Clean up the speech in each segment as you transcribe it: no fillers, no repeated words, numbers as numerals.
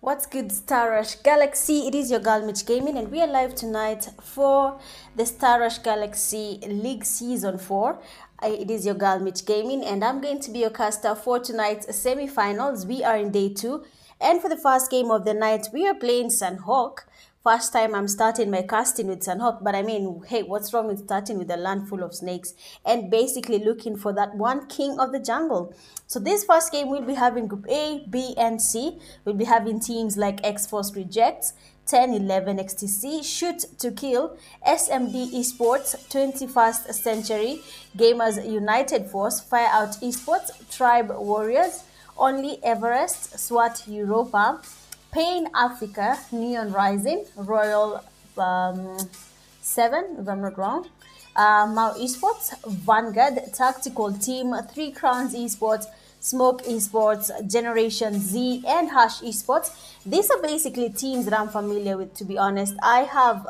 What's good, Star Rush Galaxy? It is your girl Mitch Gaming, and we are live tonight for the Star Rush Galaxy League Season 4. It is your girl Mitch Gaming, and I'm going to be your caster for tonight's semi-finals. We are in day 2, and for the first game of the night, we are playing Sunhawk. First time I'm starting my casting with Sunhawk, but I mean, hey, what's wrong with starting with a land full of snakes and basically looking for that one king of the jungle? So this first game, we'll be having Group A, B, and C. We'll be having teams like XFORCE Rejects, 10-11 XTC, Shoot to Kill, SMD ESPORTS, 21st Century, Gamers United Force, FireOut E-sports, Tribe Warriors, Only Everest, SWAT Europa, Pain Africa, Neon Rising, Royal 7, if I'm not wrong, Mau Esports, Vanguard, Tactical Team, Three Crowns Esports, Smoke Esports, Generation Z, and Hush Esports. These are basically teams that I'm familiar with, to be honest. I have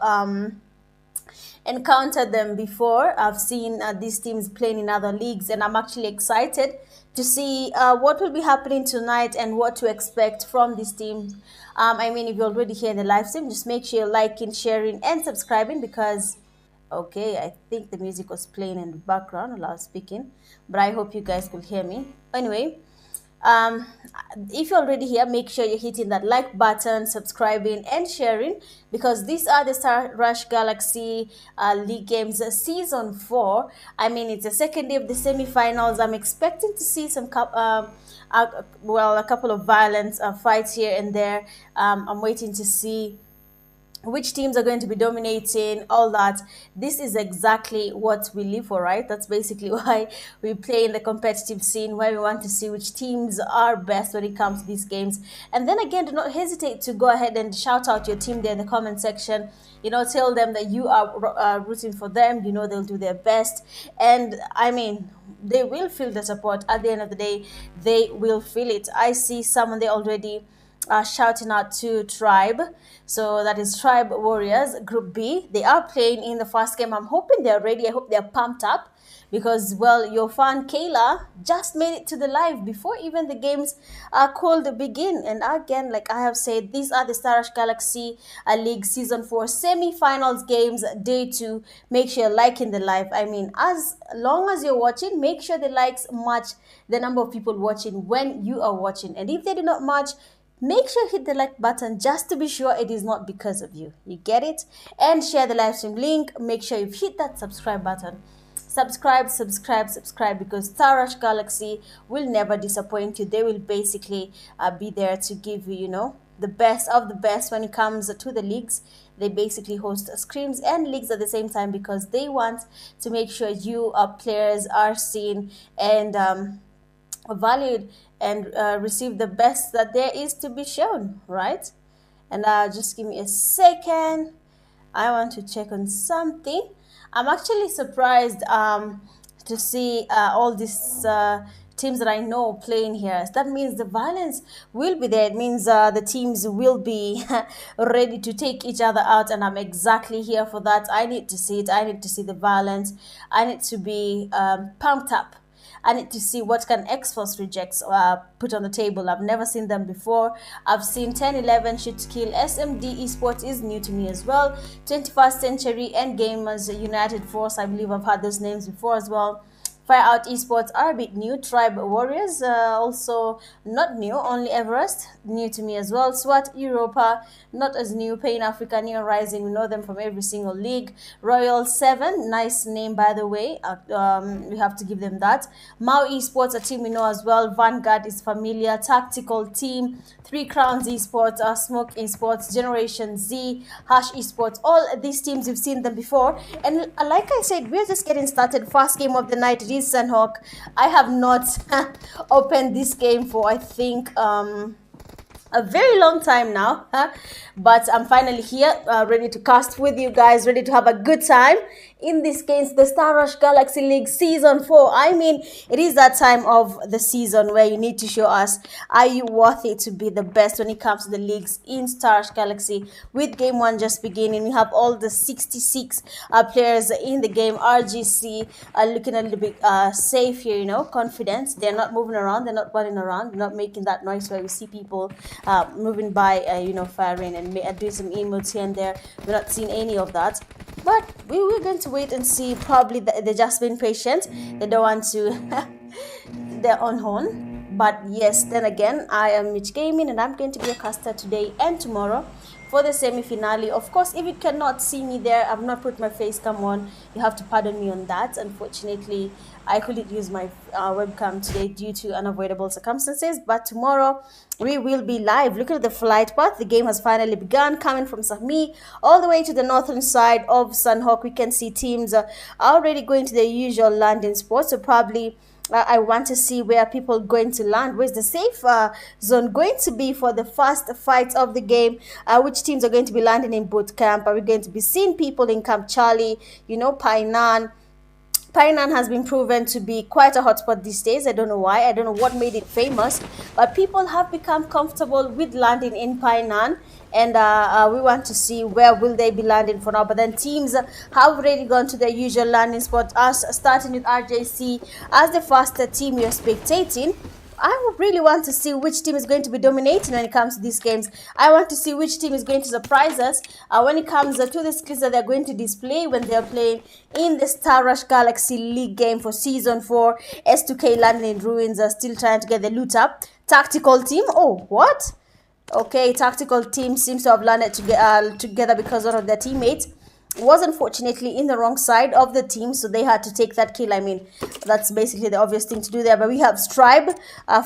encountered them before. I've seen these teams playing in other leagues, and I'm actually excited to see what will be happening tonight and what to expect from this team. I mean, if you're already here in the live stream, just make sure you're liking, sharing, and subscribing because, okay, I think the music was playing in the background while I was speaking, but I hope you guys could hear me. Anyway, if you're already here, make sure you're hitting that like button, subscribing, and sharing because these are the Star Rush Galaxy League Games Season 4. I mean, it's the second day of the semi-finals. I'm expecting to see some a couple of violent fights here and there. I'm waiting to see which teams are going to be dominating, all that. This is exactly what we live for, right? That's basically why we play in the competitive scene, where we want to see which teams are best when it comes to these games. And then again, do not hesitate to go ahead and shout out your team there in the comment section. You know, tell them that you are rooting for them. You know, they'll do their best. And I mean, they will feel the support. At the end of the day, they will feel it. I see someone there already shouting out to Tribe. So that is Tribe Warriors, Group B. They are playing in the first game. I'm hoping they're ready. I hope they're pumped up because, well, your fan Kayla just made it to the live before even the games are called to begin. And again, like I have said, these are the Star Rush Galaxy League Season 4 semi-finals games, day 2. Make sure you're liking the live. I mean, as long as you're watching, make sure the likes match the number of people watching when you are watching. And if they do not match, make sure you hit the like button just to be sure it is not because of you. You get it? And share the live stream link. Make sure you've hit that subscribe button. Subscribe because Star Rush Galaxy will never disappoint you. They will basically be there to give you, you know, the best of the best when it comes to the leagues. They basically host scrims and leagues at the same time because they want to make sure you players are seen and valued and receive the best that there is to be shown, right? And just give me a second. I want to check on something. I'm actually surprised to see all these teams that I know playing here. So that means the violence will be there. It means the teams will be ready to take each other out, and I'm exactly here for that. I need to see it. I need to see the violence. I need to be pumped up. I need to see what can XFORCE Rejects put on the table. I've never seen them before. I've seen 10-11 Shoot to Kill. SMD ESports is new to me as well. 21st Century and Gamers United Force. I believe I've heard those names before as well. FireOut E-sports are a bit new. Tribe Warriors also not new. Only Everest, new to me as well. Swat Europa, not as new. Pain Africa, Neon Rising, we know them from every single league. Royal 7, nice name by the way. We have to give them that. Mau Esports, a team we know as well. Vanguard is familiar. Tactical Team, Three Crowns Esports, Smoke Esports, Generation Z, Hush Esports. All these teams, you've seen them before. And like I said, we're just getting started. First game of the night, it is Sunhawk. I have not opened this game for, I think, a very long time now, but I'm finally here, ready to cast with you guys, ready to have a good time in this case, the Star Rush Galaxy League Season 4. I mean, it is that time of the season where you need to show us, are you worthy to be the best when it comes to the leagues in Star Rush Galaxy. With Game 1 just beginning, we have all the 66 players in the game. RGC looking a little bit safe here, you know, confident. They're not moving around, they're not running around, they're not making that noise where we see people moving by, firing and doing some emotes here and there. We're not seeing any of that. But we're going to wait and see. Probably they're just being patient. They don't want to their own horn. But yes, then again, I am Mitch Gaming, and I'm going to be a caster today and tomorrow for the semi-finale. Of course, if you cannot see me there, I've not put my face cam on. You have to pardon me on that. Unfortunately, I couldn't use my webcam today due to unavoidable circumstances. But tomorrow, we will be live. Look at the flight path. The game has finally begun, coming from Sahmi all the way to the northern side of Sunhawk. We can see teams already going to their usual landing spots. So probably I want to see where people are going to land. Where's the safe zone going to be for the first fight of the game? Which teams are going to be landing in boot camp? Are we going to be seeing people in Camp Charlie? Painan has been proven to be quite a hotspot these days. I don't know why. I don't know what made it famous. But people have become comfortable with landing in Painan. And we want to see where will they be landing for now. But then teams have already gone to their usual landing spot. Us starting with RJC as the first team you're spectating. I would really want to see which team is going to be dominating when it comes to these games. I want to see which team is going to surprise us when it comes to the skills that they're going to display when they're playing in the Star Rush Galaxy League game for Season 4. S2K landing in ruins are still trying to get the loot up. Tactical team. Oh, what? Okay, tactical team seems to have landed together because one of their teammates was unfortunately in the wrong side of the team, so they had to take that kill. I mean, that's basically the obvious thing to do there. But we have Stribe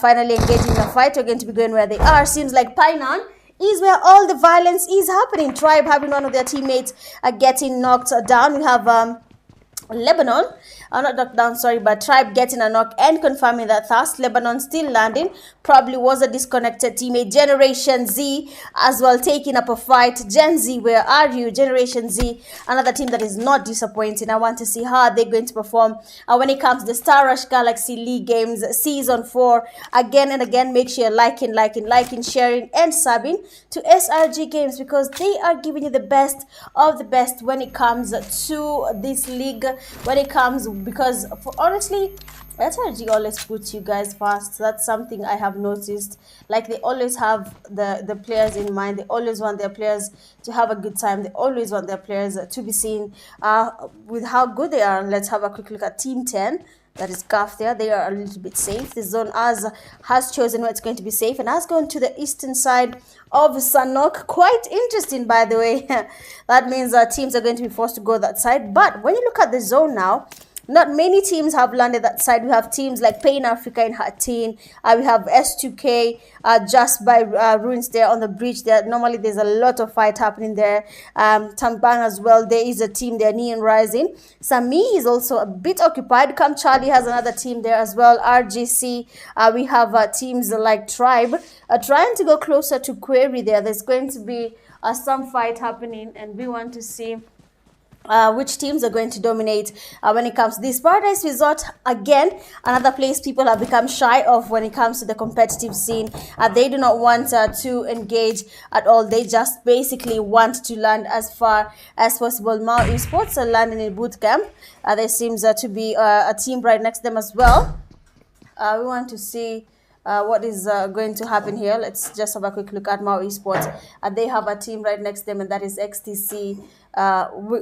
finally engaging in the fight. We're going to be going where they are. Seems like Painan is where all the violence is happening. Tribe having one of their teammates getting knocked down. We have Lebanon, not knocked down, sorry, but Tribe getting a knock and confirming that thus Lebanon still landing. Probably was a disconnected teammate. Generation Z as well taking up a fight. Gen Z, where are you? Generation Z, another team that is not disappointing. I want to see how they're going to perform when it comes to the Star Rush Galaxy League games Season 4. Again and again, make sure you're liking, sharing, and subbing to SRG Games, because they are giving you the best of the best when it comes to this league. Because honestly, SRG always puts you guys first. That's something I have noticed. Like, they always have the players in mind. They always want their players to have a good time. They always want their players to be seen with how good they are. Let's have a quick look at Team 10. That is Gaff there. They are a little bit safe. The zone has chosen where it's going to be safe and has gone to the eastern side of Sanok. Quite interesting, by the way. That means teams are going to be forced to go that side. But when you look at the zone now, not many teams have landed that side. We have teams like Pain Africa in Hatin. We have S2K just by ruins there on the bridge there. Normally there's a lot of fight happening there. Tambang as well. There is a team there, Neon Rising. Sami is also a bit occupied. Kam Charlie has another team there as well. RGC. We have teams like Tribe trying to go closer to Query there. There's going to be some fight happening, and we want to see which teams are going to dominate when it comes to this Paradise Resort. Again, another place people have become shy of when it comes to the competitive scene. They do not want to engage at all. They just basically want to land as far as possible. Mao E-sportz are landing in boot camp. There seems to be a team right next to them as well. We want to see what is going to happen here. Let's just have a quick look at Mao E-sportz. They have a team right next to them, and that is XTC.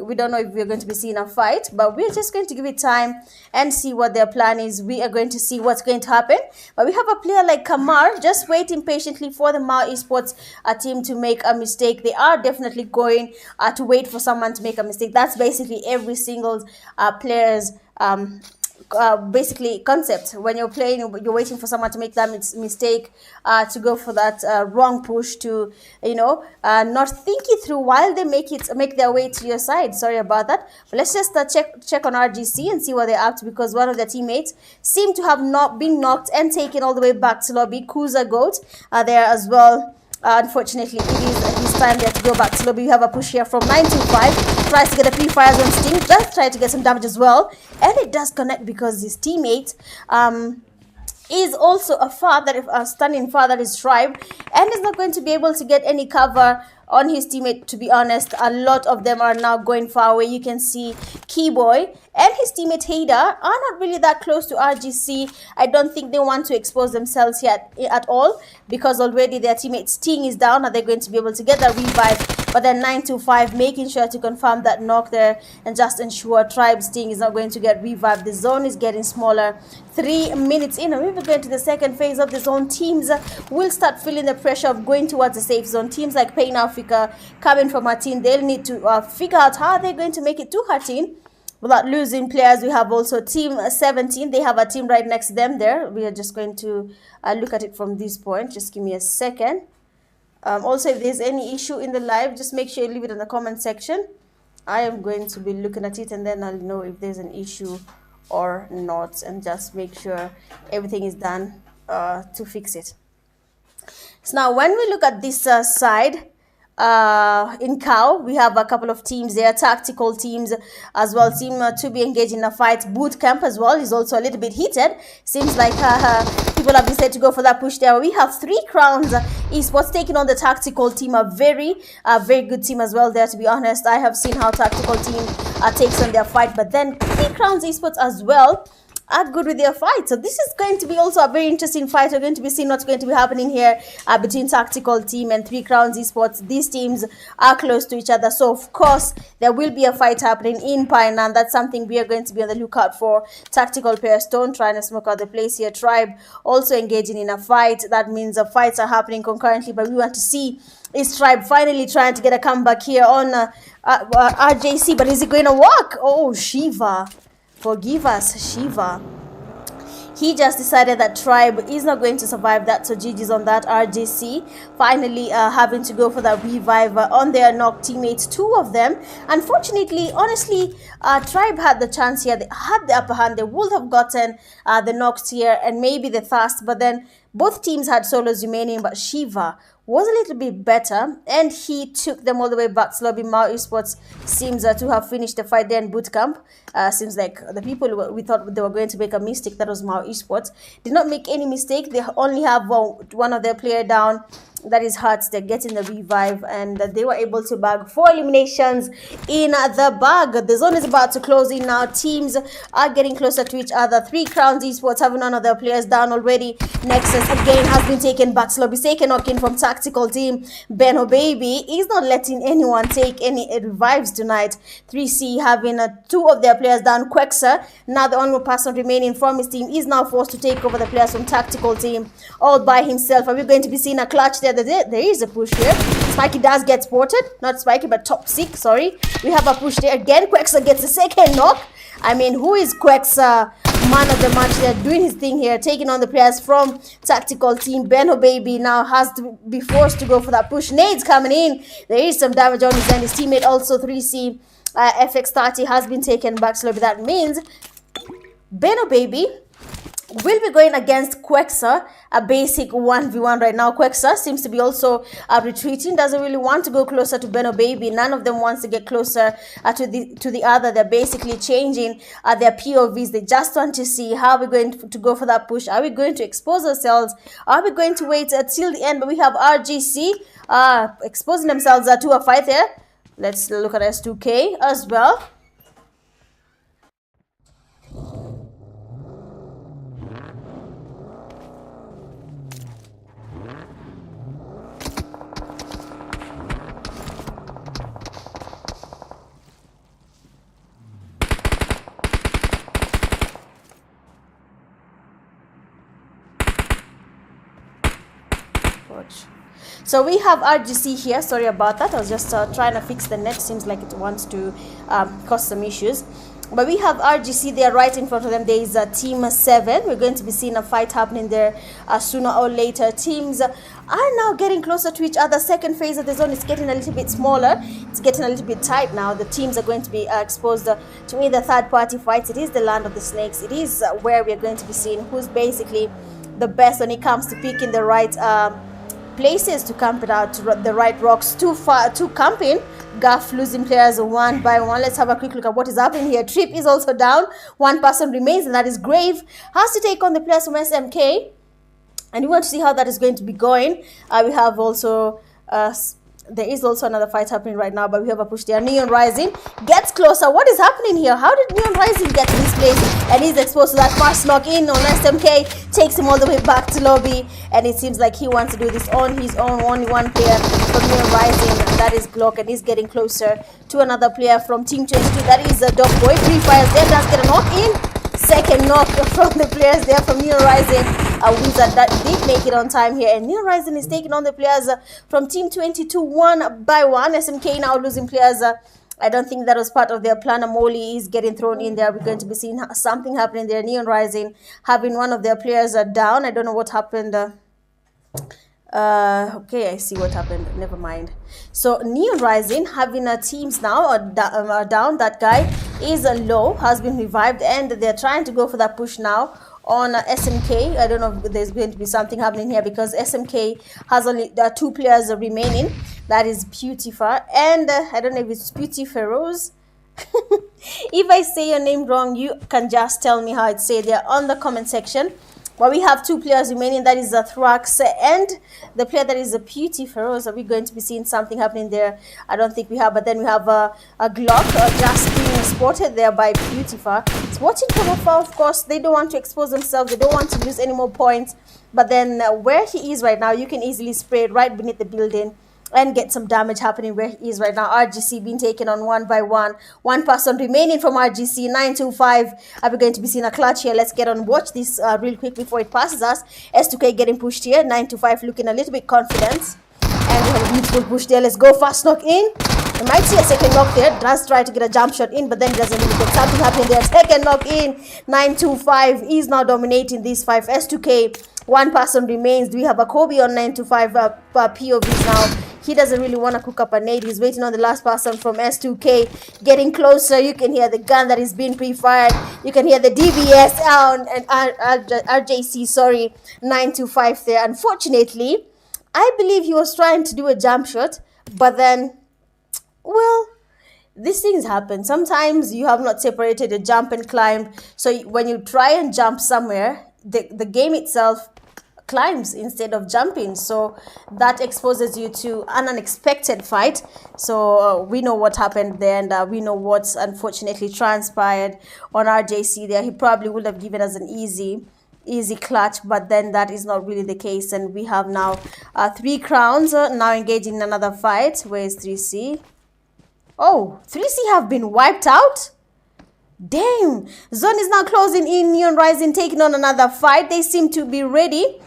We don't know if we're going to be seeing a fight, but we're just going to give it time and see what their plan is. We are going to see what's going to happen. But we have a player like Kamar just waiting patiently for the Mao E-sportz team to make a mistake. They are definitely going to wait for someone to make a mistake. That's basically every single player's basically concept. When you're playing, you're waiting for someone to make that mistake, to go for that wrong push, to not think it through while they make their way to your side. Sorry about that, but let's just check on RGC and see what they're up to, because one of their teammates seem to have not been knocked and taken all the way back to lobby. Kuza Goat there as well. Unfortunately, it is his time there to go back to lobby. We have a push here from 925. Tries to get a pre-fires on Sting. Does try to get some damage as well. And it does connect because his teammate is also a stunning father is Tribe, and is not going to be able to get any cover on his teammate. To be honest, a lot of them are now going far away. You can see Keyboy and his teammate Hader are not really that close to RGC. I don't think they want to expose themselves yet at all, because already their teammate Sting is down. Are they going to be able to get that revive? But then 925 making sure to confirm that knock there and just ensure Tribe Sting is not going to get revived. The zone is getting smaller. 3 minutes in, and we're going to the second phase of the zone. Teams will start feeling the pressure of going towards the safe zone. Teams like Pain Africa coming from Hatin, they'll need to figure out how they're going to make it to Hatin without losing players. We have also Team 17. They have a team right next to them there. We are just going to look at it from this point. Just give me a second. Also, if there's any issue in the live, just make sure you leave it in the comment section. I am going to be looking at it, and then I'll know if there's an issue or not, and just make sure everything is done to fix it. So now when we look at this side, in Cow, we have a couple of teams there, tactical teams as well. Team to be engaged in a fight. Boot camp as well is also a little bit heated. Seems like people have decided to go for that push there. We have 3 Crowns Esports taking on the tactical team, a very good team as well there. To be honest, I have seen how tactical team takes on their fight, but then 3 Crowns Esports as well are good with their fight. So this is going to be also a very interesting fight. We're going to be seeing what's going to be happening here between tactical team and 3 Crowns Esports. These teams are close to each other, so of course there will be a fight happening in Painan. That's something we are going to be on the lookout for. Tactical player Stone trying to smoke out the place here. Tribe also engaging in a fight. That means the fights are happening concurrently, but we want to see, is Tribe finally trying to get a comeback here on RJC, but is it going to work? Oh, Shiva. Forgive us, Shiva. He just decided that Tribe is not going to survive that, so GG's on that. RJC finally having to go for that revive on their knock teammates, 2 of them. Unfortunately, honestly, Tribe had the chance here. They had the upper hand. They would have gotten the knocks here and maybe the fast, but then both teams had solos remaining, but Shiva was a little bit better, and he took them all the way back to lobby. Mao Esports seems to have finished the fight there in boot camp. Seems like the people we thought they were going to make a mistake, that was Mao Esports, did not make any mistake. They only have one of their player down. That is Hearts. They're getting the revive, and they were able to bag 4 eliminations in the bag. The zone is about to close in now. Teams are getting closer to each other. 3 Crowns Esports having none of their players down already. Nexus again has been taken back. Slobby taken knocking from tactical team. Benho Baby is not letting anyone take any revives tonight. 3C having 2 of their players down. Quexer, now the only person remaining from his team, is now forced to take over the players from tactical team all by himself. Are we going to be seeing a clutch there? There is a push here. Spiky does get spotted. Not Spiky, but Top Sick, sorry. We have a push there again. Quexer gets a second knock. I mean, who is Quexer? Man of the match there, doing his thing here, taking on the players from tactical team. Benho Baby now has to be forced to go for that push. Nades coming in. There is some damage on his end. His teammate also 3C FX30 has been taken back slowly. That means Benho Baby will be going against Quexer, a basic 1v1 right now. Quexer seems to be also retreating, doesn't really want to go closer to Benho Baby. None of them wants to get closer to the other. They're basically changing their POVs. They just want to see how we're going to go for that push. Are we going to expose ourselves? Are we going to wait till the end? But we have RGC exposing themselves to a fight there. Let's look at S2K as well. So we have RGC here. Sorry about that. I was just trying to fix the net. Seems like it wants to cause some issues. But we have RGC there right in front of them. There is Team 7. We're going to be seeing a fight happening there sooner or later. Teams are now getting closer to each other. Second phase of the zone is getting a little bit smaller. It's getting a little bit tight now. The teams are going to be exposed to either third-party fights. It is the land of the snakes. It is where we're going to be seeing who's basically the best when it comes to picking the right places to camp it out, to the right rocks. Too camping. Gaff losing players 1 by 1. Let's have a quick look at what is happening here. Trip is also down. 1 person remains, and that is Grave. Has to take on the players from SMK, and we want to see how that is going to be going. We have also There is also another fight happening right now, but we have a push there. Neon Rising gets closer. What is happening here? How did Neon Rising get to this place? And he's exposed to that fast knock in on SMK. Takes him all the way back to lobby. And it seems like he wants to do this on his own. Only one player from Neon Rising. That is Glock. And he's getting closer to another player from Team 22. That is Dog Boy. Free fires there. Does get a knock in. Second knock from the players there from Neon Rising. A Wizard that did make it on time here, and Neon Rising is taking on the players from Team 22 one by one. SMK now losing players. I don't think that was part of their plan. Amoli is getting thrown in there. We're going to be seeing something happening there. Neon Rising having one of their players down. I don't know what happened. Okay, I see what happened. Never mind. So Neon Rising having teams now down. That guy is low, has been revived, and they're trying to go for that push now on SMK. I don't know if there's going to be something happening here because SMK has only 2 players remaining. That is Beautiful, and I don't know if it's Beautiferos. If I say your name wrong, you can just tell me how it's said there on the comment section. But we have 2 players remaining. That is Thrax and the player that is a Beautiferos. Are we going to be seeing something happening there? I don't think we have. But then we have a Glock just being spotted there by Beautiful. It's watching from afar, of course. They don't want to expose themselves. They don't want to lose any more points. But then where he is right now, you can easily spray it right beneath the building and get some damage happening where he is right now. RGC being taken on one by one. One person remaining from RGC, 925. Are we going to be seeing a clutch here? Let's get on watch this real quick before it passes us. S2K getting pushed here. 925 looking a little bit confident. And we have a beautiful push there. Let's go. Fast knock in. We might see a second knock there. Does try to get a jump shot in, but then doesn't really get something happening there. Second knock in. 925 is now dominating these 5. S2K. One person remains. Do we have a Kobe on 925 POVs now? He doesn't really want to cook up a nade. He's waiting on the last person from S2K. Getting closer. You can hear the gun that is being pre-fired. You can hear the DBS and RJC, sorry, 925 there. Unfortunately, I believe he was trying to do a jump shot, but then, well, these things happen. Sometimes you have not separated a jump and climb. So when you try and jump somewhere, the game itself climbs instead of jumping, so that exposes you to an unexpected fight. So we know what happened there, and we know what's unfortunately transpired on RJC there. He probably would have given us an easy clutch, but then that is not really the case, and we have now 3 crowns now engaging in another fight. Where is 3C? Oh, 3C have been wiped out. Damn, zone is now closing in. Neon Rising taking on another fight. They seem to be ready,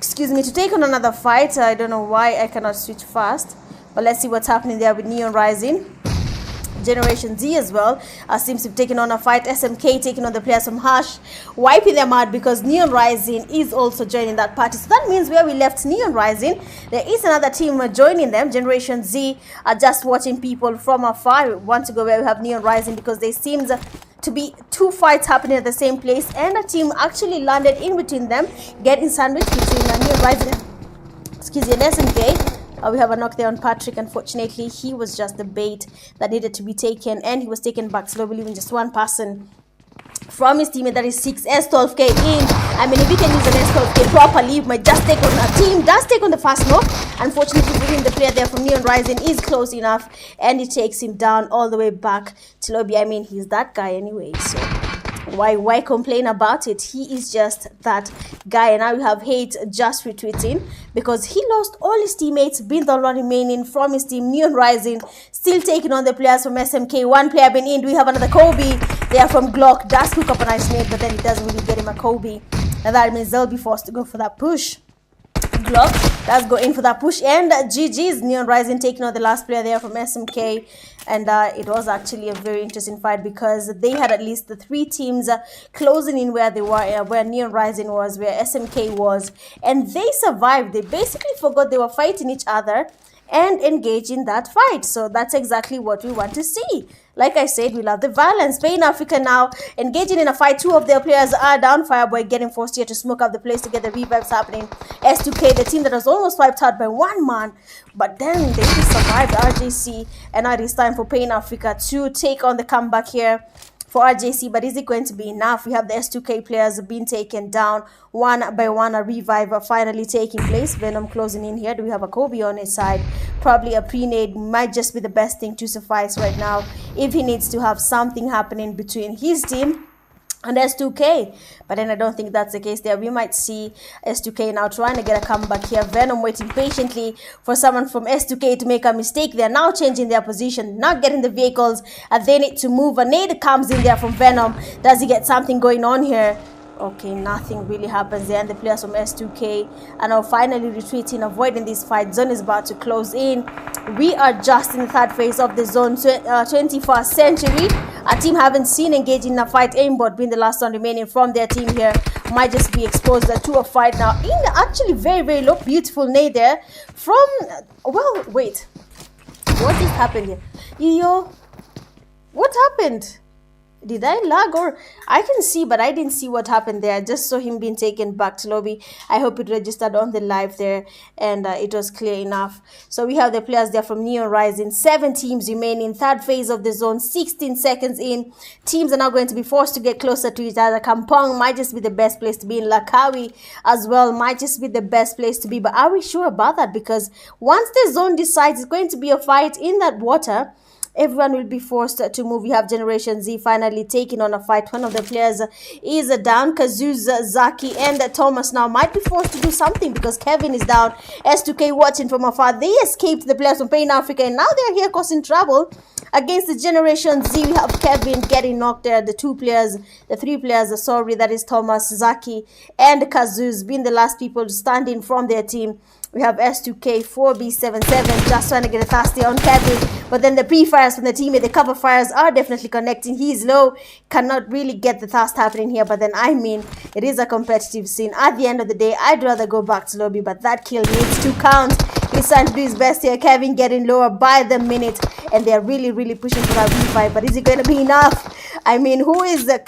to take on another fight. I don't know why I cannot switch fast, but let's see what's happening there with Neon Rising. Generation Z as well seems to be taking on a fight. SMK taking on the players from Hush, wiping them out because Neon Rising is also joining that party. So that means where we left Neon Rising, there is another team joining them. Generation Z are just watching people from afar. We want to go where we have Neon Rising because there seems to be 2 fights happening at the same place, and a team actually landed in between them, getting sandwiched between Neon Rising and SMK. We have a knock there on Patrick. Unfortunately, he was just the bait that needed to be taken, and he was taken back slowly, leaving just one person from his teammate. That is 6 S12K in. I mean, if you can use an S12K properly, you might just take on a team. Does take on the fast knock. Unfortunately for him, the player there from Neon Rising is close enough, and he takes him down all the way back to lobby. I mean, he's that guy anyway, so why complain about it? He is just that guy. And now we have Hate just retweeting because he lost all his teammates, being the one remaining from his team. Neon Rising still taking on the players from SMK. One player been in. Do we have another Kobe? They are from Glock. Does cook up a nice nade, but then it doesn't really get him a Kobe, and that means they'll be forced to go for that push. Glock does go in for that push, and GG's. Neon Rising taking on the last player there from SMK, and it was actually a very interesting fight because they had at least the 3 teams closing in where they were, where Neon Rising was, where SMK was, and they survived. They basically forgot they were fighting each other and engage in that fight. So that's exactly what we want to see. Like I said, we love the violence. Spain Africa now engaging in a fight. 2 of their players are down. Fireboy getting forced here to smoke out the place to get the revives happening. S2K, the team that was almost wiped out by 1 man, but then they survived RJC, and now it is time for Pain Africa to take on the comeback here for RJC. But is it going to be enough? We have the S2K players being taken down one by one. A revive finally taking place. Venom closing in here. Do we have a Kobe on his side probably a pre-nade might just be the best thing to suffice right now if he needs to have something happening between his team and S2K. But then I don't think that's the case there. We might see S2K now trying to get a comeback here. Venom waiting patiently for someone from S2K to make a mistake. They're now changing their position, not getting the vehicles, and they need to move. A nade comes in there from Venom. Does he get something going on here? Okay, nothing really happens there, and the players from S2K are now finally retreating, avoiding this fight. Zone is about to close in. We are just in the third phase of the zone, 21st century. A team haven't seen engage in a fight. Aimbot being the last one remaining from their team here might just be exposed to a fight now. In actually very low, beautiful nade there from, well, wait, what just happened here? Yo, what happened? Did I lag? Or I can see, but I didn't see what happened there. I just saw him being taken back to lobby. I hope it registered on the live there, and it was clear enough. So we have the players there from Neon Rising. 7 teams remaining. Third phase of the zone. 16 seconds in. Teams are now going to be forced to get closer to each other. Kampong might just be the best place to be. In Lakawi as well might just be the best place to be. But are we sure about that? Because once the zone decides it's going to be a fight in that water, everyone will be forced to move. We have Generation Z finally taking on a fight. One of the players is down. Kazuz, Zaki, and Thomas now might be forced to do something because Kevin is down. S2K watching from afar. They escaped the players from Pain Africa, and now they're here causing trouble against the Generation Z. We have Kevin getting knocked there. The 3 players, sorry, that is Thomas, Zaki, and Kazuz being the last people standing from their team. We have S2K 4B77 just trying to get a thirsty on Kevin. But then the pre-fires from the teammate, the cover fires are definitely connecting. He's low, cannot really get the thirst happening here. But then, I mean, it is a competitive scene. At the end of the day, I'd rather go back to lobby, but that kill needs to count. He's trying to do his best here. Kevin getting lower by the minute, and they're really pushing for that revive. But is it going to be enough? I mean, who is the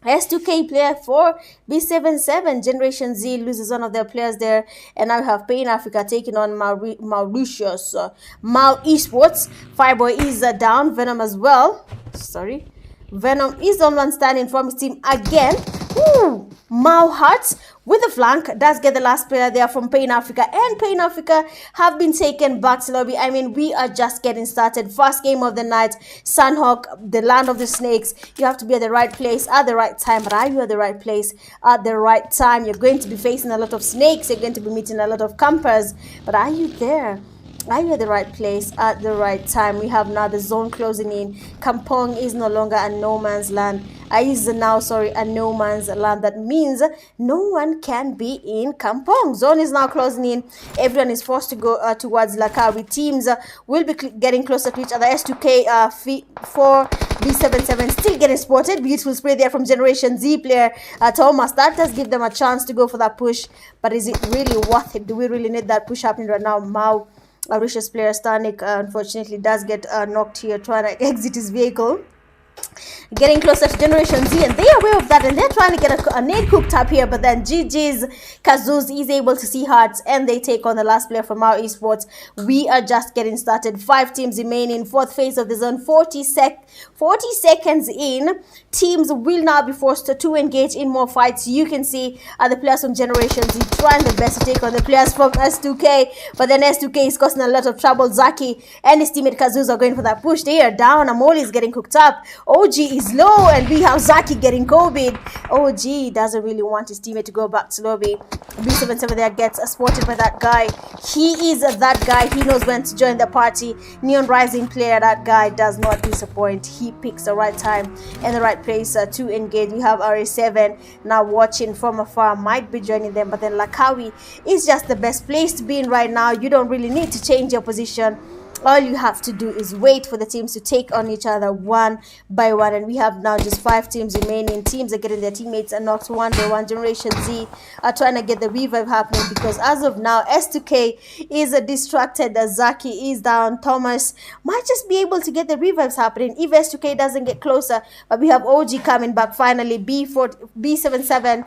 S2K player for B77? Generation Z loses one of their players there, and now we have Pain Africa taking on Mauritius. Mau E-sportz. Fireboy is down. Venom as well. Sorry. Venom is the one standing from his team again. Ooh, Mau Hearts with the flank does get the last player there from Pain Africa, and Pain Africa have been taken back to lobby. I mean, we are just getting started. First game of the night, Sunhawk, the land of the snakes. You have to be at the right place at the right time. But are you at the right place at the right time? You're going to be facing a lot of snakes. You're going to be meeting a lot of campers. But are you there? Are you at the right place at the right time? We have now the zone closing in. Kampong is no longer a no man's land. Is now, sorry, a no man's land. That means no one can be in Kampong. Zone is now closing in. Everyone is forced to go towards Lakawi. Teams will be getting closer to each other. S2K 4B77 still getting spotted. Beautiful spray there from Generation Z player Thomas. That does give them a chance to go for that push. But is it really worth it? Do we really need that push happening right now? Mau, Mauritius player Stanik, unfortunately does get knocked here trying to exit his vehicle. Getting closer to Generation Z, and they are aware of that, and they're trying to get a nade cooked up here. But then GG's Kazuz is able to see hearts, and they take on the last player from our esports. We are just getting started. 5 teams remaining. 4th phase of the zone. 40 seconds in. Teams will now be forced to engage in more fights. You can see the players from Generation Z trying their best to take on the players from S2K, but then S2K is causing a lot of trouble. Zaki and his teammate Kazuz are going for that push. They are down. Amoli is getting cooked up. OG is low, and we have Zaki getting COVID. OG doesn't really want his teammate to go back to lobby. B77 there gets spotted by that guy. He is that guy. He knows when to join the party. Neon Rising player, that guy does not disappoint. He picks the right time and the right place to engage. We have RA7 now watching from afar, might be joining them, but then Lakawi is just the best place to be in right now. You don't really need to change your position. All you have to do is wait for the teams to take on each other one by one. And we have now just 5 teams remaining. Teams are getting their teammates knocked one by one. Generation Z are trying to get the revive happening, because as of now, S2K is distracted. Zaki is down. Thomas might just be able to get the revives happening if S2K doesn't get closer. But we have OG coming back finally. B77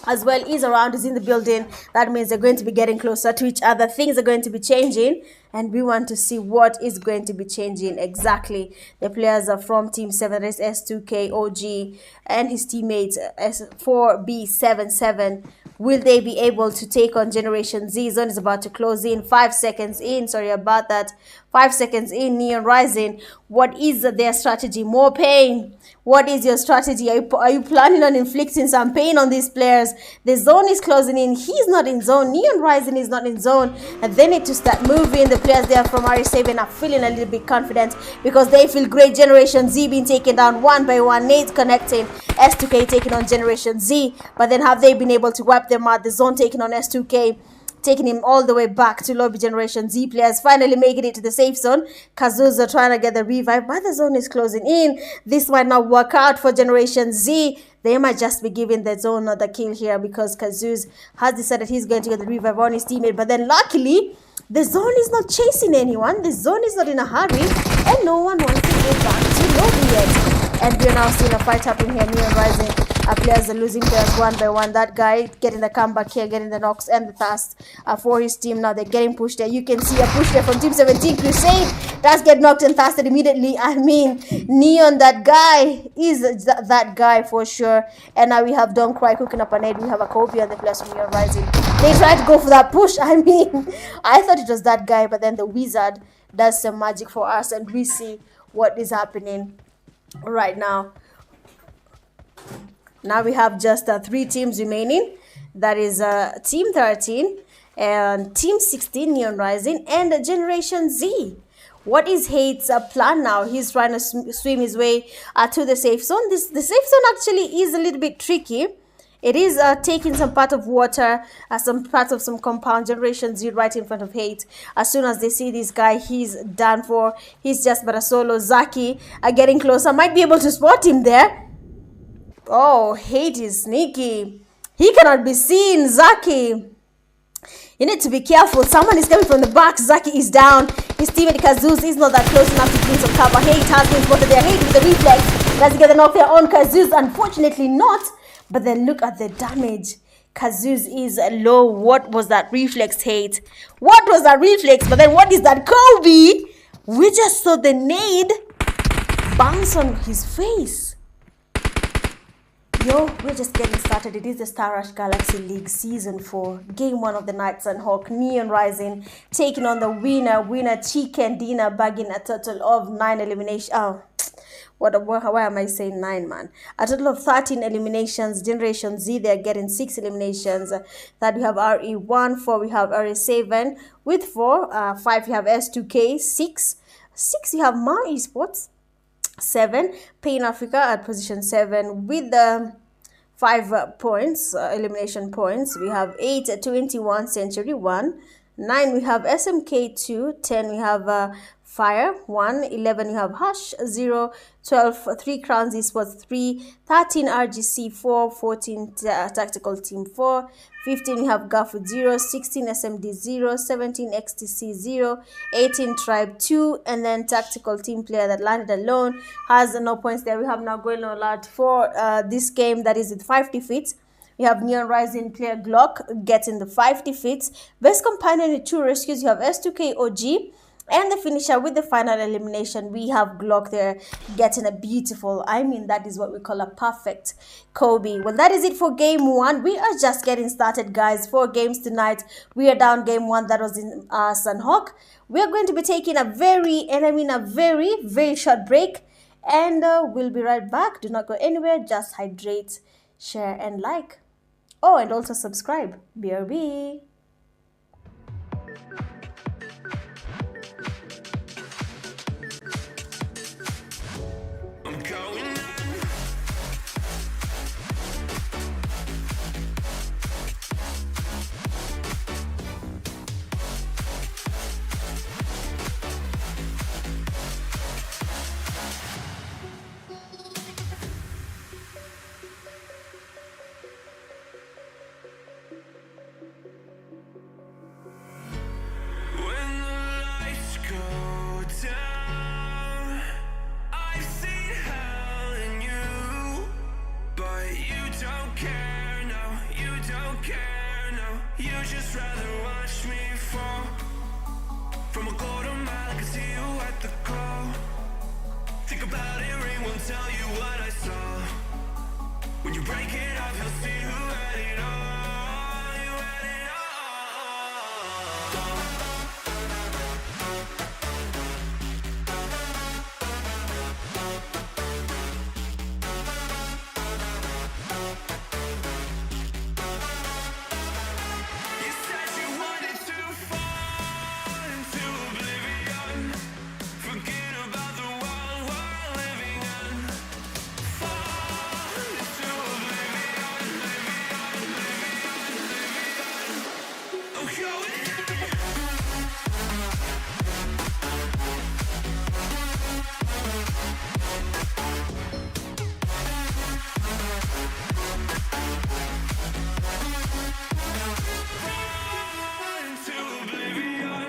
as well is around, is in the building. That means they're going to be getting closer to each other. Things are going to be changing. and we want to see what is going to be changing exactly. The players are from Team 7, S2K, OG, and his teammates S4B77. Will they be able to take on Generation Z? Zone is about to close in. 5 seconds in. Sorry about that. 5 seconds in. Neon Rising. What is their strategy? More pain. What is your strategy? Are you planning on inflicting some pain on these players? The zone is closing in. He's not in zone. Neon Rising is not in zone. And they need to start moving. The players there from RS7 are feeling a little bit confident because they feel great. Generation Z being taken down one by one. Nate connecting. S2K taking on Generation Z. But then have they been able to wipe them out? The zone taking on S2K, taking him all the way back to lobby. Generation Z players finally making it to the safe zone. Kazuza trying to get the revive, but the zone is closing in. This might not work out for Generation Z. They might just be giving the zone the kill here because Kazuz has decided he's going to get the revive on his teammate. But then luckily, the zone is not chasing anyone. The zone is not in a hurry, and no one wants to go back to lobby yet. And we're now seeing a fight happening here. Neon Rising. Players are losing players one by one. That guy getting the comeback here, getting the knocks and the thirst for his team. Now they're getting pushed there. You can see a push there from Team 17. Crusade does get knocked and thirsted immediately. I mean, Neon, that guy is that guy for sure. And now we have Don't Cry cooking up an egg. We have a Kobe and the players from Neon Rising. They tried to go for that push. I mean, I thought it was that guy, but then the wizard does some magic for us, and we see what is happening right now. Now we have just 3 teams remaining. That is Team 13 and Team 16, Neon Rising, and Generation Z. What is Hate's plan now? He's trying to swim his way to the safe zone. The safe zone actually is a little bit tricky. It is taking some part of water, some part of some compound. Generation Z right in front of Hate. As soon as they see this guy, he's done for. He's just but a solo. Zaki are getting closer. Might be able to spot him there. Oh, Hate is sneaky. He cannot be seen. Zaki, you need to be careful. Someone is coming from the back. Zaki is down. His teammate Kazuz is not that close enough to bring some cover. Hate has been spotted there. Hate with the reflex. Does he get the knock there on Kazuz? Unfortunately not. But then look at the damage. Kazuz is low. What was that reflex, Hate? What was that reflex? But then what is that, Kobe? We just saw the nade bounce on his face. Yo, we're just getting started. It is the Star Rush Galaxy League Season 4, Game 1 of the Knights and Hawk. Neon Rising taking on the winner Chicken Dinner, bagging a total of 9 eliminations. Oh, why am I saying 9, man? A total of 13 eliminations. Generation Z, they're getting 6 eliminations. That we have RE1, 4 we have RE7 with 4, 5 we have S2K, 6 we have E-sportz, 7 Pain Africa at position 7 with the 5 points, elimination points. We have 8 21 Century 1, 9 we have SMK 2, 10 we have Fire 1, 11 we have Hush 0, 12 3 Crowns Esports 3, 13 RGC 4, 14 Tactical Team 4, 15 we have Gafu 0, 16 SMD 0, 17 XTC 0, 18 Tribe 2, and then Tactical Team player that landed alone has no points there. We have now going on alert for this game that is with 5 defeats. We have Neon Rising player Glock getting the 5 defeats. Best companion with 2 rescues. You have S2K OG. And the finisher with the final elimination, we have Glock there getting a beautiful, I mean, that is what we call a perfect Kobe. Well, that is it for Game 1. We are just getting started, guys. 4 games tonight. We are down Game 1. That was in Sunhawk. We are going to be taking a very short break. And we'll be right back. Do not go anywhere. Just hydrate, share, and like. Oh, and also subscribe. BRB. From a quarter mile, I can see you at the call. Think about it, ring won't tell you what I saw. When you break it off, you'll see who had it all. You had it all. You said you wanted to fall into oblivion. Forget about the world we're living in. Fall into oblivion, I'm going in. Fall into oblivion.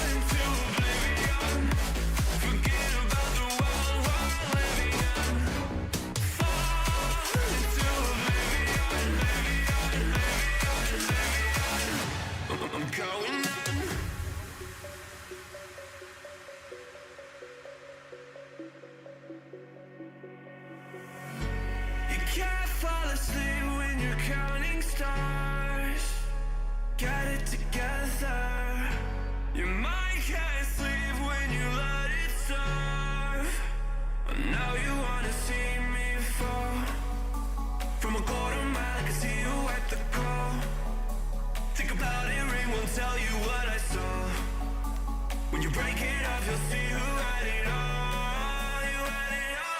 Into oblivion. Forget about the world we're living in. Fall into oblivion, I'm going in. You can't fall asleep when you're counting stars. Get it together. Your mind can't sleep when you let it serve. And now you wanna see me fall. From a quarter mile, I can see you at the call. Think about it, ring won't tell you what I saw. When you break it off, you'll see who had it all. You had it all.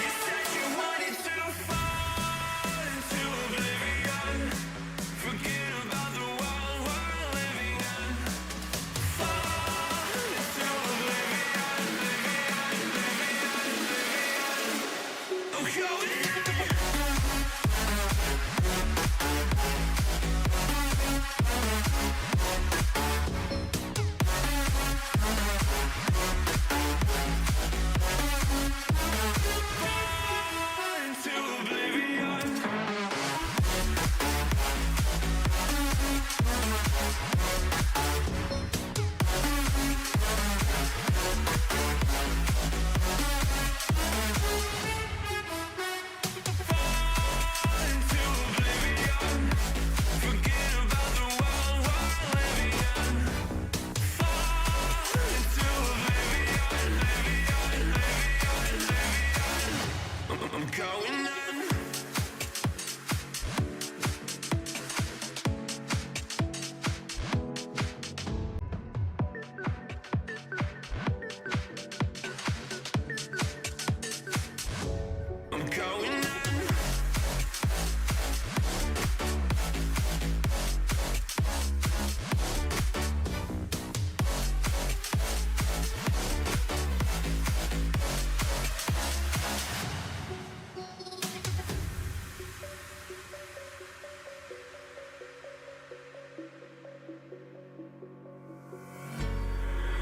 You said you wanted to fall into oblivion. Forget about the world we're living in. Fall into oblivion, I'm going in. Fall into oblivion. Fall into oblivion. Forget about the world we're living in. Fall into oblivion, I'm going in. I'm going in.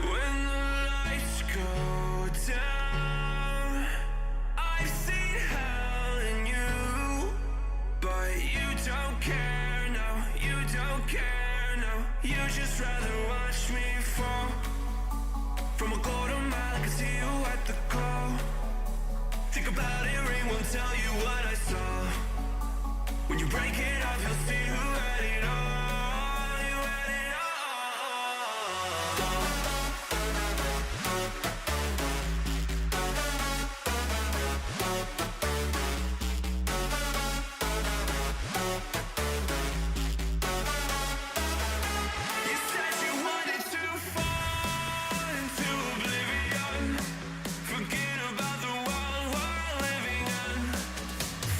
When the lights go down, I've seen hell in you, but you don't care, no, you don't care, no. You just rather watch me fall. From a quarter mile, I can see you at the call. Think about it, ring won't tell you what I saw. When you break it off, you'll see who had it all. You had it all. You said you wanted to fall into oblivion. Forget about the world we're living in.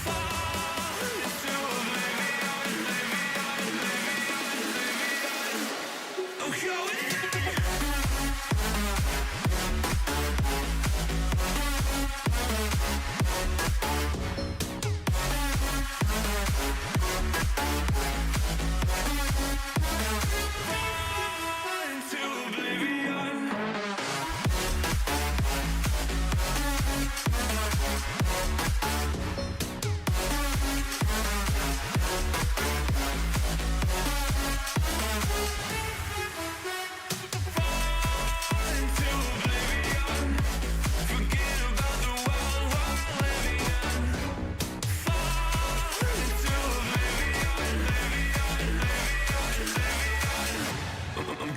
Fall into oblivion, I'm going in.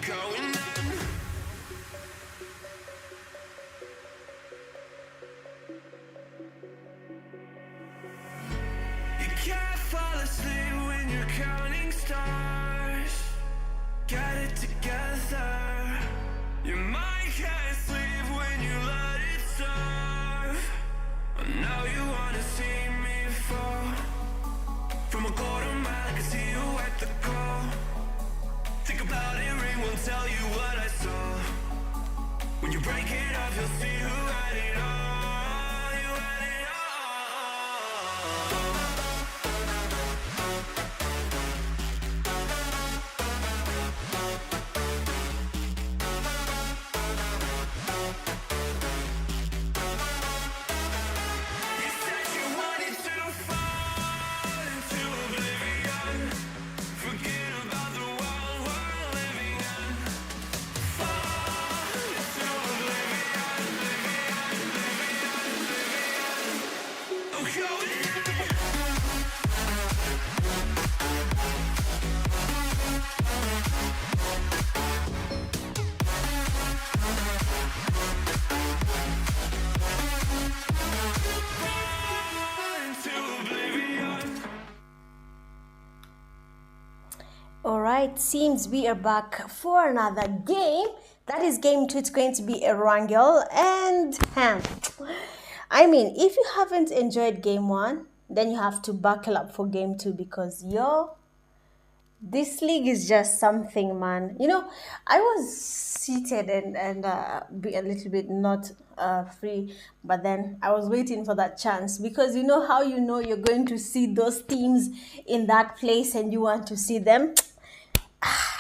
going on. You can't fall asleep when you're counting stars. Get it together. Your mind can't sleep when you let it serve. Now you wanna see me fall. From a quarter mile, I can see you at the call. Think about it, ring won't tell you what I saw. When you break it off, you'll see who had it all. You had it all. You said you wanted to fall into oblivion. Forget about the world we're living in. Fall into oblivion, oblivion. Oh, going on. Into oblivion. All right, seems we are back for another game. That is game 2. It's going to be a wrangle. And I mean, if you haven't enjoyed game 1, then you have to buckle up for game 2 because this league is just something, man. You know, I was seated and be a little bit not free, but then I was waiting for that chance because you know how you know you're going to see those teams in that place and you want to see them.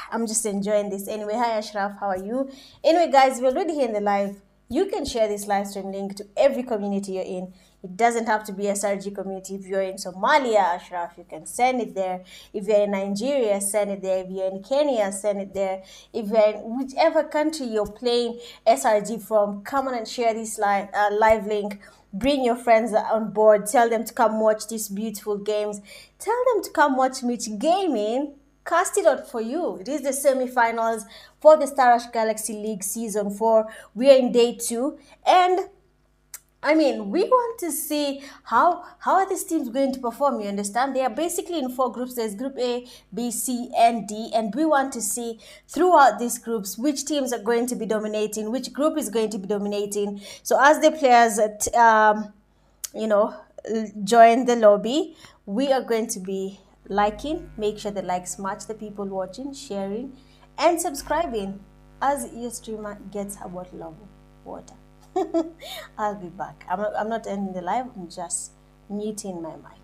I'm just enjoying this. Anyway, hi Ashraf, how are you? Anyway, guys, we're already here in the live. You can share this live stream link to every community you're in. It doesn't have to be SRG community. If you're in Somalia, Ashraf, you can send it there. If you're in Nigeria, send it there. If you're in Kenya, send it there. If you're in whichever country you're playing SRG from, come on and share this live link. Bring your friends on board. Tell them to come watch these beautiful games. Tell them to come watch Mitch Gaming. Cast it out for you. It is the semi-finals for the Star Rush Galaxy League Season 4. We are in day 2. And I mean, we want to see how are these teams going to perform, you understand? They are basically in 4 groups. There's Group A, B, C, and D. And we want to see throughout these groups which teams are going to be dominating, which group is going to be dominating. So as the players, join the lobby, we are going to be liking. Make sure the likes match the people watching, sharing, and subscribing as your streamer gets a bottle of water. I'll be back. I'm not ending the live. I'm just muting my mic.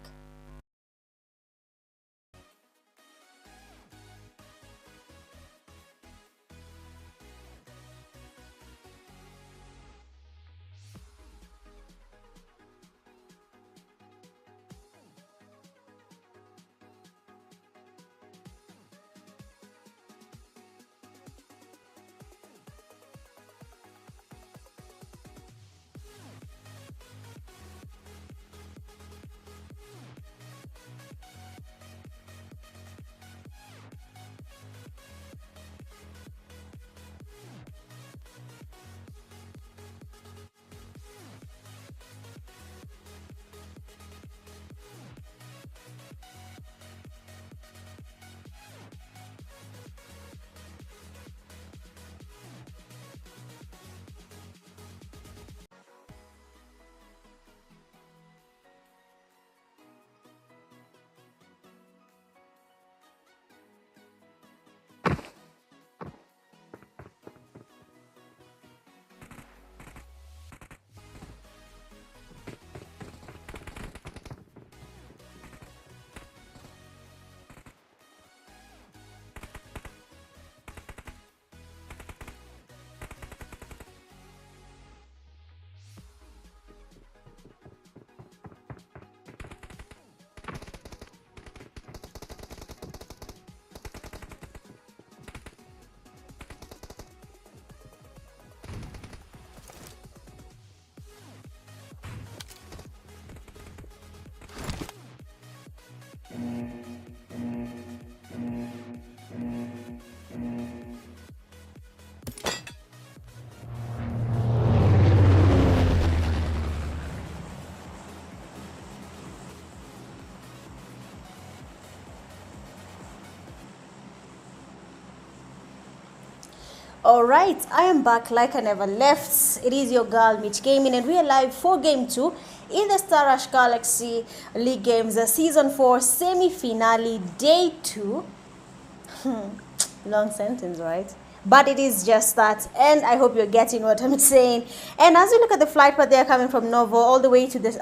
Alright, I am back like I never left. It is your girl Mitch Gaming, and we are live for Game 2 in the Star Rush Galaxy League Games Season 4 semi-finale Day 2. Long sentence, right? But it is just that, and I hope you're getting what I'm saying. And as you look at the flight path, they're coming from Novo all the way to this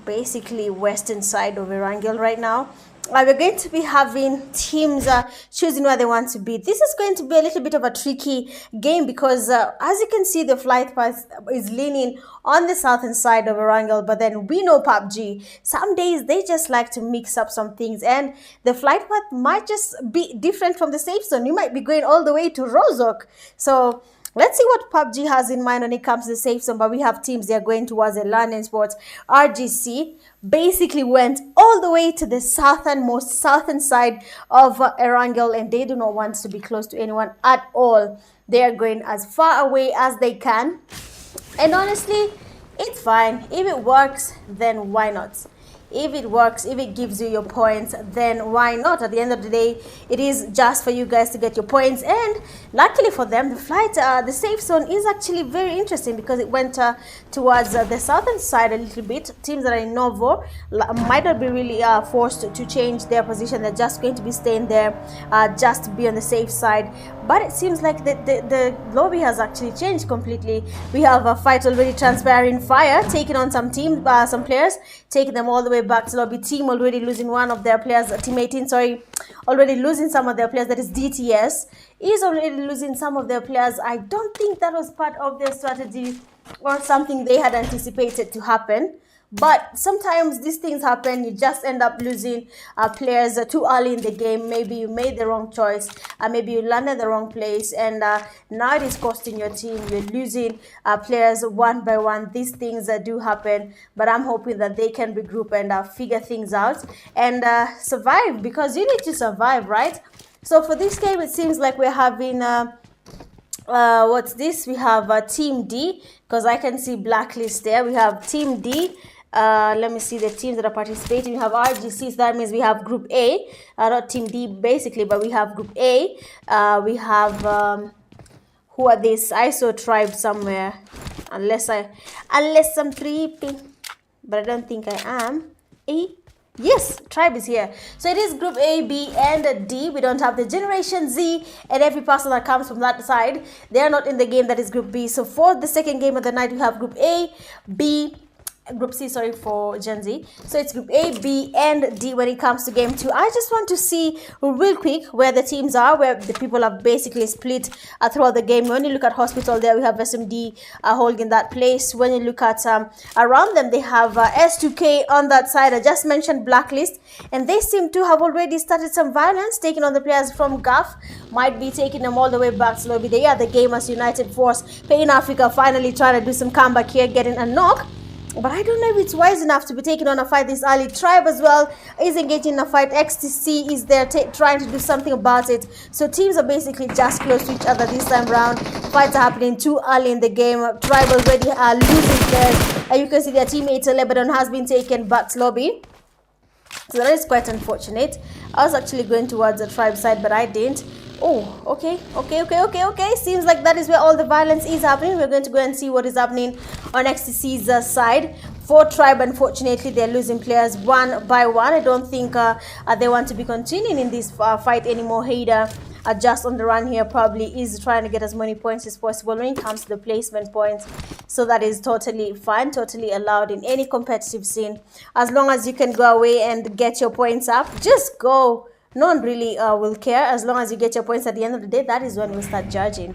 basically western side of Erangel right now. We're going to be having teams choosing where they want to be. This is going to be a little bit of a tricky game because as you can see, the flight path is leaning on the southern side of Erangel, but then we know PUBG, some days they just like to mix up some things, and the flight path might just be different from the safe zone. You might be going all the way to Rozok. So let's see what PUBG has in mind when it comes to the safe zone. But we have teams, they're going towards the London Sports. RGC basically went all the way to the southern side of Erangel, and they do not want to be close to anyone at all. They are going as far away as they can. And honestly, it's fine. If it works, then why not? If it works, if it gives you your points, then why not? At the end of the day, it is just for you guys to get your points. And luckily for them, the safe zone is actually very interesting because it went towards the southern side a little bit. Teams that are in Novo might not be really forced to change their position. They're just going to be staying there just to be on the safe side. But it seems like the lobby has actually changed completely. We have a fight already transpiring. Fire taking on some players, taking them all the way back to lobby. Team already losing one of their players. Team 18, sorry, already losing some of their players. That is DTS is already losing some of their players. I don't think that was part of their strategy or something they had anticipated to happen. But sometimes these things happen. You just end up losing players too early in the game. Maybe you made the wrong choice. Maybe you landed the wrong place. And now it is costing your team. You're losing players one by one. These things do happen. But I'm hoping that they can regroup and figure things out and survive. Because you need to survive, right? So for this game, it seems like we're having... what's this? We have Team D. Because I can see blacklist there. We have Team D. Let me see the teams that are participating. We have RGC, so that means we have Group A, not Team D basically, but we have Group A. We have, who are these? I saw Tribe somewhere, unless I'm tripping, but I don't think I am. Yes, Tribe is here. So it is Group A, B, and D. We don't have the Generation Z and every person that comes from that side. They are not in the game. That is Group B. So for the second game of the night, we have Group A, B, Group C, sorry, for Gen Z. So it's Group A, B, and D when it comes to Game 2. I just want to see real quick where the teams are, where the people have basically split throughout the game. When you look at Hospital there, we have SMD holding that place. When you look at around them, they have S2K on that side. I just mentioned Blacklist, and they seem to have already started some violence, taking on the players from GAF. Might be taking them all the way back to lobby. They are the Gamers United Force. Pain Africa finally trying to do some comeback here, getting a knock. But I don't know if it's wise enough to be taking on a fight this early. Tribe as well is engaging in a fight. XTC is there trying to do something about it. So teams are basically just close to each other this time round. Fights are happening too early in the game. Tribe already are losing players. You can see their teammate Lebanon has been taken back to lobby. So that is quite unfortunate. I was actually going towards the Tribe side, but I didn't. Oh, okay. Seems like that is where all the violence is happening. We're going to go and see what is happening on XTC's side. For Tribe, unfortunately, they're losing players one by one. I don't think they want to be continuing in this fight anymore. Hader, just on the run here, probably is trying to get as many points as possible when it comes to the placement points. So that is totally fine, totally allowed in any competitive scene. As long as you can go away and get your points up, just go. No one really will care as long as you get your points at the end of the day. That is when we start judging.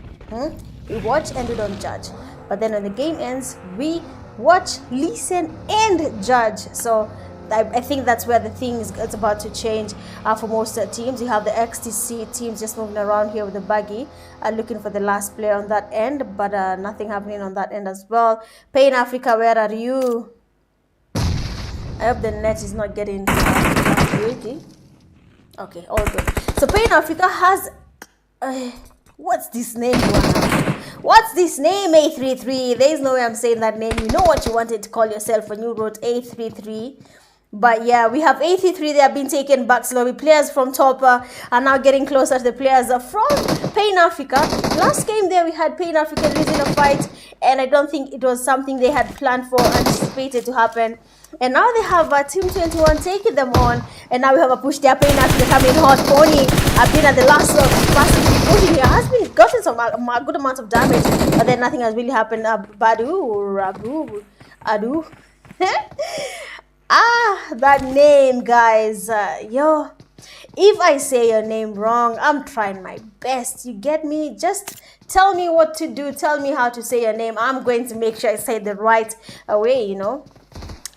We watch and we don't judge. But then when the game ends, we watch, listen, and judge. So I think that's where the thing is about to change for most teams. You have the XTC teams just moving around here with the buggy, looking for the last player on that end, but nothing happening on that end as well. Pain Africa, where are you? I hope the net is not getting creaky. Okay, all good. So Pain Africa has what's this name? What's this name? A33. There is no way I'm saying that name. You know what you wanted to call yourself when you wrote A33. But yeah, we have 83. They have been taken back slowly. Players from top are now getting closer to the players from Pain Africa. Last game there, we had Pain Africa losing a fight, and I don't think it was something they had planned for, anticipated to happen. And now they have Team 21 taking them on, and now we have a push there. Pain Africa coming hot. Pony have been at the last pushing here. Has been gotten some a good amount of damage, but then nothing has really happened. Adu. That name, guys. Yo, if I say your name wrong, I'm trying my best. You get me? Just tell me what to do. Tell me how to say your name. I'm going to make sure I say the right way, you know.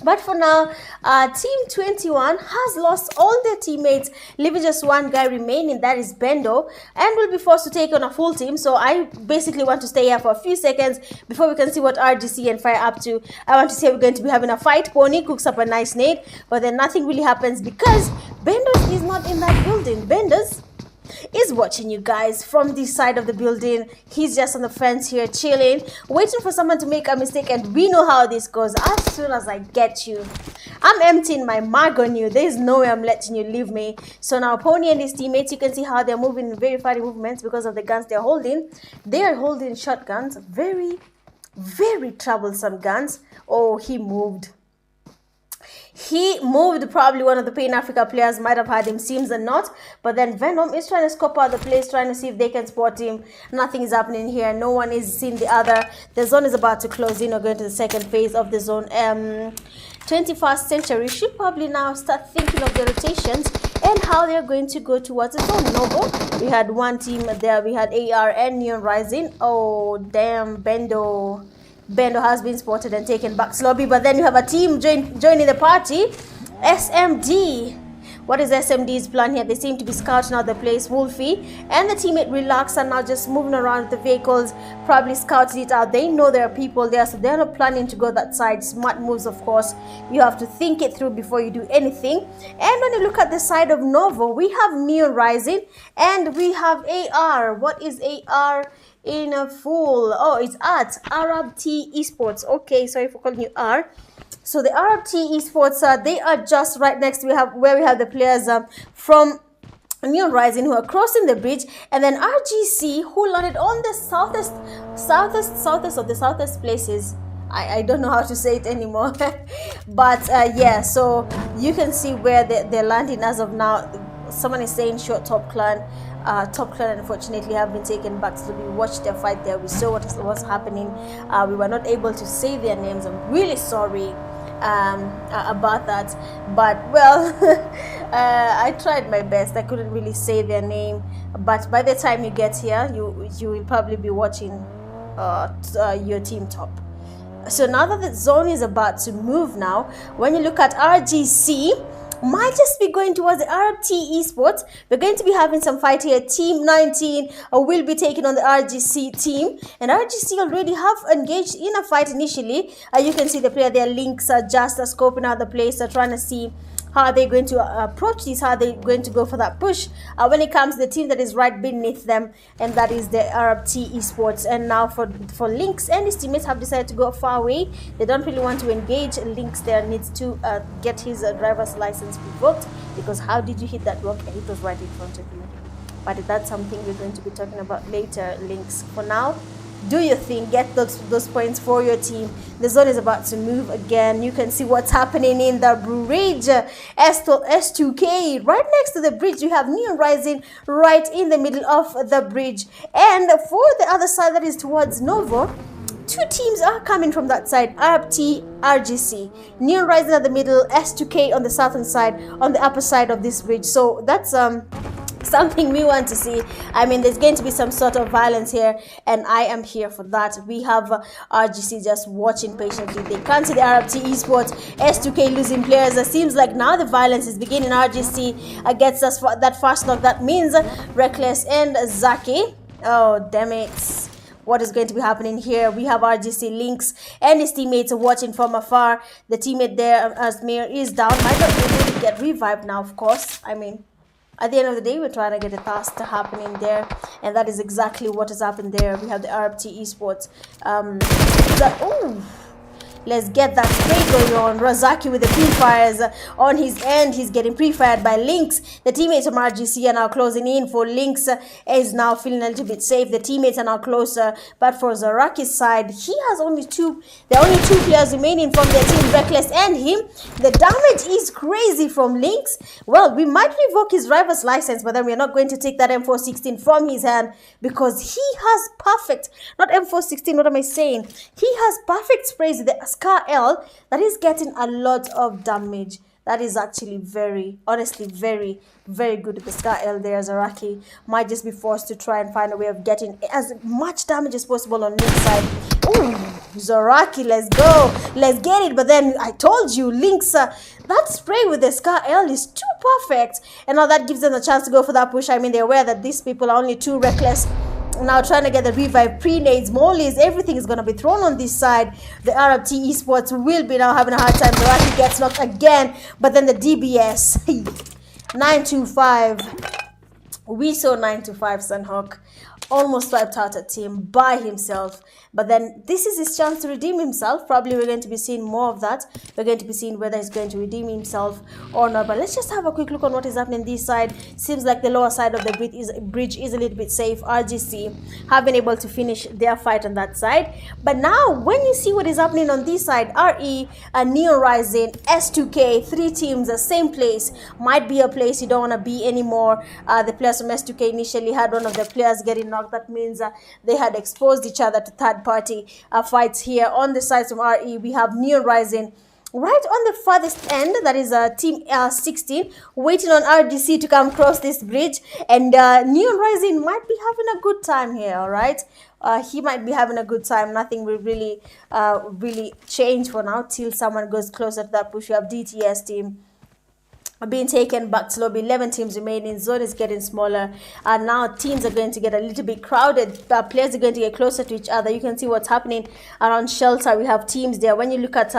But for now, Team 21 has lost all their teammates, leaving just one guy remaining, that is Bendo, and will be forced to take on a full team. So I basically want to stay here for a few seconds before we can see what RGC and Fire up to. I want to say we're going to be having a fight. Pony cooks up a nice nade, but then nothing really happens because Bendos is not in that building. Bendos is watching you guys from this side of the building. He's just on the fence here chilling, waiting for someone to make a mistake, and we know how this goes. As soon as I get you, I'm emptying my mag on you. There is no way I'm letting you leave me. So now Pony and his teammates, you can see how they're moving in very funny movements because of the guns they're holding. They are holding shotguns, very troublesome guns. Oh, he moved. Probably one of the Pain Africa players might have had him, seems or not. But then Venom is trying to scope out the place, trying to see if they can spot him. Nothing is happening here. No one is seeing the other. The zone is about to close in or go into the second phase of the zone. 21st Century should probably now start thinking of the rotations and how they're going to go towards the zone. Novo, we had one team there. We had AR and Neon Rising. Oh, damn, Bendo has been spotted and taken back slowly, but then you have a team joining the party. SMD. What is SMD's plan here? They seem to be scouting out the place. Wolfie and the teammate Relax are now just moving around the vehicles, probably scouting it out. They know there are people there, so they're not planning to go that side. Smart moves, of course. You have to think it through before you do anything. And when you look at the side of Novo, we have Neon Rising and we have AR. What is AR? In a full, oh, it's at Arab T Esports. Okay, sorry for calling you R. So the Arab T Esports, they are just right next to where we have the players from Neon Rising who are crossing the bridge, and then RGC who landed on the southest of the southest places. I don't know how to say it anymore. But yeah, so you can see where they're landing as of now. Someone is saying short top clan. Top clan unfortunately have been taken back, so we watched their fight there. We saw what was happening. We were not able to say their names. I'm really sorry about that, but well, I tried my best. I couldn't really say their name, but by the time you get here, you will probably be watching your team top. So now that the zone is about to move now, when you look at RGC, might just be going towards the Arab T Esports. We're going to be having some fight here. Team 19 will be taking on the RGC team, and RGC already have engaged in a fight initially. You can see the player there, Links, are just scoping out the place, trying to see how they're going to approach this, how they're going to go for that push when it comes to the team that is right beneath them, and that is the Arab T Esports. And now for Links and his teammates have decided to go far away. They don't really want to engage. Links there needs to get his driver's license revoked, because how did you hit that rock and it was right in front of you? But that's something we're going to be talking about later, Links. For now, do your thing, get those points for your team. The zone is about to move again. You can see what's happening in the bridge. S2K right next to the bridge. You have Neon Rising right in the middle of the bridge, and for the other side that is towards Novo, two teams are coming from that side. Arab T, RGC, Neon Rising at the middle, S2K on the southern side, on the upper side of this bridge. So that's something we want to see. I mean, there's going to be some sort of violence here, and I am here for that. We have RGC just watching patiently. They can't see the Arab T Esports. S2K losing players. It seems like now the violence is beginning. RGC gets us for that fast knock. That means Reckless and Zaki. Oh, damn it. What is going to be happening here? We have RGC Links and his teammates watching from afar. The teammate there, Asmir, is down. Might not be able to get revived now, of course. I mean, at the end of the day, we're trying to get a task happening there, and that is exactly what has happened there. We have the Arab T Esports. Let's get that spray going on. Razaki with the pre-fires on his end. He's getting pre-fired by Lynx. The teammates from RGC are now closing in. For Lynx is now feeling a little bit safe. The teammates are now closer. But for Zaraki's side, there are only two players remaining from their team, Reckless and him. The damage is crazy from Lynx. Well, we might revoke his driver's license, but then we're not going to take that M416 from his hand because he has perfect, not M416, what am I saying? He has perfect sprays with the Scar L that is getting a lot of damage. That is actually honestly, very, very good with the Scar L there. Zaraki might just be forced to try and find a way of getting as much damage as possible on Link's side. Ooh, Zaraki, let's go. Let's get it. But then I told you, Link's, that spray with the Scar L is too perfect. And now that gives them a chance to go for that push. I mean, they're aware that these people are only too reckless. Now trying to get the revive, pre-nades, mollies, everything is going to be thrown on this side. The FireOut E-sports will be now having a hard time. Zaraki gets knocked again, but then the DBS 925. We saw 925 Sunhawk almost wiped out a team by himself, but then this is his chance to redeem himself. Probably we're going to be seeing more of that. We're going to be seeing whether he's going to redeem himself or not, but let's just have a quick look on what is happening this side. Seems like the lower side of the bridge is a little bit safe. RGC have been able to finish their fight on that side, but now when you see what is happening on this side, RE and Neon Rising, S2K, 3 teams, the same place, might be a place you don't want to be anymore. The players from S2K initially had one of the players getting knocked. That means they had exposed each other to third-party fights here. On the side from RE, we have Neon Rising right on the farthest end. That is team 16 waiting on RGC to come across this bridge, and Neon Rising might be having a good time here. All right, he might be having a good time. Nothing will really change for now till someone goes closer to that push. We have DTS team being taken back to lobby. 11 teams remaining. Zone is getting smaller, and now teams are going to get a little bit crowded. Players are going to get closer to each other. You can see what's happening around shelter. We have teams there. When you look at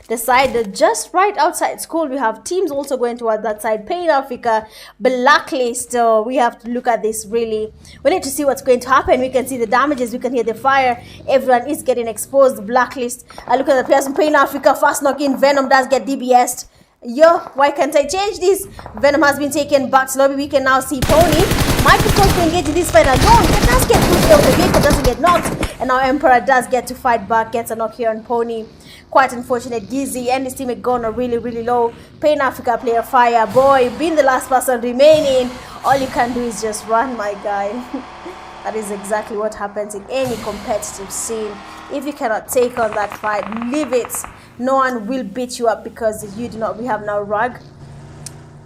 the side just right outside school, we have teams also going towards that side. Pain Africa, Blacklist. We have to look at this really. We need to see what's going to happen. We can see the damages. We can hear the fire. Everyone is getting exposed. Blacklist. Look at the players from Pain Africa. Fast knock in. Venom does get DBS'd. Yo, why can't I change this? Venom has been taken back to lobby. We can now see Pony might be forced to engage in this fight alone, but does get pushed over the vehicle, doesn't get knocked, and now Emperor does get to fight back, gets a knock here on Pony. Quite unfortunate. Gizzy and his teammate gone really low. Pain Africa player Fire Boy being the last person remaining. All you can do is just run, my guy. That is exactly what happens in any competitive scene. If you cannot take on that fight, leave it. No one will beat you up because you do not. We have now Rag.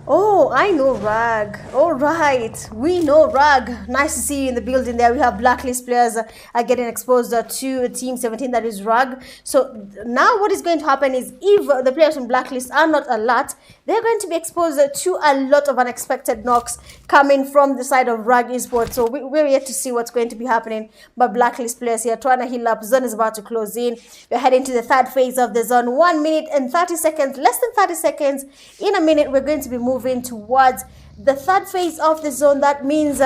Oh, I know Rag. All right, we know Rag. Nice to see you in the building there. We have Blacklist players are getting exposed to Team 17, that is Rag. So now what is going to happen is if the players from Blacklist are not alert, they're going to be exposed to a lot of unexpected knocks coming from the side of Rag Esports. So we're yet to see what's going to be happening. But Blacklist players here trying to heal up. Zone is about to close in. We're heading to the third phase of the zone. 1 minute and 30 seconds, less than 30 seconds. In a minute, we're going to be moving towards the third phase of the zone. That means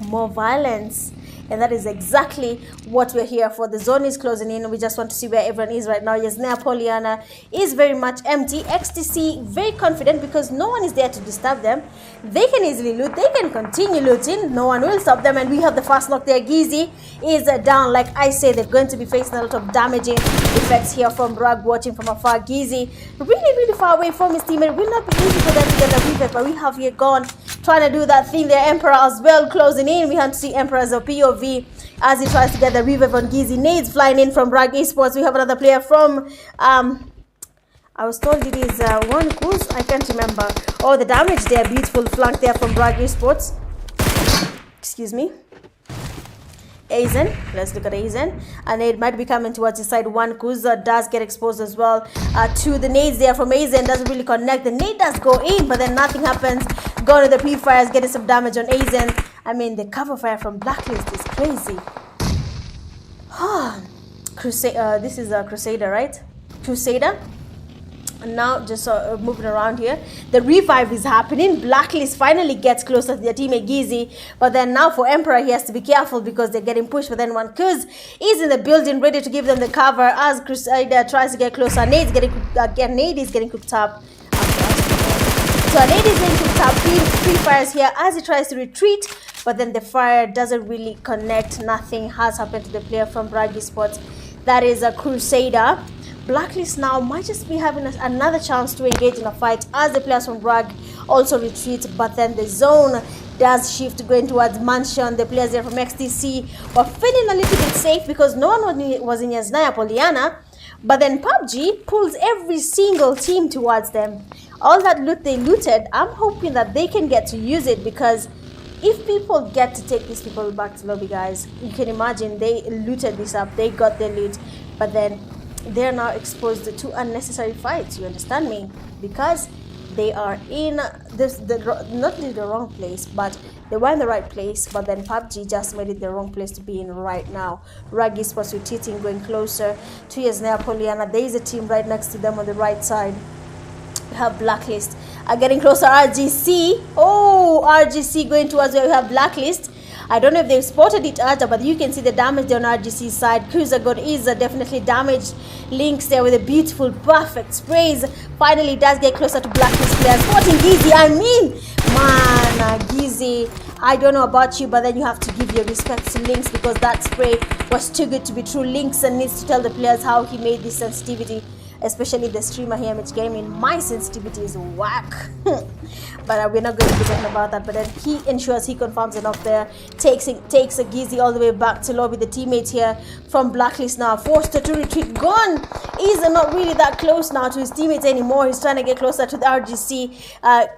more violence, and that is exactly what we're here for. The zone is closing in. We just want to see where everyone is right now. Yes, Neapoliana is very much empty. XTC very confident because no one is there to disturb them. They can easily loot. They can continue looting. No one will stop them. And we have the fast knock there. Gizzy is down. Like I say, they're going to be facing a lot of damaging effects here from Rag watching from afar. Gizzy really far away from his teammate. It will not be easy for them to get the revive, but we have here gone trying to do that thing there. Emperor as well closing in. We have to see Emperor as a POV as he tries to get the revive on Gizzy. Nades flying in from Rag Esports. We have another player from I was told it is one who's, I can't remember. Oh, the damage there. Beautiful flank there from Rag Esports. Excuse me. Aizen, let's look at Aizen, and it might be coming towards the side. One Kuza does get exposed as well to the nades there from Aizen. Doesn't really connect. The nade does go in, but then nothing happens. Going to the pre-fires, getting some damage on Aizen. I mean, the cover fire from Blacklist is crazy. This is a Crusader, right? Crusader. Now just moving around here, the revive is happening. Blacklist finally gets closer to their teammate Gizzy, but then now for Emperor he has to be careful because they're getting pushed. But then one Kuz is in the building ready to give them the cover as Crusader tries to get closer. Nade is getting cooked up. So Nade is getting cooked up. Free fires here as he tries to retreat, but then the fire doesn't really connect. Nothing has happened to the player from Vanguard E-sports. That is a Crusader. Blacklist now might just be having another chance to engage in a fight as the players from Bragg also retreat, but then the zone does shift going towards Mansion. The players there from XTC were feeling a little bit safe because no one was in Yasnaya Poliana, but then PUBG pulls every single team towards them. All that loot they looted, I'm hoping that they can get to use it, because if people get to take these people back to lobby, guys, you can imagine they looted this up, they got their loot, but then they're now exposed to unnecessary fights, you understand me? Because they are in not in the wrong place, but they were in the right place, but then PUBG just made it the wrong place to be in right now. Vanguard E-sports retreating, going closer to Yasnaya Poliana. There is a team right next to them on the right side. We have Blacklist are getting closer. RGC, RGC going towards where we have Blacklist. I don't know if they've spotted it either, but you can see the damage there on RGC's side. Cruiser God is definitely damaged. Links there with a beautiful, perfect sprays. Finally does get closer to Blacklist players. Spotting Gizzy, I mean, man, Gizzy, I don't know about you, but then you have to give your respects to Links, because that spray was too good to be true. Links needs to tell the players how he made this sensitivity, especially the streamer here, Mitch Gaming. My sensitivity is whack. But we're not going to be talking about that. But then he ensures he confirms enough there. Takes a Gizzy all the way back to lobby. The teammates here from Blacklist now forced to retreat. Gone is not really that close now to his teammates anymore. He's trying to get closer to the RGC.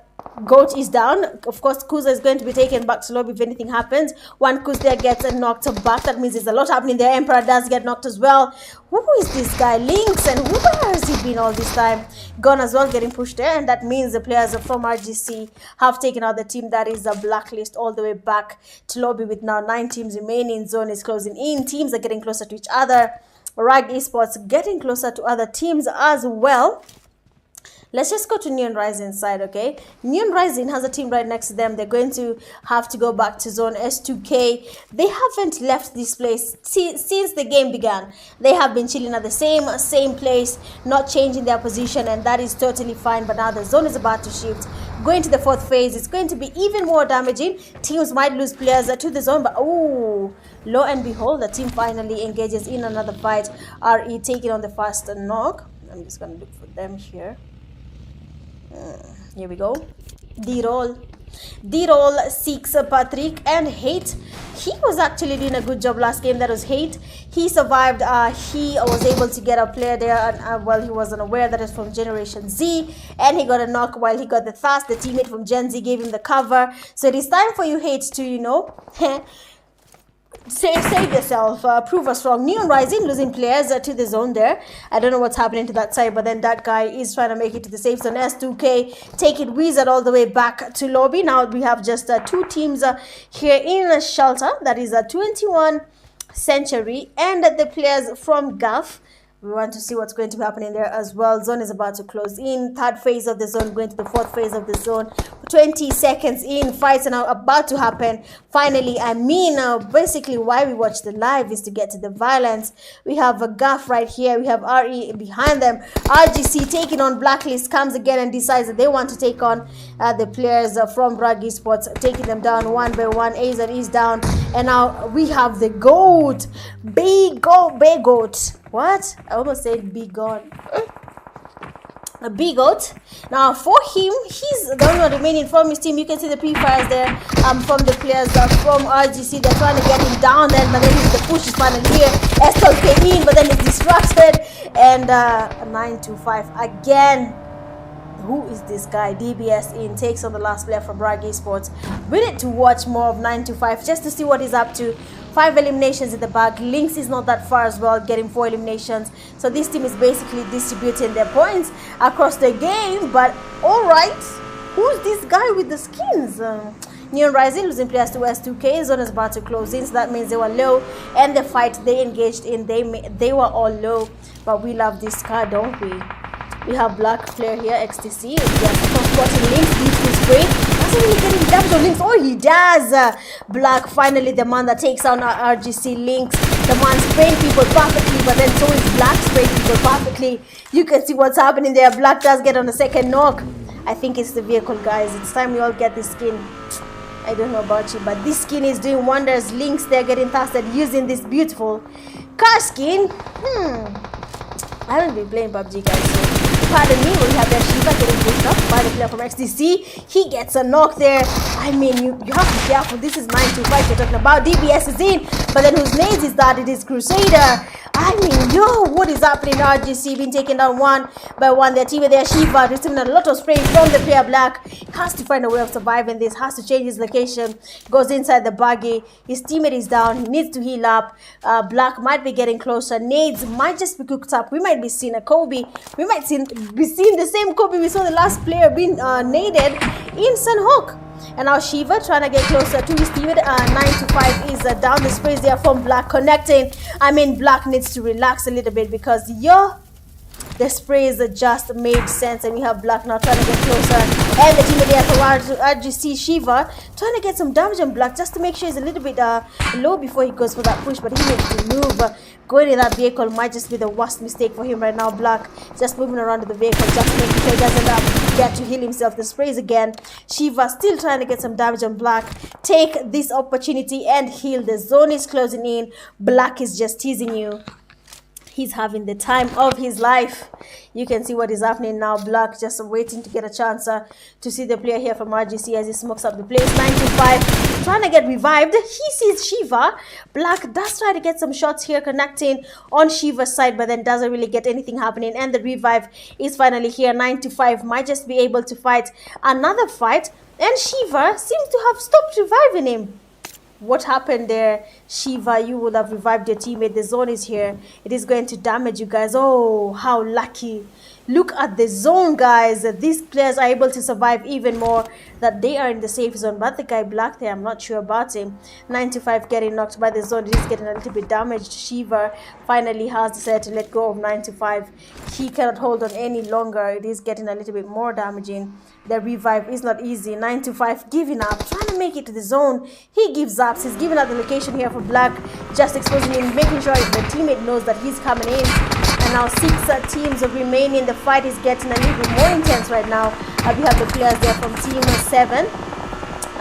Goat is down. Of course, Kuza is going to be taken back to lobby if anything happens. One Kuz there gets knocked back. That means there's a lot happening there. Emperor does get knocked as well. Who is this guy? Links, and where has he been all this time? Gone as well, getting pushed there, and that means the players from RGC have taken out the team that is a Blacklist all the way back to lobby with now 9 teams remaining. Zone is closing in. Teams are getting closer to each other. Vanguard E-sports getting closer to other teams as well. Let's just go to Neon Rising side, okay? Neon Rising has a team right next to them. They're going to have to go back to zone S2K. They haven't left this place since the game began. They have been chilling at the same place, not changing their position, and that is totally fine. But now the zone is about to shift. Going to the 4th phase, it's going to be even more damaging. Teams might lose players to the zone, but lo and behold, the team finally engages in another fight. RE taking on the first knock. I'm just going to look for them here. Here we go. D-roll seeks Patrick and Hate. He was actually doing a good job last game. That was Hate. He survived. He was able to get a player there, and well, he wasn't aware that it's from Generation Z, and he got a knock while he got the Thirst. The teammate from Gen Z gave him the cover. So it is time for you, Hate, to save yourself, prove us wrong. Neon Rising losing players to the zone there. I don't know what's happening to that side, but then that guy is trying to make it to the safe zone. S2K taking Wizard all the way back to lobby. Now we have just 2 teams here in a shelter. That is a 21 Century and the players from Gulf. We want to see what's going to be happening there as well. Zone is about to close in. 3rd phase of the zone, going to the 4th phase of the zone. 20 seconds in. Fights are now about to happen. Finally, basically why we watch the live is to get to the violence. We have a Gaff right here. We have RE behind them. RGC taking on Blacklist comes again and decides that they want to take on the players from Vanguard E-sports, taking them down one by one. Azer is down. And now we have the GOAT. Big GOAT. What? I almost said big god. A big goat. Now for him, he's the only one remaining from his team. You can see the pre-fires there from the players from RGC. They're trying to get him down there, but then the push is finally here. Estelle came in, but then it's distracted. And 925 again. Who is this guy? DBS in takes on the last player from Vanguard E-sports. We need to watch more of 925 just to see what he's up to. 5 eliminations in the bag. Lynx is not that far as well, getting 4 eliminations. So this team is basically distributing their points across the game. But alright, who's this guy with the skins? Neon Rising losing players to S2K. Zone is about to close in, so that means they were low. And the fight they engaged in, they were all low. But we love this card, don't we? We have black player here, XTC. Yes, spotting links, beautiful spray. Doesn't really get any damage on links. Oh, he does. Black finally the man that takes on our RGC links. The man spraying people perfectly, but then so is black spraying people perfectly. You can see what's happening there. Black does get on the second knock. I think it's the vehicle, guys. It's time we all get this skin. I don't know about you, but this skin is doing wonders. Links, they're getting tested using this beautiful car skin. I haven't been playing PUBG, guys, so pardon me. We have that Shiva getting pushed up by the player from XDC. He gets a knock there. I mean, you have to be careful. This is 925 you're talking about. DBS is in, but then whose nades is that? It is Crusader. I mean, yo, what is happening? RGC being taken down one by one. Their teammate there, Shiva, receiving a lot of spray from the player black. Has to find a way of surviving this. Has to change his location. Goes inside the buggy. His teammate is down. He needs to heal up. Black might be getting closer. Nades might just be cooked up. We might be seeing a Kobe. We might be seeing the same Kobe we saw the last player being naded in Sunhook. And now Shiva trying to get closer to his teammate. 925 is down the sprays there from Black connecting. I mean, Black needs to relax a little bit because the sprays just made sense. And we have Black now trying to get closer. And the teammate there for RGC Shiva trying to get some damage on Black just to make sure he's a little bit low before he goes for that push. But he needs to move. Going in that vehicle might just be the worst mistake for him right now. Black just moving around to the vehicle, just making sure he doesn't get to heal himself. The sprays again. Shiva still trying to get some damage on Black. Take this opportunity and heal. The zone is closing in. Black is just teasing you. He's having the time of his life. You can see what is happening now. Black just waiting to get a chance to see the player here from RGC as he smokes up the place. 925 trying to get revived. He sees Shiva. Black does try to get some shots here connecting on Shiva's side, but then doesn't really get anything happening. And the revive is finally here. 925 might just be able to fight another fight. And Shiva seems to have stopped reviving him. What happened there? Shiva, you would have revived your teammate. The zone is here. It is going to damage you guys. Oh, how lucky. Look at the zone, guys. These players are able to survive even more, that they are in the safe zone. But the guy Black there, I'm not sure about him. 95 getting knocked by the zone. It is getting a little bit damaged. Shiva finally has decided to let go of 95. He cannot hold on any longer. It is getting a little bit more damaging. The revive is not easy. 925 giving up, trying to make it to the zone. He gives up. He's giving out the location here for Black, just exposing him, making sure the teammate knows that he's coming in. And now 6 teams remaining. The fight is getting a little bit more intense right now. We have the players there from team 7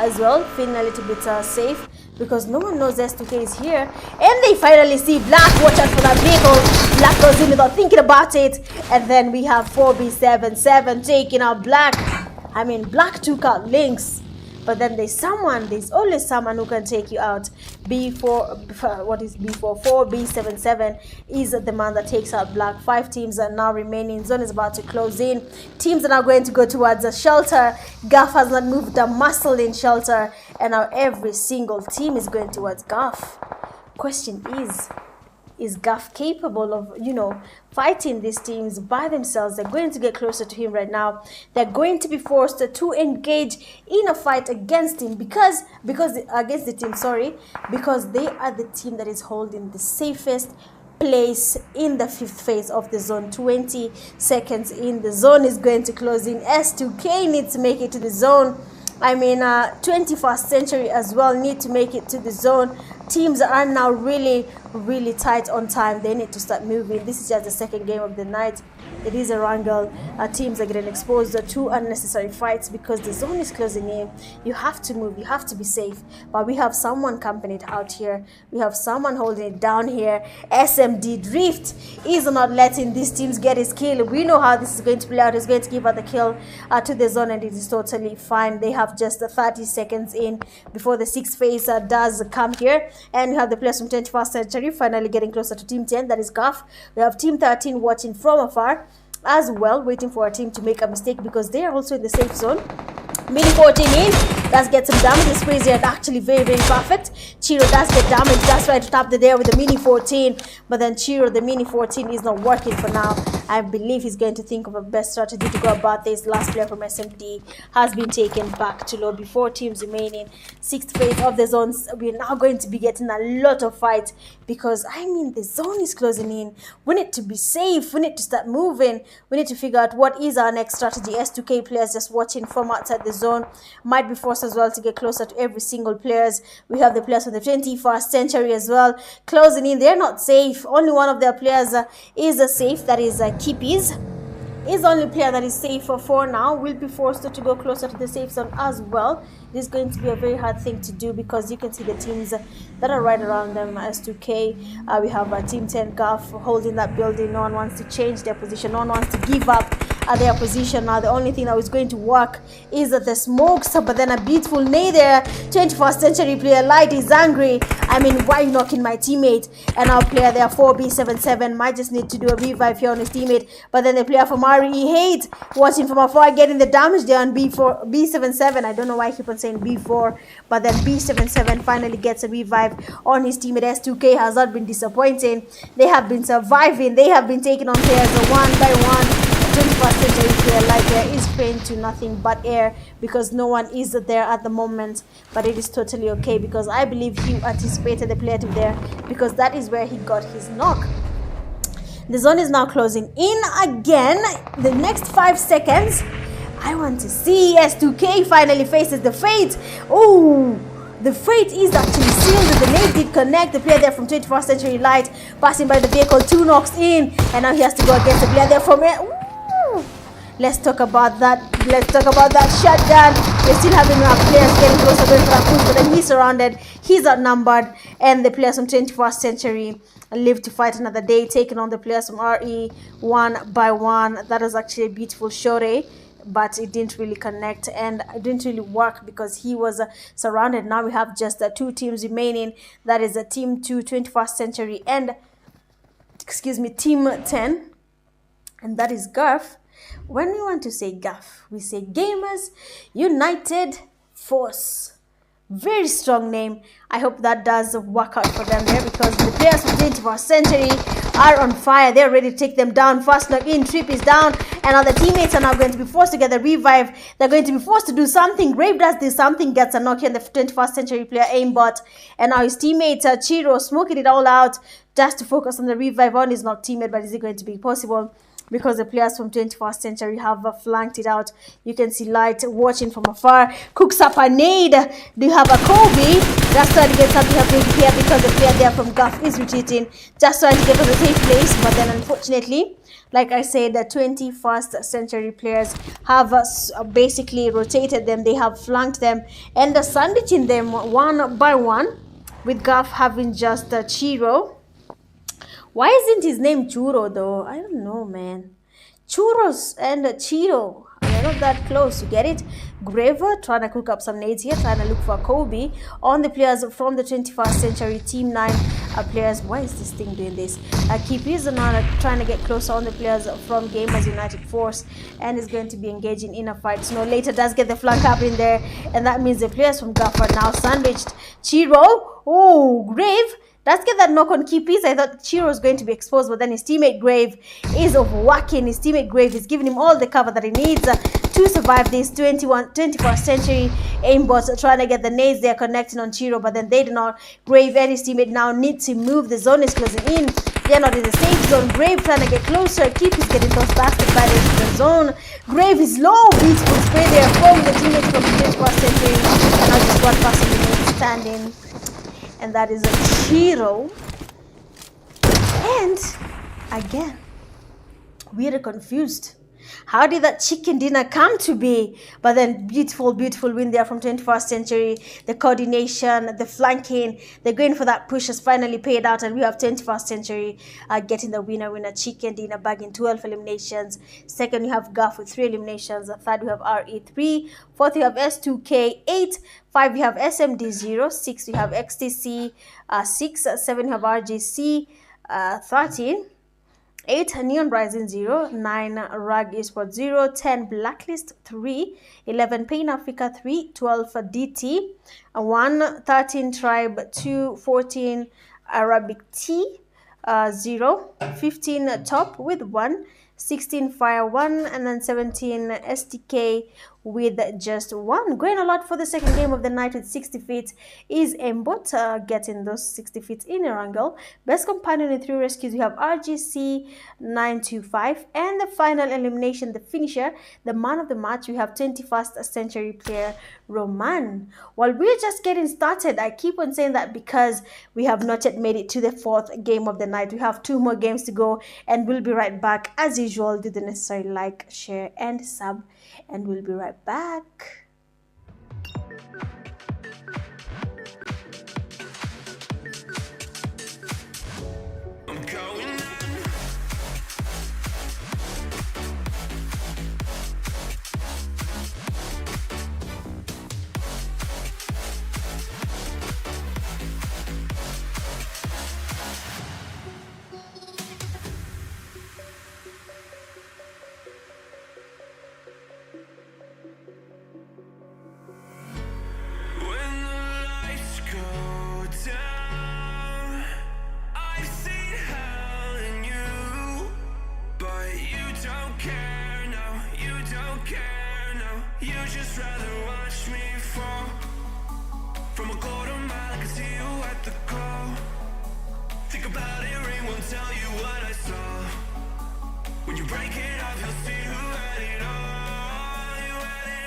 as well, feeling a little bit safe because no one knows S2K is here. And they finally see Black. Watch out for that vehicle. Black goes in without thinking about it. And then we have 4B77 taking out Black. I mean, Black took out Lynx. But then there's always someone who can take you out. What is B4? 4B77 is the man that takes out Black. 5 teams are now remaining. Zone is about to close in. Teams are now going to go towards the shelter. Gaff has not moved a muscle in shelter. And now every single team is going towards Gaff. Question is Gaff capable of, fighting these teams by themselves? They're going to get closer to him right now. They're going to be forced to engage in a fight against him because they are the team that is holding the safest place in the 5th phase of the zone. 20 seconds in, the zone is going to close in. S2K needs to make it to the zone. I mean, 21st century as well need to make it to the zone. Teams are now really tight on time. They need to start moving. This is just the second game of the night. It is a wrangle. Teams are getting exposed to unnecessary fights because the zone is closing in. You have to move. You have to be safe. But we have someone camping it out here. We have someone holding it down here. SMD Drift is not letting these teams get his kill. We know how this is going to play out. He's going to give out the kill to the zone, and it is totally fine. They have just 30 seconds in before the 6th phase does come here. And we have the players from 21st century finally getting closer to team 10. That is Gaff. We have team 13 watching from afar as well, waiting for our team to make a mistake because they are also in the safe zone. Mini 14 in, does get some damage. The sprays here are actually very perfect. Chiro does get damage, does try to tap the there with the mini 14, but then Chiro, the mini 14 is not working for now. I believe he's going to think of a best strategy to go about this. Last player from SMD has been taken back to lobby. 4 teams remaining. 6th phase of the zones. We're now going to be getting a lot of fights because, I mean, the zone is closing in. We need to be safe. We need to start moving. We need to figure out what is our next strategy. S2K players just watching from outside the zone might be forced as well to get closer to every single players. We have the players from the 21st century as well closing in. They're not safe. Only one of their players is safe. That is Kippies. Is the only player that is safe for now. Will be forced to go closer to the safe zone as well. It is going to be a very hard thing to do because you can see the teams that are right around them. S2K, we have Team 10 Gulf holding that building. No one wants to change their position. No one wants to give up at their position. Now the only thing that is going to work is the smokes, but then a beautiful nade there. 21st century player Light is angry. I mean, why are you knocking my teammate? And our player there 4B77 might just need to do a revive here on his teammate, but then the player from RE Hate watching from afar getting the damage there on B77. I don't know why I keep on saying B4, but then B77 finally gets a revive on his teammate. S2K has not been disappointing. They have been surviving. They have been taking on players one by one. 21st century player Light there is praying to nothing but air because no one is there at the moment, but it is totally okay because I believe he anticipated the player to be there because that is where he got his knock. The zone is now closing in again. The next 5 seconds, I want to see S2K finally faces the fate. Oh, the fate is actually sealed. The nade did connect. The player there from 21st century Light passing by the vehicle, 2 knocks in, and now he has to go against the player there from let's talk about that. Let's talk about that shutdown. We're still having our players getting closer, going for that push, but then he's surrounded. He's outnumbered, and the players from 21st century live to fight another day, taking on the players from RE one by one. That was actually a beautiful shot, but it didn't really connect and it didn't really work because he was surrounded. Now we have just 2 teams remaining. That is a Team 2, 21st century, and Team 10, and that is Gulf. When we want to say Gulf, we say Gamers United Force. Very strong name. I hope that does work out for them there because the players from 21st century are on fire. They're ready to take them down. First knock in, Trip is down, and other teammates are now going to be forced to get the revive. They're going to be forced to do something. Grave does this something, gets a knock here, and the 21st century player aimbot, and now his teammate Chiro smoking it all out just to focus on the revive on his knock teammate. But is it going to be possible? Because the players from 21st century have flanked it out. You can see Light watching from afar. Cooks up a nade. Do you have a Kobe? Just trying to get something happening here because the player there from Gulf is retreating. Just trying to get to the safe place. But then unfortunately, like I said, the 21st century players have basically rotated them. They have flanked them and sandwiching them one by one, with Gulf having just Chiro. Why isn't his name Churro though? I don't know, man. Churros and Chiro. They're not that close. You get it? Graver trying to cook up some nades here, trying to look for Kobe on the players from the 21st century Team 9 players. Why is this thing doing this? Kippies are now trying to get closer on the players from Gamers United Force and is going to be engaging in a fight. Snow later does get the flank up in there, and that means the players from Gulf are now sandwiched. Chiro, oh, Grave. Let's get that knock on Kippies. I thought Chiro was going to be exposed, but then his teammate Grave is overworking. His teammate Grave is giving him all the cover that he needs to survive this. 21st century aimbots trying to get the nades. They are connecting on Chiro, but then they do not. Grave and his teammate now need to move. The zone is closing in. They're not in the safe zone. Grave trying to get closer. Kippies getting tossed bastard by the zone. Grave is low. Beautiful spray there from the teammate from the 21st century. And now just one person remains standing. And that is a Chiro. And again, we are confused. How did that chicken dinner come to be? But then beautiful win there from 21st century. The coordination, the flanking, the going for that push has finally paid out, and we have 21st century getting the winner chicken dinner bag in 12 eliminations. Second, we have Gulf with 3 eliminations. Third, we have RE3. Fourth, we have S2K 8. 5, we have SMD 0. 6, we have XTC 6. 7, we have RGC 13. 8, Neon Rising 0, 9, Rag Esports 0, 10, Blacklist 3, 11, Pain Africa 3, 12, DT 1, 13, Tribe 2, 14, Arabic T 0, 15, Top with 1, 16 Fire 1, and then 17 STK with just 1. Going a lot for the second game of the night with 60 feet is Mbot, getting those 60 feet in a wrangle. Best companion in 3 rescues, we have RGC 925, and the final elimination, the finisher, the man of the match, we have 21st century player Roman. While we're just getting started, I keep on saying that because we have not yet made it to the 4th game of the night. We have 2 more games to go, and we'll be right back. As usual, do the necessary like, share, and sub, and we'll be right back. Just rather watch me fall from a quarter mile. I can see you at the call. Think about it, ring won't tell you what I saw. When you break it off, you'll see who had it all. You had it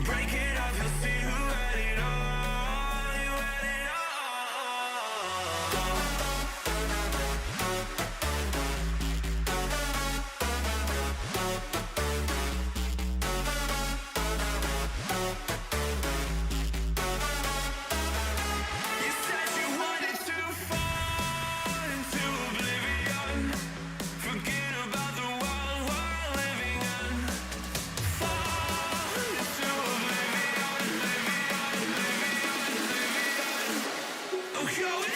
break it off, you'll see who had it all. You had it all. You said you wanted to fall into oblivion, forget about the world we're living in. Fall into oblivion, oh, go in.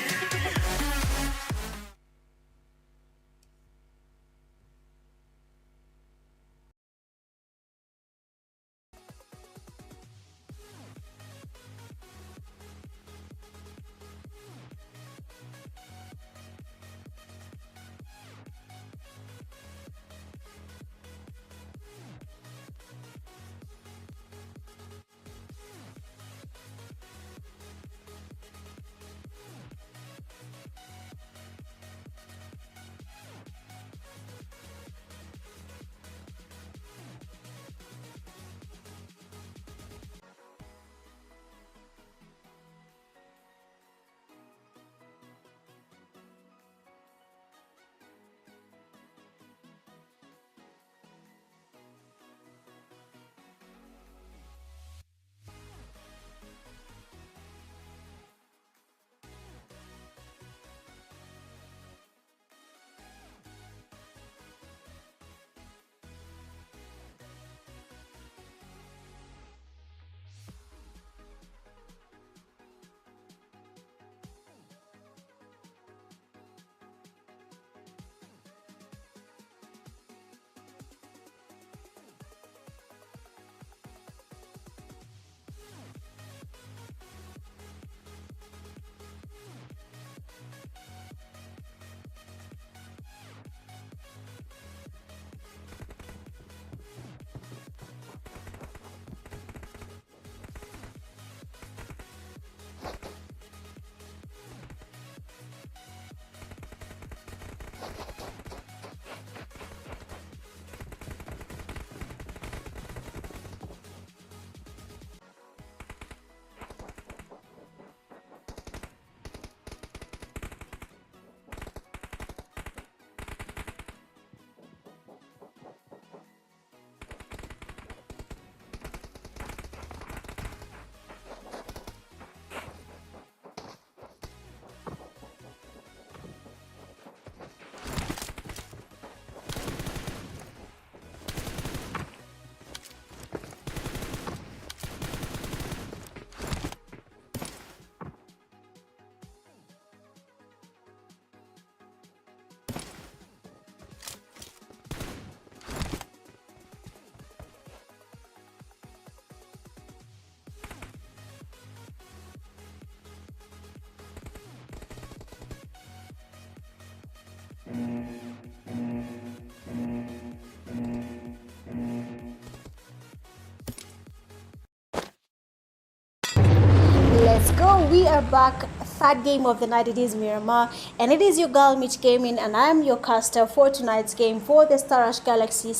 Let's go. We are back. Third game of the night. It is Miramar, and it is your girl Mitch Gaming, and I am your caster for tonight's game for the Starash Galaxy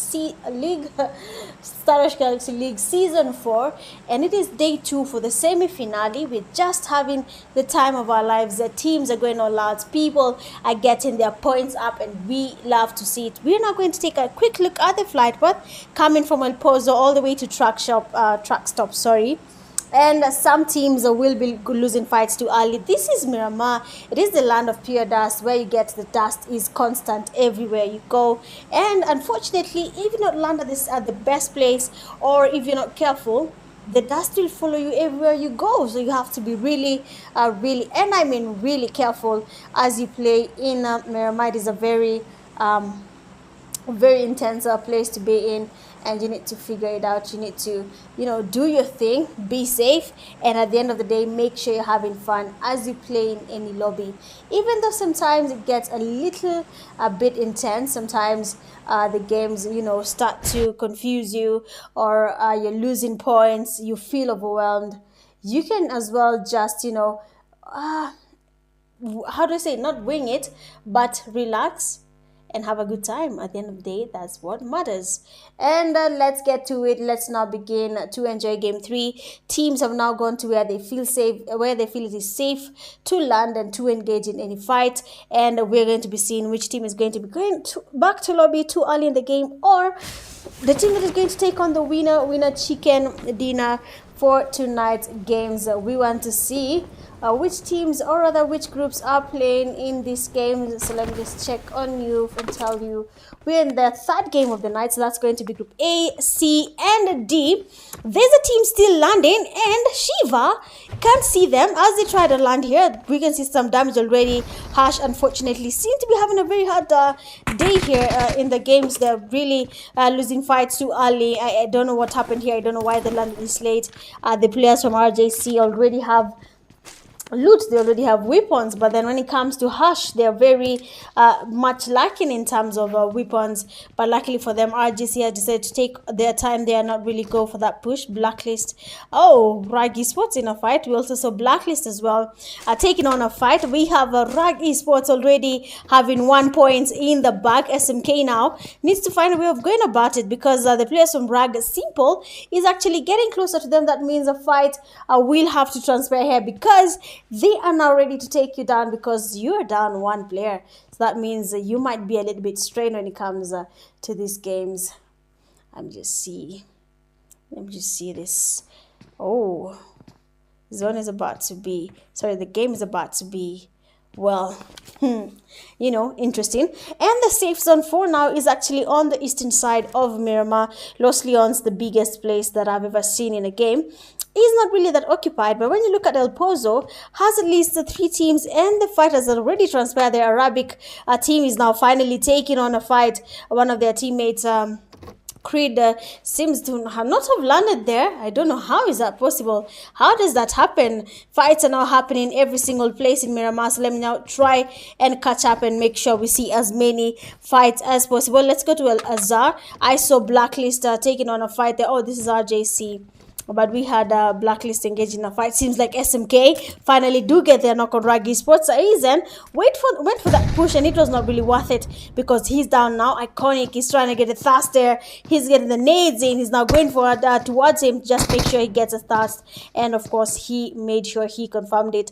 League, Starash Galaxy League Season 4, and it is day 2 for the semi-finale. We're just having the time of our lives. The teams are going all out. People are getting their points up, and we love to see it. We're now going to take a quick look at the flight path coming from El Pozo all the way to track stop. Sorry. And some teams will be losing fights too early. This is Miramar. It is the land of pure dust, where you get the dust is constant everywhere you go. And unfortunately, if you not land at the best place, or if you're not careful, the dust will follow you everywhere you go. So you have to be really, and I mean really careful as you play in Miramar. It is a very intense place to be in, and you need to figure it out. You need to, do your thing, be safe, and at the end of the day, make sure you're having fun as you play in any lobby. Even though sometimes it gets a bit intense, sometimes the games, start to confuse you, or you're losing points, you feel overwhelmed. You can as well just, how do I say, not wing it, but relax and have a good time. At the end of the day, that's what matters. And let's get to it. Let's now begin to enjoy game 3. Teams have now gone to where they feel safe, where they feel it is safe to land and to engage in any fight. And we're going to be seeing which team is going to be going back to lobby too early in the game, or the team that is going to take on the winner chicken dinner for tonight's games. We want to see which teams, or rather which groups, are playing in this game. So let me just check on you and tell you we're in the third game of the night. So that's going to be group A, C, and D. There's a team still landing, and Shiva can't see them as they try to land here. We can see some damage already. Hash, unfortunately, seem to be having a very hard day here in the games. They're really losing fights too early. I don't know what happened here. I don't know why they landed this late. The players from RJC already have loot, they already have weapons, but then when it comes to Hush, they're very much lacking in terms of weapons. But luckily for them, RGC has decided to take their time. They are not really go for that push. Blacklist, Rag Esports in a fight. We also saw Blacklist as well taking on a fight. We have Rag Esports already having 1 point in the bag. SMK now needs to find a way of going about it, because the players from Rag Simple is actually getting closer to them. That means a fight will have to transfer here, because they are now ready to take you down, because you're down 1 player. So that means you might be a little bit strained when it comes to these games. Let me just see this. Oh, zone is about to be, sorry, the game is about to be, well, interesting. And the safe zone for now is actually on the eastern side of Miramar. Los Leones, the biggest place that I've ever seen in a game, is not really that occupied. But when you look at El Pozo, has at least 3 teams, and the fighters already transferred. Their Arabic team is now finally taking on a fight. One of their teammates, Creed, seems to not have landed there. I don't know how is that possible. How does that happen? Fights are now happening every single place in Miramar. So let me now try and catch up and make sure we see as many fights as possible. Let's go to El Azhar. I saw Blacklist taking on a fight there. Oh, this is RJC. But we had Blacklist engaged in a fight. Seems like SMK finally do get their knock on Rag Esports. Aizen went for that push, and it was not really worth it, because he's down now. Iconic, he's trying to get a thirst there. He's getting the nades in. He's now going for towards him. Just make sure he gets a thirst. And of course, he made sure he confirmed it.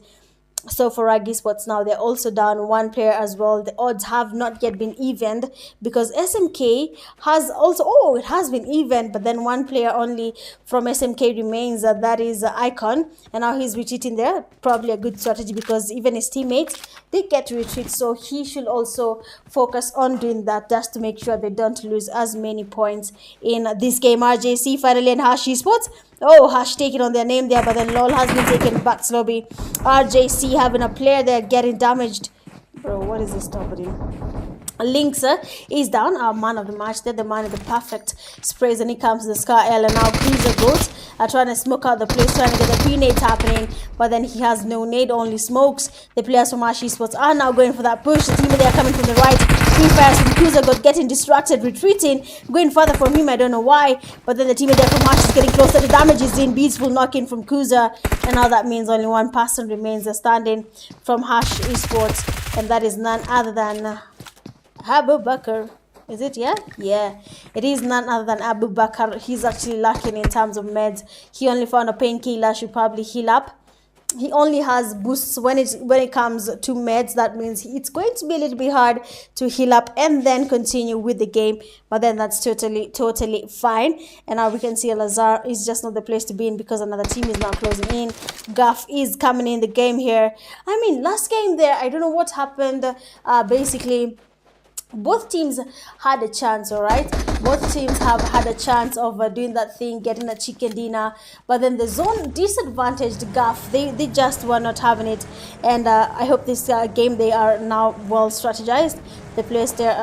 So for Rag Esports now, they're also down 1 player as well. The odds have not yet been evened, because SMK has also, it has been evened, but then 1 player only from SMK remains. That is Icon, and now he's retreating there. Probably a good strategy, because even his teammates did get to retreat, so he should also focus on doing that, just to make sure they don't lose as many points in this game. RJC finally and Hash Esports. Hash taking on their name there, but then LOL has been taken back to lobby. RJC having a player there getting damaged. Bro, what is this happening? Lynx is down, our man of the match there, the man of the perfect sprays, and he comes to the Scar L, and now Cruiser goes trying to smoke out the place, trying to get the pre-nade happening, but then he has no nade, only smokes. The players from Ash Esports are now going for that push. The team they are coming from the right. He fires from Cruiser, got getting distracted, retreating, going further from him. I don't know why, but then the team there from Ash is getting closer. The damage is in. Beautiful knocking from Cruiser, and now that means only 1 person remains standing from Hash Esports, and that is none other than Abu Bakr. Is it? Yeah, it is none other than Abu Bakr. He's actually lacking in terms of meds. He only found a painkiller, should probably heal up. He only has boosts when it comes to meds. That means it's going to be a little bit hard to heal up and then continue with the game, but then that's totally fine. And now we can see Lazar is just not the place to be in, because another team is now closing in. Guff is coming in the game here. I mean, last game there, I don't know what happened. Basically, both teams had a chance, all right? Both teams have had a chance of doing that thing, getting a chicken dinner, but then the zone disadvantaged Guff. They just were not having it, and I hope this game they are now well strategized. The place there,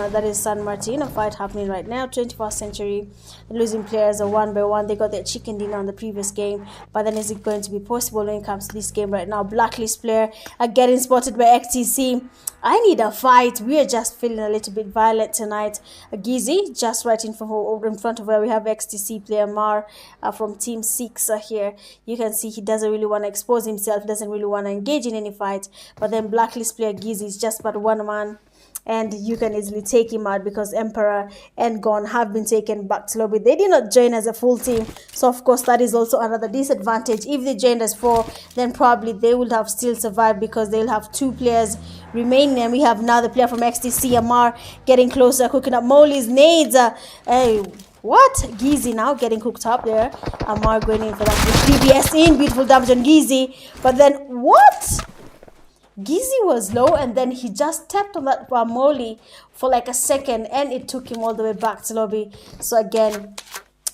that is San Martin, a fight happening right now, 21st century, losing players 1 by 1. They got their chicken dinner on the previous game, but then is it going to be possible when it comes to this game right now? Blacklist player are getting spotted by XTC. I need a fight. We are just feeling a little bit violent tonight. Gizzy just right in front of where we have XTC player Mar from Team 6 here. You can see he doesn't really want to expose himself, doesn't really want to engage in any fight, but then Blacklist player Gizzy is just but 1 man. and you can easily take him out because Emperor and Gon have been taken back to lobby. They did not join as a full team, so of course that is also another disadvantage. If they joined as 4, then probably they would have still survived because they'll have 2 players remaining, and we have now the player from XTC, Amar, getting closer, cooking up Molly's nades. Hey, what? Gizi now getting cooked up there. Amar going in for that with DBS in. Beautiful damage on Gizi. But then, what? Gizi was low, and then he just tapped on that Molly for like a second, and it took him all the way back to lobby. So again,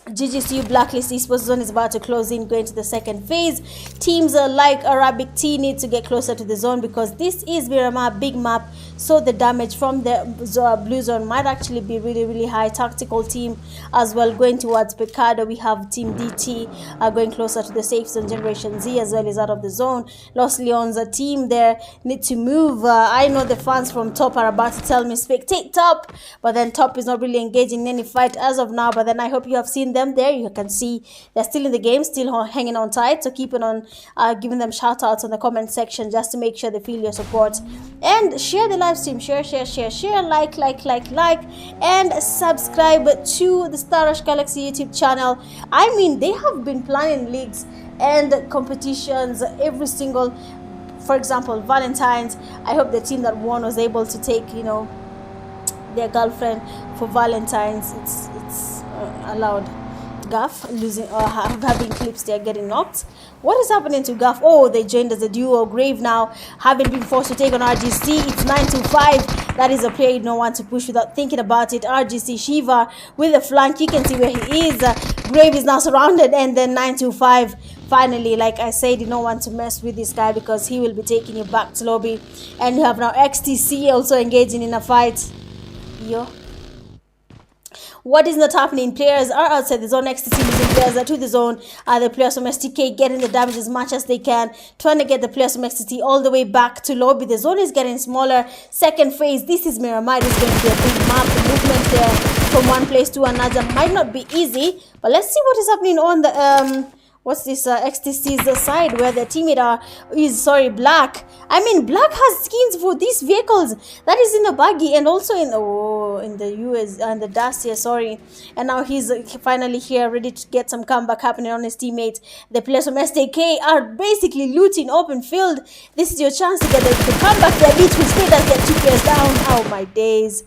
GGCU Blacklist Esports Zone is about to close in, going to the second phase. Teams like Arabic T need to get closer to the zone because this is Miramar, big map, so the damage from the blue zone might actually be really high. Tactical team as well going towards Picado. We have Team DT going closer to the safe zone. Generation Z as well is out of the zone. Los Leons, a team there, need to move. I know the fans from top are about to tell me spectate top, but then top is not really engaging in any fight as of now. But then I hope you have seen them there. You can see they're still in the game, still hanging on tight, so keep on giving them shout outs on the comment section just to make sure they feel your support. And share the live stream, share, like, and subscribe to the Star Rush Galaxy YouTube channel. I mean, they have been planning leagues and competitions every single, for example, Valentine's. I hope the team that won was able to take, you know, their girlfriend for Valentine's. It's allowed. Gaff losing or having clips, they are getting knocked. What is happening to Gaff? Oh, they joined as a duo. Grave now having been forced to take on RGC. It's 9-5. That is a player you don't want to push without thinking about it. RGC Shiva with the flank. You can see where he is. Grave is now surrounded, and then 9-5. Finally, like I said, you don't want to mess with this guy because he will be taking you back to lobby. And you have now XTC also engaging in a fight. Yo. What is not happening? Players are outside the zone. XTC losing players to the zone. The players from STK getting the damage as much as they can, trying to get the players from XTC all the way back to lobby. The zone is getting smaller. Second phase, this is Miramar. It's going to be a big map. The movement there from one place to another might not be easy, but let's see what is happening on the what's this XTC's side, where the teammate is Black. I mean, Black has skins for these vehicles that is in the buggy and also in the US and the Dacia, sorry. And now he's finally here, ready to get some comeback happening on his teammates. The players from STK are basically looting open field. This is your chance to get the comeback there. Beat will stay that get 2 players down. Oh my days.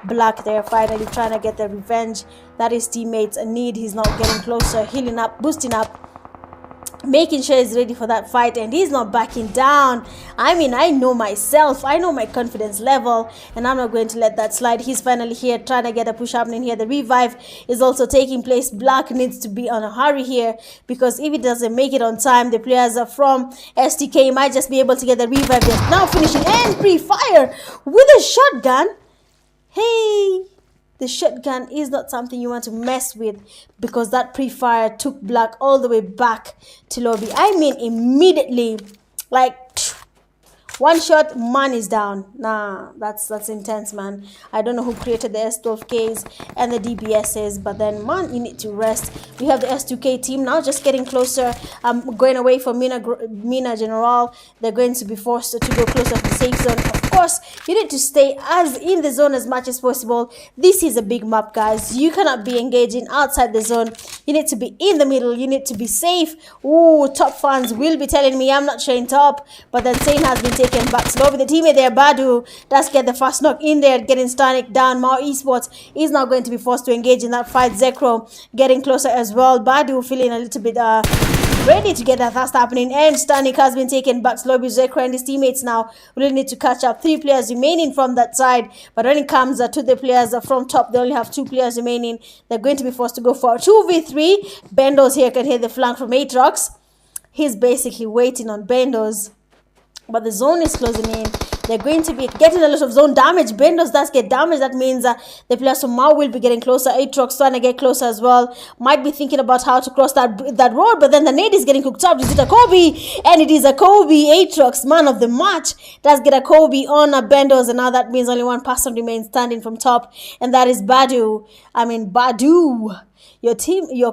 Black there finally trying to get the revenge that his teammates need. He's not getting closer, healing up, boosting up, making sure he's ready for that fight, and he's not backing down. I mean, I know myself, I know my confidence level, and I'm not going to let that slide. He's finally here trying to get a push happening here. The revive is also taking place. Black needs to be on a hurry here because if he doesn't make it on time, the players are from STK might just be able to get the revive. They're now finishing and pre-fire with a shotgun. Hey, the shotgun is not something you want to mess with because that pre-fire took Black all the way back to lobby. I mean, immediately, like, one shot, man is down. Nah, that's intense, man. I don't know who created the S12Ks and the DBSs, but then, man, you need to rest. We have the S2K team now just getting closer, going away from Mina General. They're going to be forced to go closer to the safe zone. Of course, you need to stay as in the zone as much as possible. This is a big map, guys. You cannot be engaging outside the zone. You need to be in the middle. You need to be safe. Ooh, top fans will be telling me I'm not showing top, but then Sane has been taken back to lobby. The teammate there, Badu, does get the first knock in there, getting Stanik down. Mao Esports is now going to be forced to engage in that fight. Zekro getting closer as well. Badu feeling a little bit ready to get that fast happening, and Stanik has been taken back to lobby. Zekro and his teammates now really need to catch up. 3 players remaining from that side, but when it comes to the players from top, they only have 2 players remaining. They're going to be forced to go for a 2v3. Bendos here can hit the flank from Aatrox. He's basically waiting on Bendos, but the zone is closing in. They're going to be getting a lot of zone damage. Bendos does get damage. That means the players from Mao will be getting closer. Aatrox trying to get closer as well. Might be thinking about how to cross that road, but then the nade is getting cooked up. Is it a Kobe? And it is a Kobe. Aatrox, man of the match, does get a Kobe on a Bendos, and now that means only one person remains standing from top, and that is Badu. I mean, Badu. Your team, your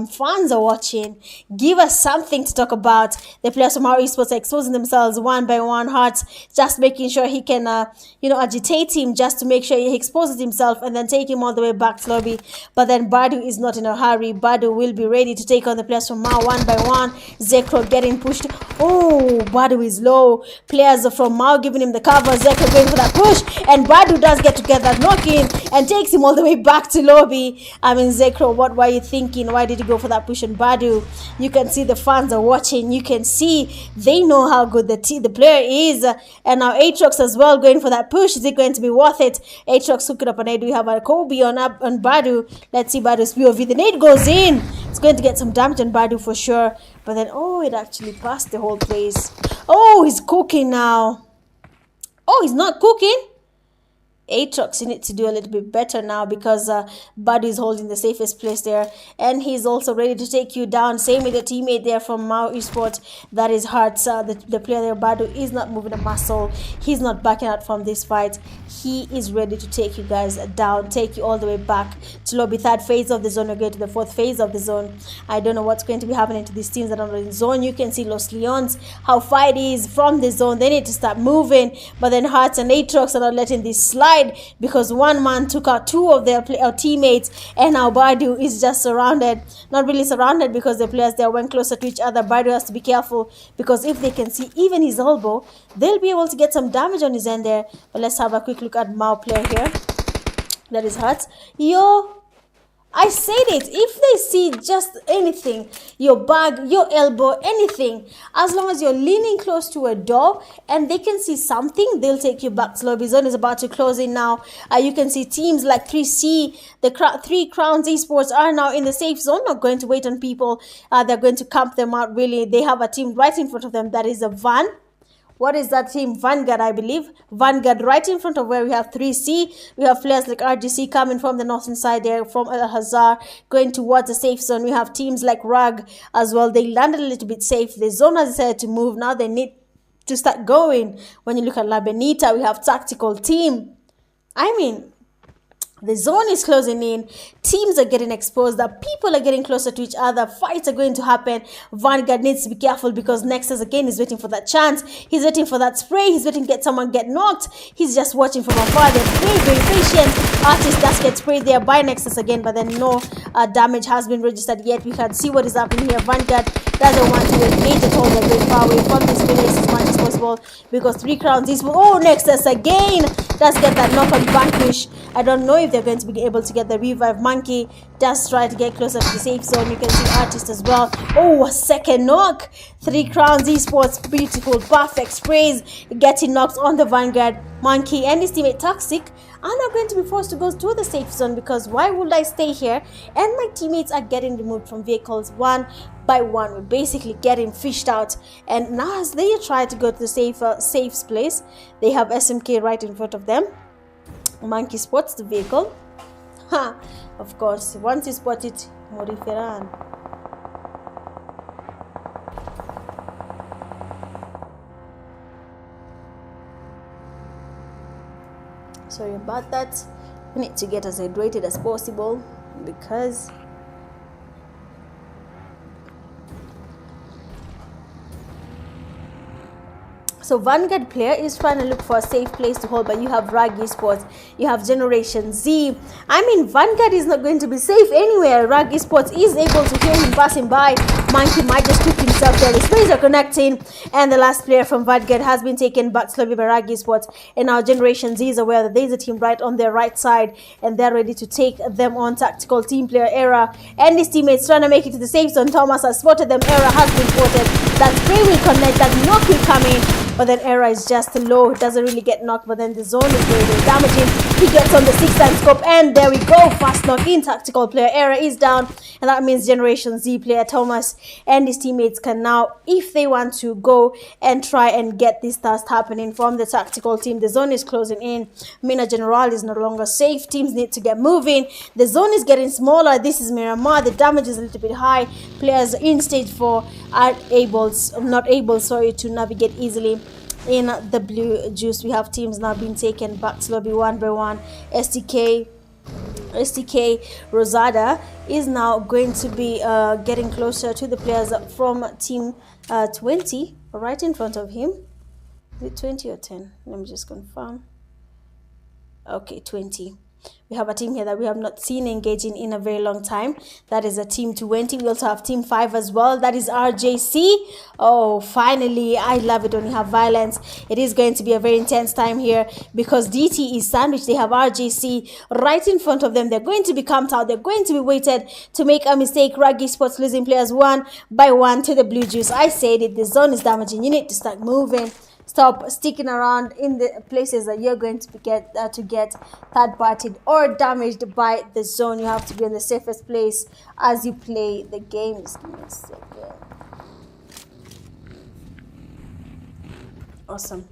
fans are watching. Give us something to talk about. The players from our esports are exposing themselves one by one. Hearts just making sure he can, agitate him just to make sure he exposes himself and then take him all the way back to lobby. But then Badu is not in a hurry. Badu will be ready to take on the players from Mao one by one. Zekro getting pushed. Oh, Badu is low. Players from Mao giving him the cover. Zekro going for that push, and Badu does get to get that knock in and takes him all the way back to lobby. I mean, Zekro, what were you thinking? Why did you go for that push on Badu? You can see the fans are watching. You can see they know how good the player is. And now Aatrox as well going for that push. Is it going to be worth it? Aatrox hook it up, and I do have a Kobe on Badu. Let's see Badu's POV. The nade goes in. It's going to get some damage on Badu for sure. But then, oh, it actually passed the whole place. Oh, he's cooking now. Oh, he's not cooking. Aatrox, you need to do a little bit better now, because Badu is holding the safest place there, and he's also ready to take you down. Same with the teammate there from Mao Esports, that is Hearts. The player there, Badu, is not moving a muscle. He's not backing out from this fight. He is ready to take you guys down, take you all the way back to lobby. Third phase of the zone. We're going to the fourth phase of the zone. I don't know what's going to be happening to these teams that are in zone. You can see Los Leons, how far it is from the zone. They need to start moving, but then Hearts and Aatrox are not letting this slide, because one man took out two of their teammates, and now Badu is just surrounded. Not really surrounded, because the players there went closer to each other. Badu has to be careful, because if they can see even his elbow, they'll be able to get some damage on his end there. But let's have a quick look at Mao player here. That is Hearts. I said it, if they see just anything, your bag, your elbow, anything, as long as you're leaning close to a door and they can see something, they'll take you back to lobby. Zone is about to close in now. You can see teams like 3C, the Three Crowns Esports are now in the safe zone, not going to wait on people. They're going to camp them out, really. They have a team right in front of them, that is a Van. What is that team? Vanguard, I believe. Vanguard right in front of where we have 3C. We have players like RGC coming from the northern side there, from Al Hazar, going towards the safe zone. We have teams like RAG as well. They landed a little bit safe. The zone has decided to move. Now they need to start going. When you look at La Benita, we have tactical team. I mean, the zone is closing in. Teams are getting exposed. The people are getting closer to each other. Fights are going to happen. Vanguard needs to be careful, because Nexus again is waiting for that chance. He's waiting for that spray. He's waiting to get someone get knocked. He's just watching from afar. They're very, very patient. Artist does get sprayed there by Nexus again, but then no damage has been registered yet. We can see what is happening here. Vanguard doesn't want to engage at all. They're going far away from this place as much as possible, because Three Crowns is... Oh, Nexus again does get that knock on Vanquish. I don't know if they're going to be able to get the revive. Monkey does try to get closer to the safe zone. You can see Artist as well. Oh, a second knock. Three Crowns Esports, beautiful, perfect sprays, getting knocked on the Vanguard. Monkey and his teammate Toxic are not going to be forced to go to the safe zone, because why would I stay here? And my teammates are getting removed from vehicles one by one. We're basically getting fished out. And now as they try to go to the safe place, they have SMK right in front of them. Monkey spots the vehicle. Ha! Of course, once you spot it, Moriferan. Sorry about that. We need to get as hydrated as possible, because so Vanguard player is trying to look for a safe place to hold, but you have RAG Esports, you have Generation Z. I mean, Vanguard is not going to be safe anywhere. RAG Esports is able to hear him passing by. Monkey might just cook himself there. The sprays are connecting, and the last player from Vanguard has been taken back slowly by RAG Esports. And now Generation Z is aware that there is a team right on their right side, and they're ready to take them on. Tactical team player Era and his teammates trying to make it to the safe zone. Thomas has spotted them. Era has been spotted. That spray will connect. That knock will come in. But then Era is just low. It doesn't really get knocked, but then the zone is very, very damaging. He gets on the 6-time scope, and there we go. Fast knock in. Tactical player Era is down, and that means Generation Z player Thomas and his teammates can now, if they want to, go and try and get this task happening from the tactical team. The zone is closing in. Mina General is no longer safe. Teams need to get moving. The zone is getting smaller. This is Miramar. The damage is a little bit high. Players in stage 4 are not able to navigate easily in the blue juice. We have teams now being taken back to lobby one by one. STK STK Rosada is now going to be getting closer to the players from team 20, right in front of him. Is it 20 or 10? Let me just confirm. Okay, 20. We have a team here that we have not seen engaging in a very long time. That is a team 20. We also have team 5 as well. That is RJC. Oh, finally, I love it when you have violence. It is going to be a very intense time here because DT is sandwiched. They have RJC right in front of them. They're going to be camped out. They're going to be waited to make a mistake. Rugby Sports losing players 1 by 1 to the Blue Juice. I said it. The zone is damaging. You need to start moving. Stop sticking around in the places that you're going to get third-partied or damaged by the zone. You have to be in the safest place as you play the game. Just give me a second. Awesome.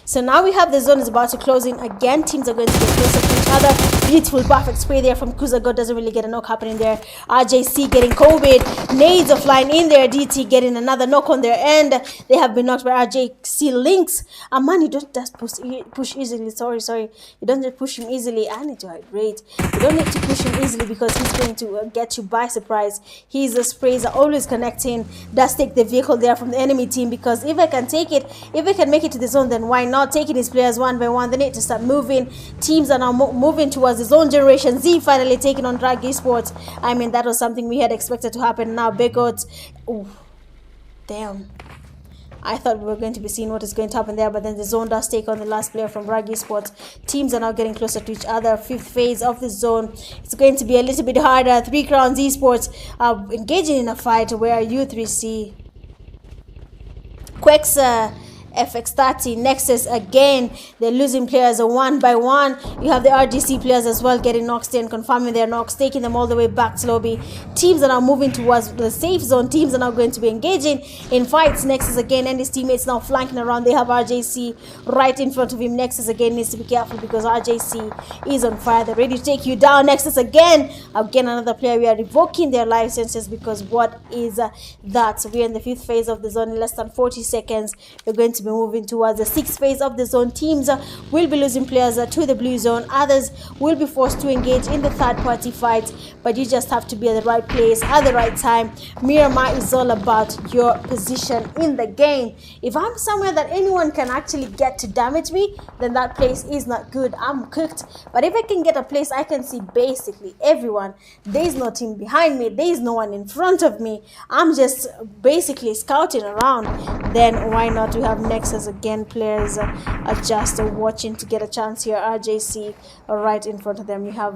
So now we have the zone is about to close in again. Teams are going to get closer to each other. Beautiful, perfect spray there from Kuzago. Doesn't really get a knock happening there. RJC getting COVID. Nades are flying in there. DT getting another knock on their end. They have been knocked by RJC Links. Man, you don't just push easily. Sorry. You don't just push him easily. I need to hydrate. You don't need to push him easily because he's going to get you by surprise. His sprays are always connecting. Does take the vehicle there from the enemy team because if I can take it, if I can make it to the zone, then why not? Taking his players 1 by 1. They need to start moving. Teams are now moving towards the zone. Generation Z finally taking on Drag Esports. I mean, that was something we had expected to happen. Now Bigot, damn, I thought we were going to be seeing what is going to happen there, but then the zone does take on the last player from Drag Esports. Teams are now getting closer to each other. 5th phase of the zone. It's going to be a little bit harder. 3 Crowns Esports engaging in a fight where U3C Quexa FX30 Nexus again. They're losing players 1 by 1. You have the RGC players as well getting knocks in, confirming their knocks, taking them all the way back to lobby. Teams are now moving towards the safe zone. Teams are now going to be engaging in fights. Nexus again and his teammates now flanking around. They have RJC right in front of him. Nexus again needs to be careful because RJC is on fire. They're ready to take you down. Nexus again another player. We are revoking their licenses because what is that? We're in the 5th phase of the zone. In less than 40 seconds we're going to be moving towards the 6th phase of the zone. Teams will be losing players to the blue zone. Others will be forced to engage in the third-party fight, but you just have to be at the right place at the right time. Miramar is all about your position in the game. If I'm somewhere that anyone can actually get to damage me, then that place is not good. I'm cooked. But if I can get a place I can see basically everyone, there is no team behind me, there is no one in front of me, I'm just basically scouting around, then why not? We have Nexus again. Players are just watching to get a chance here. RJC right in front of them. You have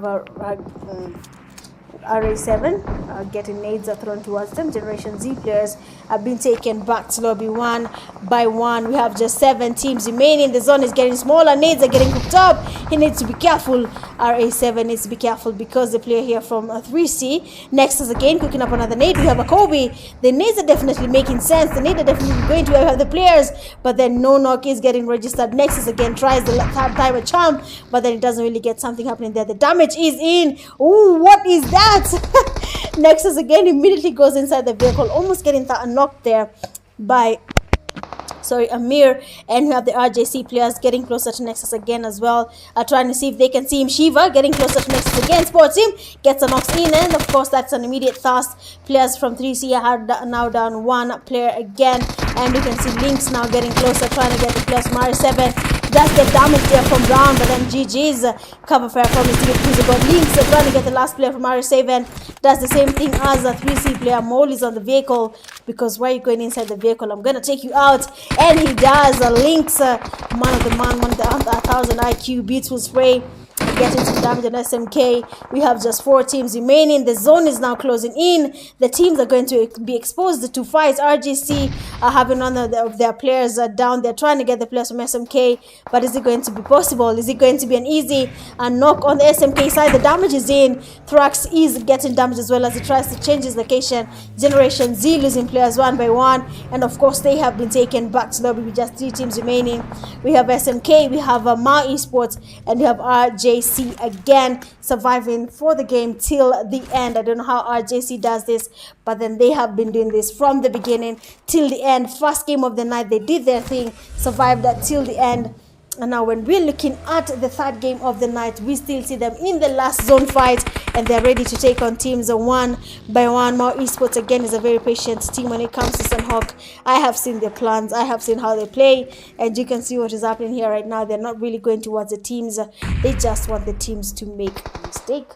RA7 getting nades are thrown towards them. Generation Z players have been taken back to lobby 1 by 1. We have just 7 teams remaining. The zone is getting smaller. Nades are getting cooked up. He needs to be careful. RA7 needs to be careful because the player here from 3C Nexus again cooking up another nade. We have a Kobe. The nades are definitely making sense. The nades are definitely going to have the players, but then no knock is getting registered. Nexus again tries the 3rd time a charm, but then it doesn't really get something happening there. The damage is in. Ooh, what is that? Nexus again immediately goes inside the vehicle, almost getting knocked there by Amir. And we have the RJC players getting closer to Nexus again as well, trying to see if they can see him. Shiva getting closer to Nexus again. Sports him, gets a knocks in, and of course that's an immediate fast. Players from 3C are now down 1 player again, and we can see Links now getting closer, trying to get the players from R7. Does get damage there from Brown, but then GG's cover fire from his team. Links trying to get the last player from R7. Does the same thing as a 3C player. Mole is on the vehicle because why are you going inside the vehicle? I'm going to take you out. And he does. Links, man of the man, 1,000 IQ, beautiful spray. Getting some damage on SMK. We have just 4 teams remaining. The zone is now closing in. The teams are going to be exposed to fights. RGC are having none of their players down. They're trying to get the players from SMK, but is it going to be possible? Is it going to be an easy knock on the SMK side? The damage is in. Thrax is getting damage as well as he tries to change his location. Generation Z losing players 1 by 1, and of course they have been taken back to lobby with just 3 teams remaining. We have SMK, we have Ma Esports, and we have RJC again surviving for the game till the end. I don't know how RJC does this, but then they have been doing this from the beginning till the end. First game of the night, they did their thing, survived that till the end. And now when we're looking at the third game of the night, we still see them in the last zone fight, and they're ready to take on teams one by one. More esports again is a very patient team when it comes to Sunhawk. I have seen their plans, I have seen how they play, and you can see what is happening here right now. They're not really going towards the teams, they just want the teams to make a mistake.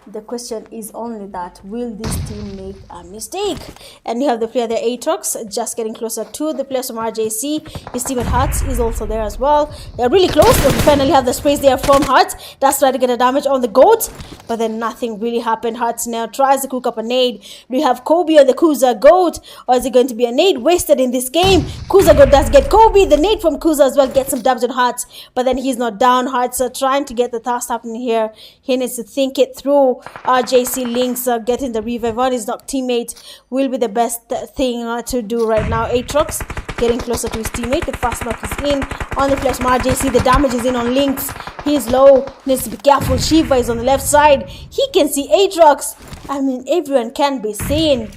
The question is only that, will this team make a mistake? And you have the player there, Aatrox, just getting closer to the players from RJC. His teammate Hearts is also there as well. They're really close, but we finally have the space there from Hearts. That's trying to get a damage on the GOAT, but then nothing really happened. Hearts now tries to cook up a nade. Do we have Kobe on the Kuza GOAT, or is it going to be a nade wasted in this game? Kuza GOAT does get Kobe. The nade from Kuza as well gets some damage on Hearts, but then he's not down. Hearts are trying to get the task happening here. He needs to think it through. RJC Lynx getting the revive on his knock teammate will be the best thing to do right now. Aatrox getting closer to his teammate. The fast knock is in on the flash from RJC. The damage is in on Lynx. He's low, needs to be careful. Shiva is on the left side. He can see Aatrox. I mean, everyone can be seen.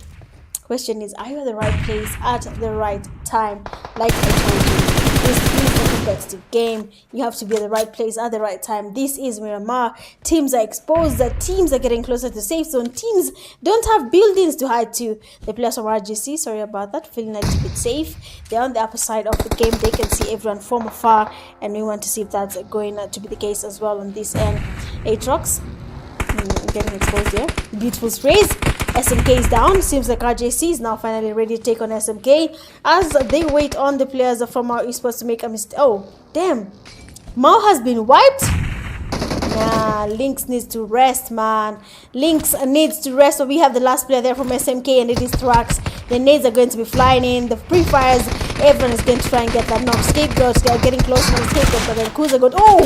Question is, are you at the right place at the right time? Like I told you, this is a competitive game. You have to be at the right place at the right time. This is Miramar. Teams are exposed. The teams are getting closer to safe zone. Teams don't have buildings to hide to. The players from RGC, sorry about that, feeling a little bit safe. They're on the upper side of the game. They can see everyone from afar, and we want to see if that's going to be the case as well on this end. Aatrox getting exposed here. Beautiful sprays. SMK is down. Seems like RJC is now finally ready to take on SMK as they wait on the players from our esports to make a mistake. Oh, damn. Mao has been wiped. Nah, Lynx needs to rest, man. Lynx needs to rest. So we have the last player there from SMK, and it is Thrax. The nades are going to be flying in. The pre-fires, everyone is going to try and get that knock. Scapegoats, they are getting close to the scapegoat, but then Kuza got, oh,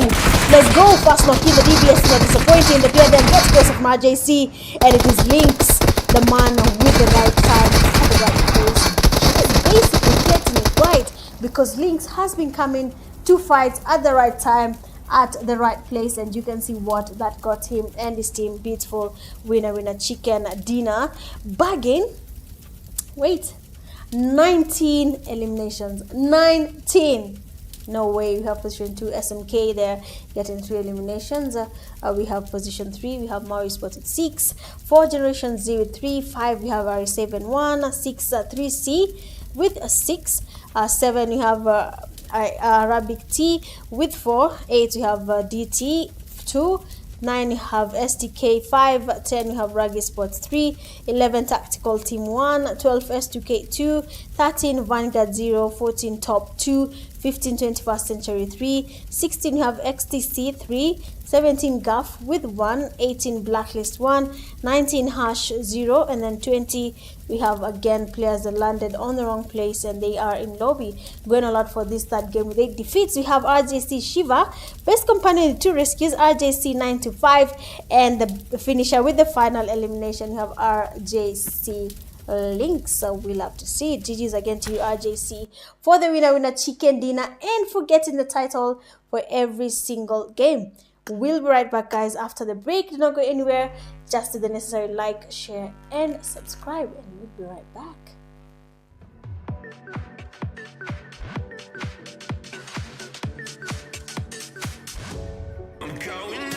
let's go. Fast knock in. The DBS is disappointing. The player then gets close from RJC, and it is Lynx, the man with the right time at the right place. He is basically getting it right, because Lynx has been coming to fight at the right time, at the right place, and you can see what that got him and his team. Beautiful winner chicken dinner. Bagging, wait, 19 eliminations. 19. No way. We have position 2 SMK there getting 3 eliminations. We have position 3, we have Maui Sport at 6, 4 Generation Z with 3, 5 we have RE7 1, 6 3C with a 6, 7 we have Arabic T with 4, 8 we have DT 2, 9 you have STK 5, 10 you have Rugby Sports 3, 11 Tactical Team 1, 12 S2K 2, 13 Vanguard 0, 14 Top 2, 15 21st Century 3, 16 you have XTC 3, 17 Guff with 1, 18 Blacklist 1, 19 Hash 0, and then 20 we have again players that landed on the wrong place and they are in lobby. Going a lot for this third game with 8 defeats. We have RJC Shiva, best companion with 2 rescues, RJC 9-5, and the finisher with the final elimination we have RJC Lynx. So we'll have to see. GG's again to you, RJC, for the winner chicken dinner and for getting the title for every single game. We'll be right back, guys, after the break. Do not go anywhere. Just do the necessary like, share, and subscribe, and we'll be right back. I'm going on.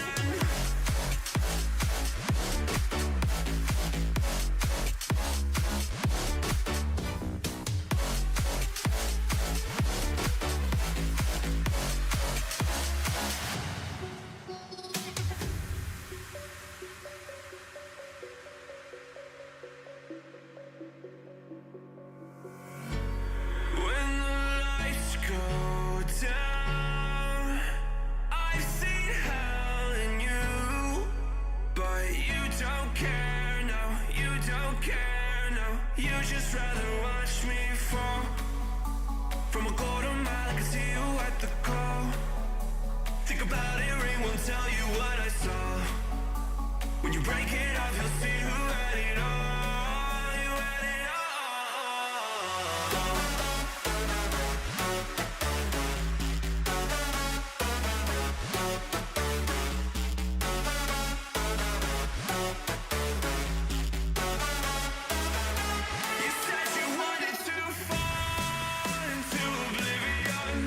When the lights go down, I've seen hell in you, but you don't care, no, you don't care, no. You just rather watch me fall from a quarter mile. I can see you at the call. Think about it, ring won't tell you what I saw. When you break it off, you'll see who had it all. You had it all. You said you wanted to fall into oblivion.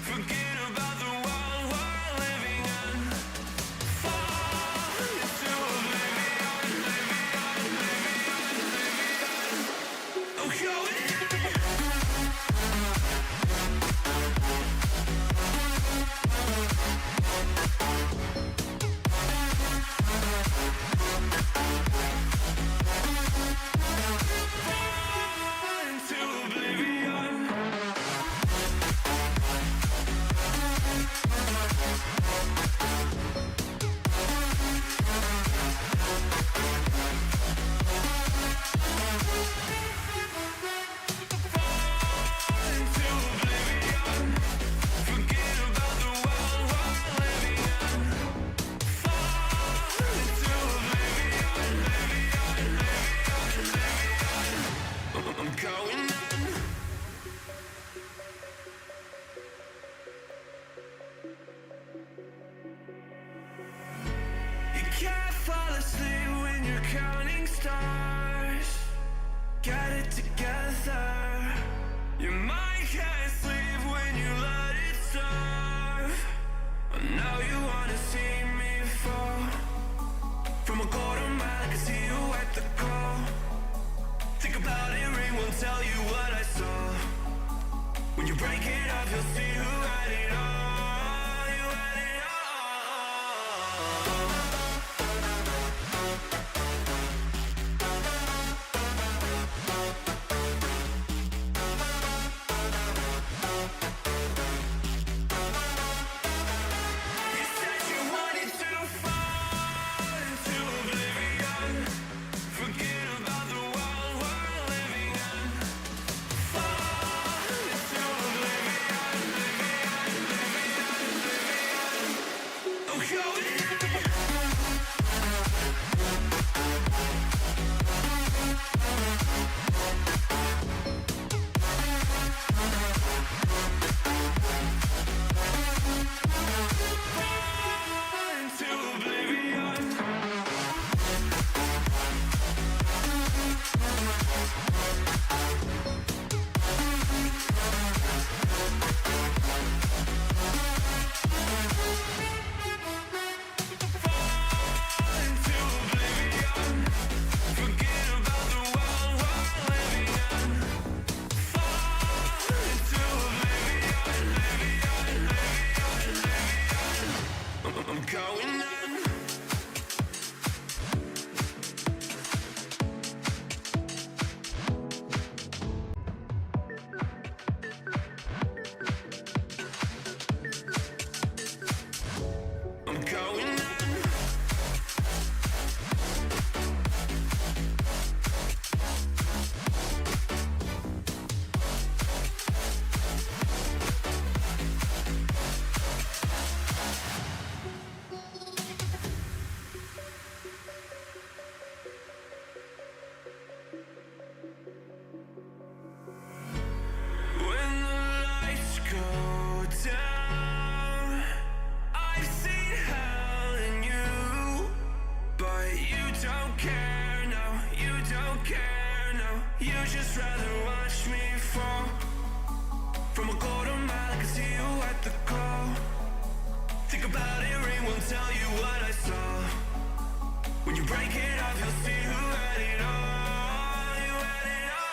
Forget fall asleep when you're counting stars. Get it together. Your mind can't sleep when you let it starve. Now you wanna see me fall. From a quarter mile, I can see you at the call. Think about it, ring won't tell you what I saw. When you break it up, you'll see who had it all. You had it all. You said you wanted to fall into oblivion. Forget about the world we're living in. Fall into oblivion, I'm going in. Fall into oblivion. Fall into oblivion. Forget about the world we're living in. Fall into oblivion, I'm going in. I'm going in. When the lights go down, I've seen hell in you, but you don't care, no, you don't care, no. You just rather watch me fall. From a quarter mile, I can see you at the call. Think about it, ring won't tell you what I saw. When you break it off, you'll see who had it all. You had it all.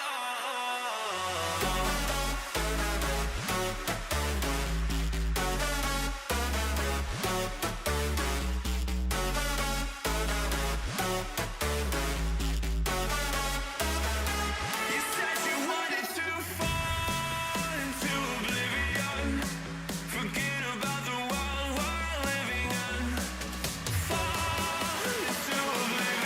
You said you wanted to fall into oblivion. Forget about the world we're living in. Fall into oblivion.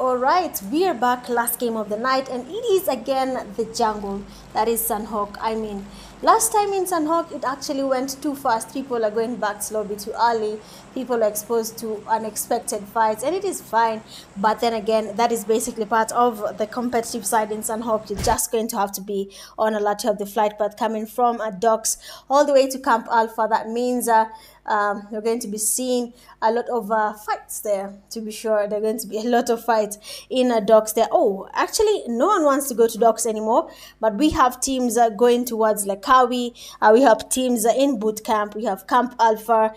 All right, we are back. Last game of the night, and it is again the jungle. That is Sunhawk. I mean, last time in Sunhawk, it actually went too fast. People are going back slowly too early. People are exposed to unexpected fights, and it is fine. But then again, that is basically part of the competitive side in Sunhawk. You're just going to have to be on alert to have the flight path coming from docks all the way to Camp Alpha. That means you're going to be seeing a lot of fights there. To be sure, there are going to be a lot of fights in docks there. Oh, actually, no one wants to go to docks anymore, but we have teams going towards Lakawi. We have teams in boot camp. We have Camp Alpha.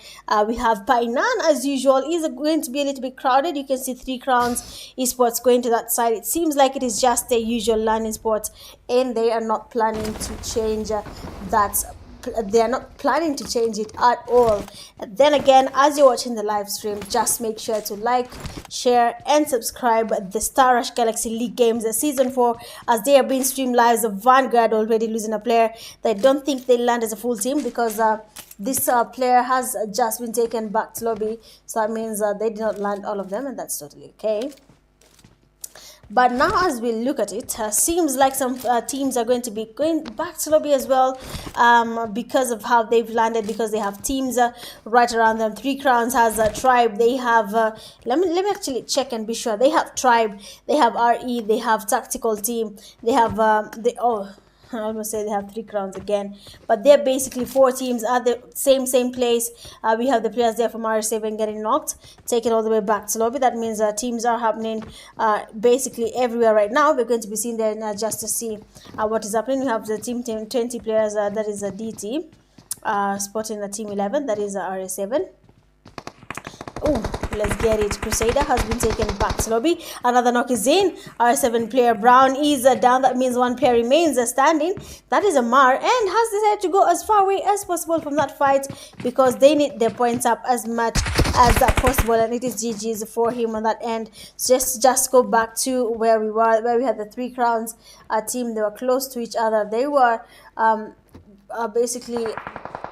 We have Painan, as usual, is going to be a little bit crowded. You can see 3 Crowns esports going to that side. It seems like it is just the usual learning sports, and they are not planning to change that. They are not planning to change it at all. And then again, as you're watching the live stream, just make sure to like, share, and subscribe the Star Rush Galaxy League games season 4, as they are being streamed live. The Vanguard already losing a player. They don't think they land as a full team because this player has just been taken back to lobby, so that means they did not land all of them, and that's totally okay. But now, as we look at it, seems like some teams are going to be going back to lobby as well, because of how they've landed, because they have teams right around them. 3 Crowns has a tribe. They have let me actually check and be sure. They have tribe, they have RE, they have tactical team, they have I almost say they have 3 Crowns again, but they're basically 4 teams at the same place. We have the players there from R7 getting knocked, taken all the way back to lobby. That means teams are happening basically everywhere right now. We're going to be seeing there just to see what is happening. We have the team 20 players, that is a DT, spotting the team 11, that is R7. Oh, let's get it. Crusader has been taken back to lobby. Another knock is in. R7 player Brown is down. That means 1 player remains standing. That is Amar, and has decided to go as far away as possible from that fight because they need their points up as much as possible, and it is GG's for him on that end. Just go back to where we were, where we had the 3 Crowns team. They were close to each other. They were basically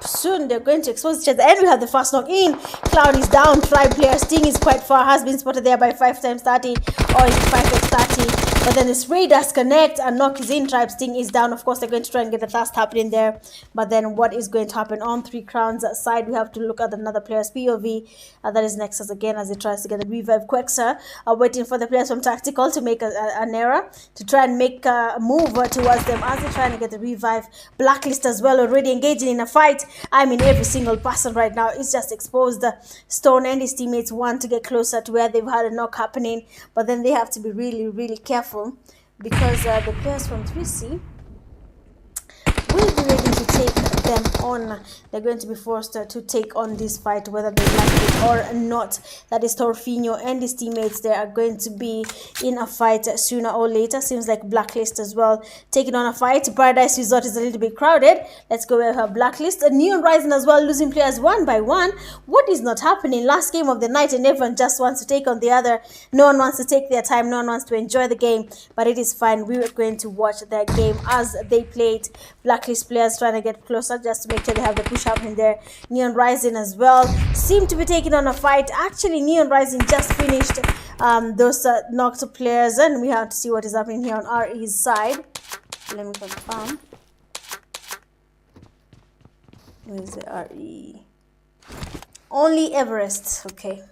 soon they're going to expose each other, and we have the first knock in. Cloud is down. Tribe player Sting is quite far, has been spotted there by 5x30 or 5x30, but then the spray does connect and knock is in. Tribe Sting is down. Of course, they're going to try and get the fast happening there, but then what is going to happen on 3 Crowns side? We have to look at another player's POV, that is Nexus again, as he tries to get the revive. Quexer waiting for the players from tactical to make an error, to try and make a move towards them as they're trying to get the revive. Blacklist as well, already engaging in a fight. I mean, every single person right now is just exposed. Stone and his teammates want to get closer to where they've had a knock happening, but then they have to be really careful because the players from 3C will be ready to take them on. They're going to be forced to take on this fight, whether they like it or not. That is Torfinho and his teammates. They are going to be in a fight sooner or later. Seems like Blacklist as well taking on a fight. Paradise Resort is a little bit crowded. Let's go with her Blacklist. Neon Rising as well, losing players 1 by 1. What is not happening? Last game of the night, and everyone just wants to take on the other. No one wants to take their time. No one wants to enjoy the game, but it is fine. We were going to watch their game as they played. Blacklist players trying to get closer just to make sure they have the push happening there. Neon Rising as well seem to be taking on a fight. Actually, Neon Rising just finished those knocked players, and we have to see what is happening here on RE's side. Let me confirm. Where is the RE? Only Everest. Okay.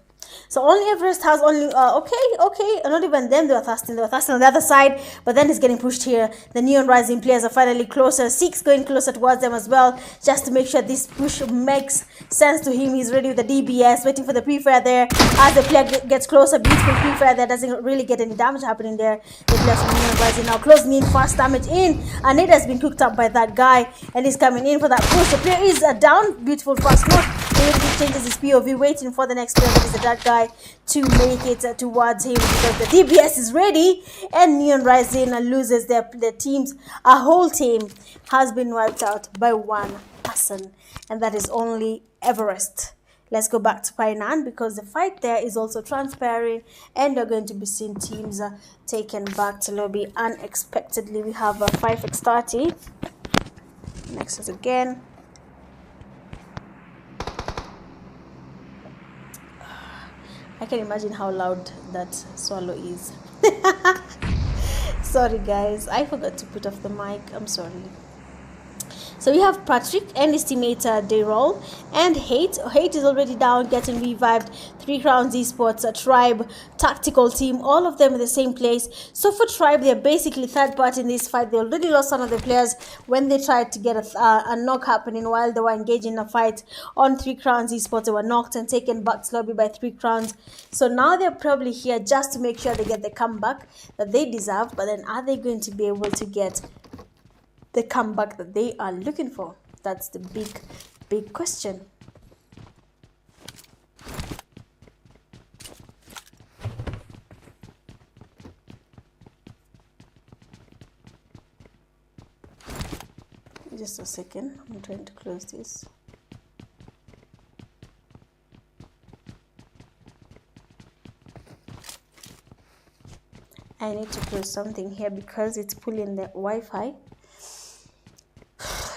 So only Everest has only okay, not even them. They were thirsting on the other side, but then it's getting pushed here. The Neon Rising players are finally closer. 6 going closer towards them as well, just to make sure this push makes sense to him. He's ready with the DBS, waiting for the pre-fire there. As the player gets closer, beautiful pre-fire there, doesn't really get any damage happening there. The players from Neon Rising now closing in, fast damage in, and it has been cooked up by that guy, and he's coming in for that push. The player is down, beautiful fast knock. He changes his POV, waiting for the next player, that is the dark guy, to make it towards him, because the DBS is ready, and Neon Rising loses their teams. A whole team has been wiped out by 1 person, and that is only Everest. Let's go back to Painan, because the fight there is also transpiring, and you're going to be seeing teams taken back to lobby unexpectedly. We have 5x30. Next is again. I can imagine how loud that swallow is. Sorry guys, I forgot to put off the mic. I'm sorry. So we have Patrick and his teammate Daryl and Hate. Hate is already down, getting revived. 3 Crowns Esports, Tribe, Tactical Team, all of them in the same place. So for Tribe, they're basically third party in this fight. They already lost one of the players when they tried to get a knock happening while they were engaged in a fight on 3 Crowns Esports. They were knocked and taken back to lobby by 3 Crowns. So now they're probably here just to make sure they get the comeback that they deserve. But then are they going to be able to get the comeback that they are looking for? That's the big question. Just a second, I'm trying to close this. I need to close something here because it's pulling the Wi-Fi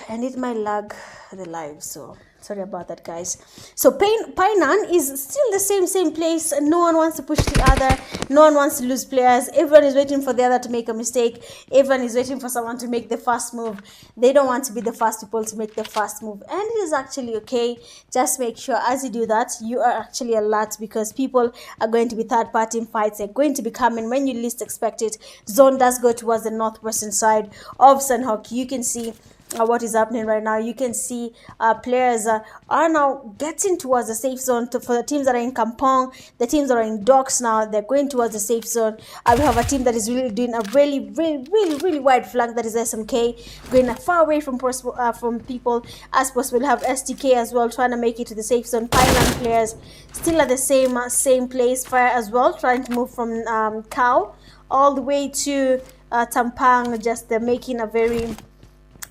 and it might lag the live, so sorry about that guys. So Painan is still the same place. No one wants to push the other, no one wants to lose players. Everyone is waiting for the other to make a mistake. Everyone is waiting for someone to make the first move. They don't want to be the first people to make the first move, and it is actually okay. Just make sure as you do that you are actually alert, because people are going to be third party in fights. They're going to be coming when you least expect it. Zone does go towards the northwestern side of Sunhawk. You can see what is happening right now. You can see players are now getting towards the safe zone. For the teams that are in Kampong, the teams that are in docks now, they're going towards the safe zone. We have a team that is really doing a really wide flank, that is SMK, going far away from people as possible. We have STK as well trying to make it to the safe zone. Thailand players still at the same place. Fire as well trying to move from Cow all the way to Tampang, just making a very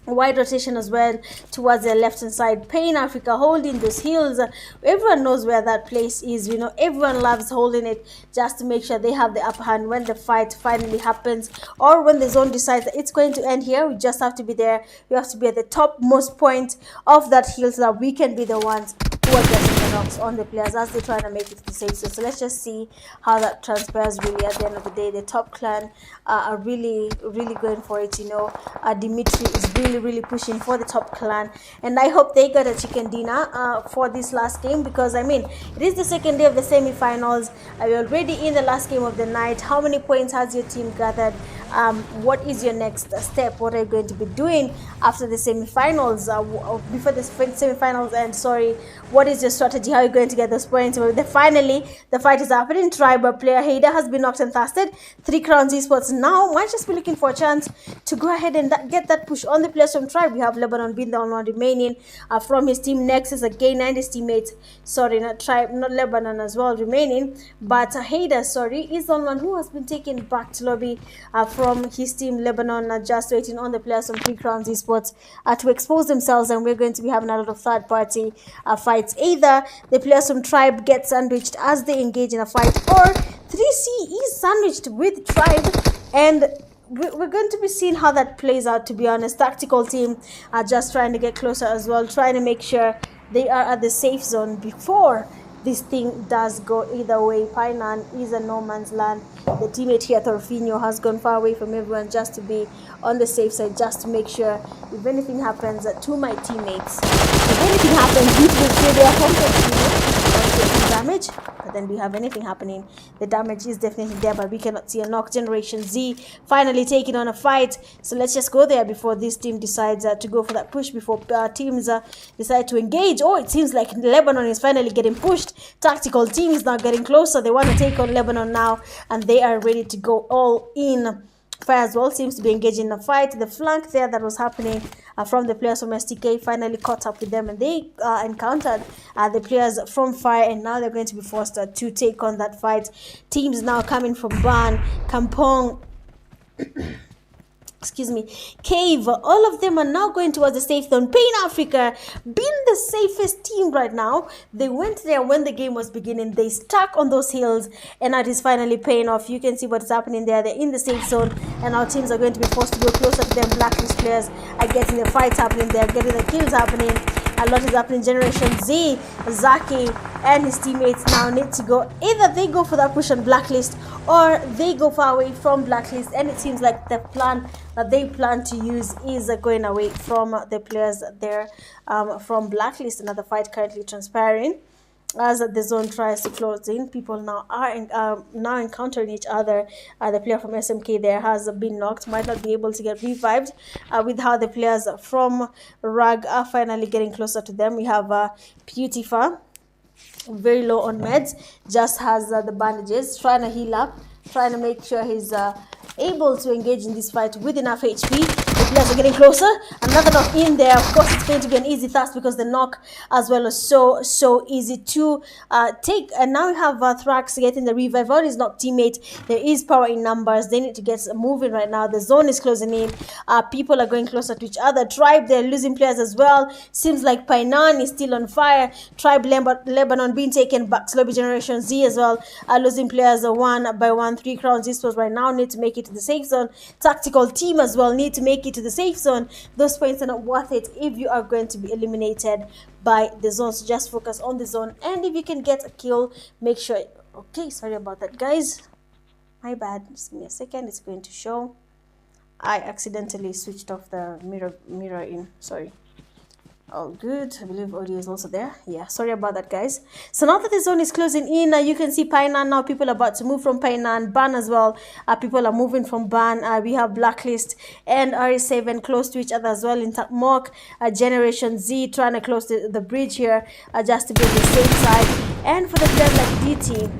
wide rotation as well towards the left hand side. Pain Africa holding those hills. Everyone knows where that place is, you know. Everyone loves holding it just to make sure they have the upper hand when the fight finally happens, or when the zone decides that it's going to end here. We just have to be there. We have to be at the topmost point of that hill so that we can be the ones who are getting the knocks on the players as they try to make it to the safe zone. So let's just see how that transpires. Really, at the end of the day, the top clan are really going for it, you know. Dimitri is really pushing for the top clan, and I hope they got a chicken dinner for this last game, because I mean it is the second day of the semi-finals. We're already in the last game of the night. How many points has your team gathered? What is your next step? What are you going to be doing after the semi-finals, before the semi-finals end? Sorry, what is your strategy? How are you going to get those points? Well, finally the fight is happening. Tribal player Haida has been knocked and fasted. 3 Crowns Esports now might just be looking for a chance to go ahead and get that push on the players from Tribe. We have Lebanon being the only one remaining from his team. Nexus again and his teammates, sorry, not Tribe, not Lebanon as well remaining, but Haida, sorry, is the only one who has been taken back to lobby from his team. Lebanon just waiting on the players from 3 Crowns Esports to expose themselves, and we're going to be having a lot of third party fights. Either the players from Tribe get sandwiched as they engage in a fight, or 3C is sandwiched with Tribe, and we're going to be seeing how that plays out, to be honest. Tactical team are just trying to get closer as well, trying to make sure they are at the safe zone before this thing does go either way. Painan is a no man's land. The teammate here, Torfinho, has gone far away from everyone just to be on the safe side, just to make sure if anything happens to my teammates, if anything happens, it will be their home damage. But then we have anything happening, the damage is definitely there, but we cannot see a knock. Generation Z finally taking on a fight, so let's just go there before this team decides to go for that push, before teams decide to engage. Oh, it seems like Lebanon is finally getting pushed. Tactical team is now getting closer. They want to take on Lebanon now, and they are ready to go all in. Fire as well seems to be engaging in a fight. The flank there that was happening from the players from STK finally caught up with them, and they encountered the players from Fire, and now they're going to be forced to take on that fight. Teams now coming from Ban, Kampong, excuse me, Cave, all of them are now going towards the safe zone. Pain Africa being the safest team right now. They went there when the game was beginning. They stuck on those hills, and now it is finally paying off. You can see what's happening there. They're in the safe zone, and our teams are going to be forced to go closer to them. Blacklist players are getting the fights happening. They're getting the kills happening. A lot is happening. Generation Z, Zaki, and his teammates now need to go, either they go for that push on blacklist or they go far away from blacklist, and it seems like the plan that they plan to use is going away from the players there from blacklist. Another fight currently transpiring as the zone tries to close in. People now are now encountering each other. The player from SMK there has been knocked, might not be able to get revived with how the players from RAG are finally getting closer to them. We have Beautiful, very low on meds, just has the bandages, trying to heal up, trying to make sure he's able to engage in this fight with enough HP. The players are getting closer. Another knock in there. Of course, it's going to be an easy task because the knock as well is so easy to take. And now we have Thrax getting the revive on his knocked teammate. There is power in numbers. They need to get moving right now. The zone is closing in. People are going closer to each other. Tribe, they're losing players as well. Seems like Painan is still on fire. Tribe Lebanon being taken back. Lobby Generation Z as well are losing players one by one. 3 crowns esports right now need to make it to the safe zone. Tactical team as well need to make it to the safe zone. Those points are not worth it if you are going to be eliminated by the zone. So just focus on the zone, and if you can get a kill, make sure. Okay, sorry about that, guys, my bad. Just give me a second. It's going to show. I accidentally switched off the mirror in. Sorry. All good. I believe audio is also there. Yeah, sorry about that, guys. So now that the zone is closing in, you can see Painan now. People are about to move from Painan. Ban as well. People are moving from Ban. We have Blacklist and RE7 close to each other as well in Takmok. Generation Z trying to close the bridge here just to be on the safe side. And for the players like DT,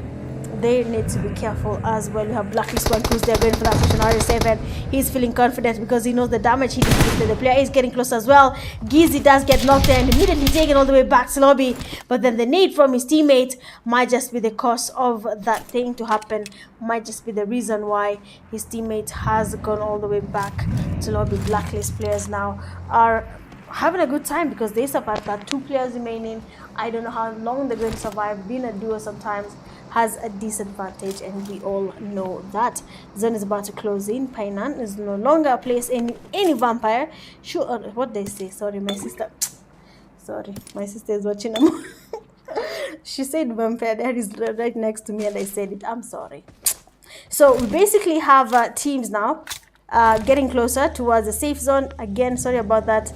they need to be careful as well. You have Blacklist one who's there going for that push on RE7. He's feeling confident because he knows the damage he did. The player is getting close as well. Gizzy does get knocked and immediately taken all the way back to lobby. But then the need from his teammate might just be the cause of that thing to happen. Might just be the reason why his teammate has gone all the way back to lobby. Blacklist players now are having a good time because they survived that. 2 players remaining. I don't know how long they're going to survive. Being a duo sometimes has a disadvantage, and we all know that. Zone is about to close in. Painan is no longer a place any vampire. Sure, what they say? Sorry, my sister. Sorry, my sister is watching. She said vampire. That is right next to me, and I said it. I'm sorry. So we basically have teams now getting closer towards the safe zone. Again, sorry about that.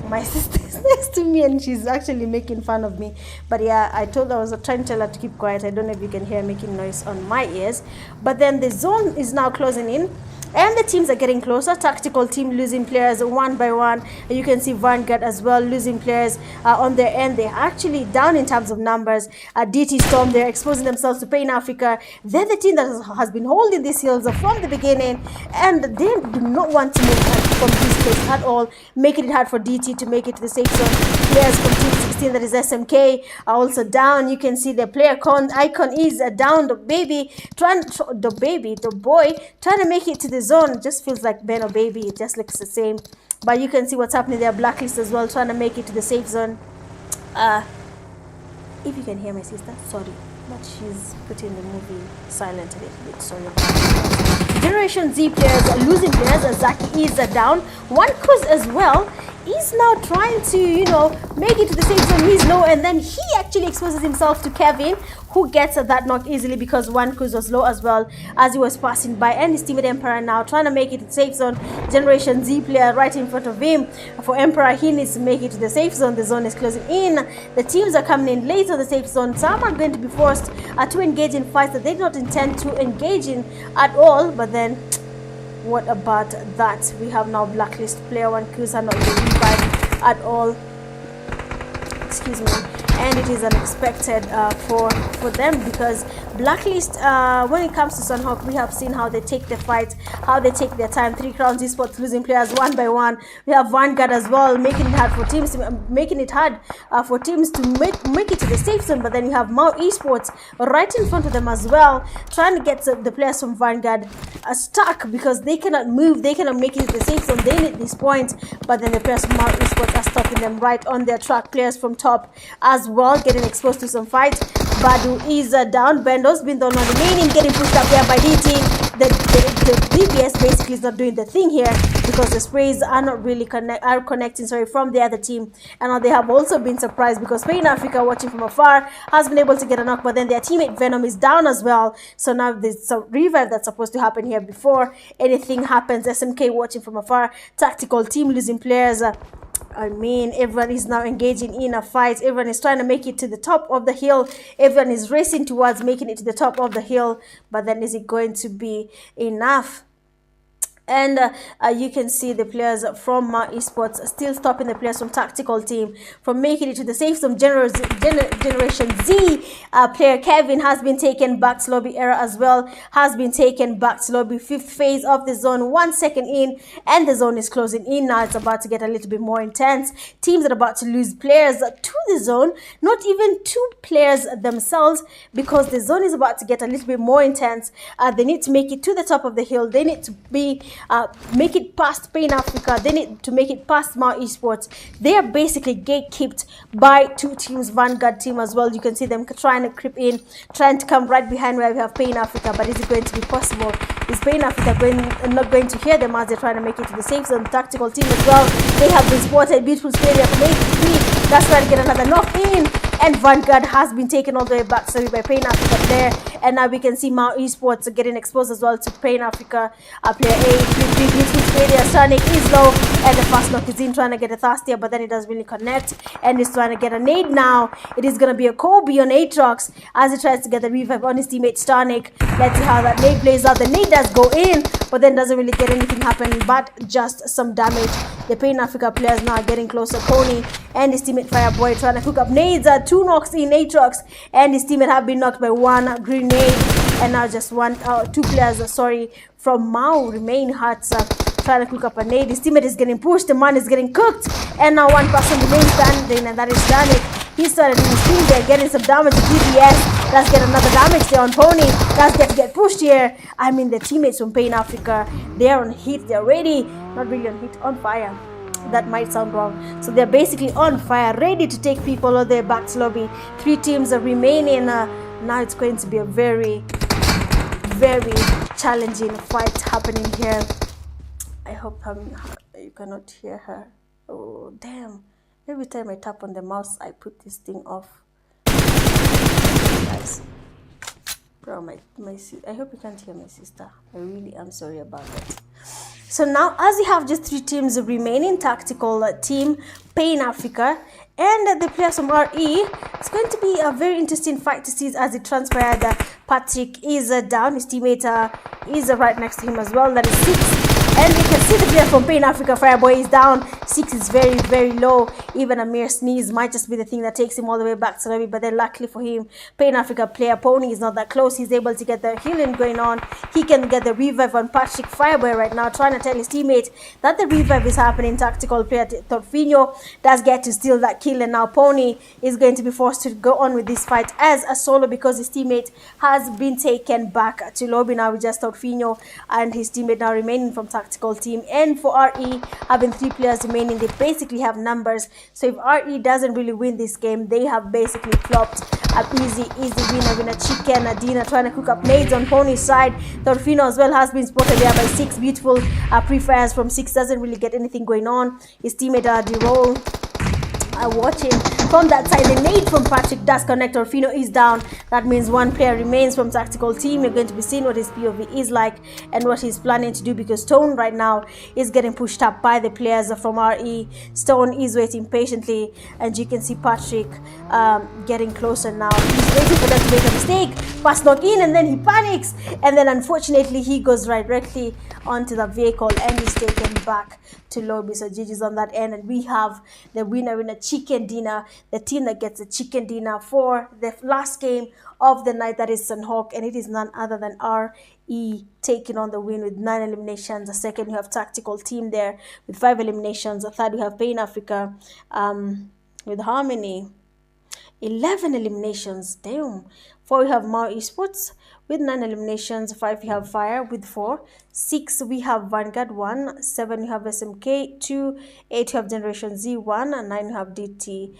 My sister is next to me and she's actually making fun of me. But yeah, I was trying to tell her to keep quiet. I don't know if you can hear making noise on my ears. But then the zone is now closing in. And the teams are getting closer. Tactical team losing players one by one. You can see Vanguard as well losing players on their end. They're actually down in terms of numbers. DT Storm, they're exposing themselves to Pain Africa. They're the team that has been holding these hills from the beginning. And they do not want to move from this place at all, making it hard for DT to make it to the safe zone. Players from Team 16, that is SMK, are also down. You can see the player icon is down. The boy trying to make it to the zone. It just feels like Ben or Baby. It just looks the same. But you can see what's happening there. Blacklist as well, trying to make it to the safe zone. If you can hear my sister, sorry, but she's putting the movie silent a little bit. Sorry about that. Generation Z players are losing players. Zaki is down. One Kuz as well is now trying to, make it to the safe zone. He's low, and then he actually exposes himself to Kevin, who gets that knock easily because One Kuz was low as well as he was passing by. And his teammate Emperor now trying to make it to the safe zone. Generation Z player right in front of him. For Emperor, he needs to make it to the safe zone. The zone is closing in. The teams are coming in late on the safe zone. Some are going to be forced to engage in fights that they do not intend to engage in at all. But then, what about that? We have now Blacklist player One Kuz are not being revived at all. Excuse me. And it is unexpected for them because Blacklist, when it comes to Sunhawk, we have seen how they take the fight, how they take their time. 3 crowns esports losing players one by one. We have Vanguard as well, making it hard for teams to make it to the safe zone. But then you have Mau esports right in front of them as well, trying to get the players from Vanguard stuck because they cannot move, they cannot make it to the safe zone. They need these points, but then the players from Mau esports are stopping them right on their track. Players from top as well getting exposed to some fights. Badu is down. Bendo's been the one remaining, getting pushed up there by DT. the DBS basically is not doing the thing here, because the sprays are not really connecting from the other team. And now they have also been surprised, because Spain Africa, watching from afar, has been able to get a knock, but then their teammate Venom is down as well. So now there's a revive that's supposed to happen here before anything happens. SMK watching from afar, tactical team losing players. I mean, everyone is now engaging in a fight. Everyone is trying to make it to the top of the hill. Everyone is racing towards making it to the top of the hill. But then is it going to be enough? And you can see the players from esports still stopping the players from tactical team from making it to the safe zone. Generation Z player Kevin has been taken back to lobby. Era as well has been taken back to lobby. 5th phase of the zone, 1 second in, and the zone is closing in now. It's about to get a little bit more intense. Teams are about to lose players to the zone, not even 2 players themselves, because the zone is about to get a little bit more intense. They need to make it to the top of the hill. They need to be make it past Spain Africa. They need to make it past eSports. They are basically gatekept by 2 teams, Vanguard team as well. You can see them trying to creep in, trying to come right behind where we have Spain Africa. But is it going to be possible? Is Spain Africa not going to hear them as they're trying to make it to the safe zone? Tactical team as well. They have been spotted. Beautiful stadium from 83. That's trying to get another knock in. And Vanguard has been taken all the way back, sorry, by Pain Africa there. And now we can see eSports getting exposed as well to Pain Africa. Player A, beautiful stadium. Sonic is low, and the fast knock is in, trying to get a Thastia, but then it doesn't really connect. And he's trying to get a nade now. It is going to be a Kobe on Aatrox as he tries to get the revive on his teammate Starnik. Let's see how that nade plays out. The nade does go in, but then doesn't really get anything happening, but just some damage. The Pain Africa players now getting closer. Pony and his teammate Fireboy trying to cook up nades. 2 knocks in Aatrox, and his teammate have been knocked by 1 grenade. And now just 2 players, from Mao remain hearts trying to cook up a nade. His teammate is getting pushed, the man is getting cooked, and now 1 person remains standing, and that is Danik. He started in his team there, getting some damage to DBS. Let's get another damage there on Pony. Let's get pushed here. I mean, the teammates from Pain Africa, they're on hit, they're ready. Not really on hit, on fire. That might sound wrong. So they're basically on fire, ready to take people on their back to lobby. 3 teams are remaining. Now it's going to be a very, very challenging fight happening here. I hope you cannot hear her. Oh, damn. Every time I tap on the mouse, I put this thing off. Guys. Bro, I hope you can't hear my sister. I really am sorry about that. So now, as you have just 3 teams remaining, tactical team, Pain Africa, and the players from RE, it's going to be a very interesting fight to see as it transpired. Patrick is down, his teammate is right next to him as well, that is 6. And you can see the player from Pain Africa, Fireboy, is down. 6 is very, very low. Even a mere sneeze might just be the thing that takes him all the way back to lobby. But then luckily for him, Pain Africa player Pony is not that close. He's able to get the healing going on. He can get the revive on Patrick Fireboy right now, trying to tell his teammate that the revive is happening. Tactical player Torfinho does get to steal that kill. And now Pony is going to be forced to go on with this fight as a solo, because his teammate has been taken back to lobby. Now we just Torfinho and his teammate now remaining from tactical team. And for RE, having 3 players remaining, they basically have numbers. So if RE doesn't really win this game, they have basically flopped. Easy winner chicken. Adina trying to cook up nades on Pony's side. Torfino as well has been spotted there by 6. Beautiful pre-fires from 6. Doesn't really get anything going on. His teammate D-roll watching from that side. The nade from Patrick does connect. Torfino is down. That means 1 player remains from tactical team. You're going to be seeing what his POV is like and what he's planning to do, because Stone right now is getting pushed up by the players from RE. Stone is waiting patiently, and you can see Patrick getting closer now. He's waiting for them to make a mistake. Pass knock in, and then he panics, and then unfortunately he goes directly onto the vehicle and is taken back to lobby. So GG's on that end, and we have the winner in a chicken dinner, the team that gets a chicken dinner for the last game of the night, that is Sunhawk, and it is none other than RE taking on the win with 9 eliminations. The second, you have tactical team there with 5 eliminations. The third, you have Pain Africa with how many? 11 eliminations. Damn. 4, we have eSports with 9 eliminations. 5, we have Fire with 4. 6, we have Vanguard 1. 7, we have SMK 2. 8, we have Generation Z 1. And 9, we have DT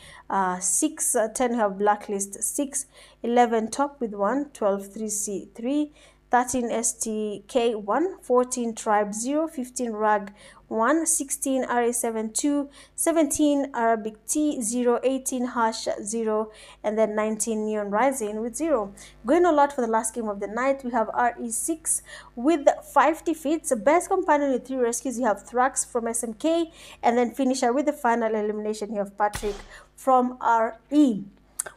6. 10, we have Blacklist 6. 11, Top with 1. 12, 3C 3. 13 STK1, 14 Tribe 0, 15 Rag 1, 16 RA7 2, 17 Arabic T 0, 18 Hash 0, and then 19 Neon Rising with 0. Going a lot for the last game of the night, we have RE6 with 5 defeats. Best companion with 3 rescues, you have Thrax from SMK, and then finisher with the final elimination, you have Patrick from RE.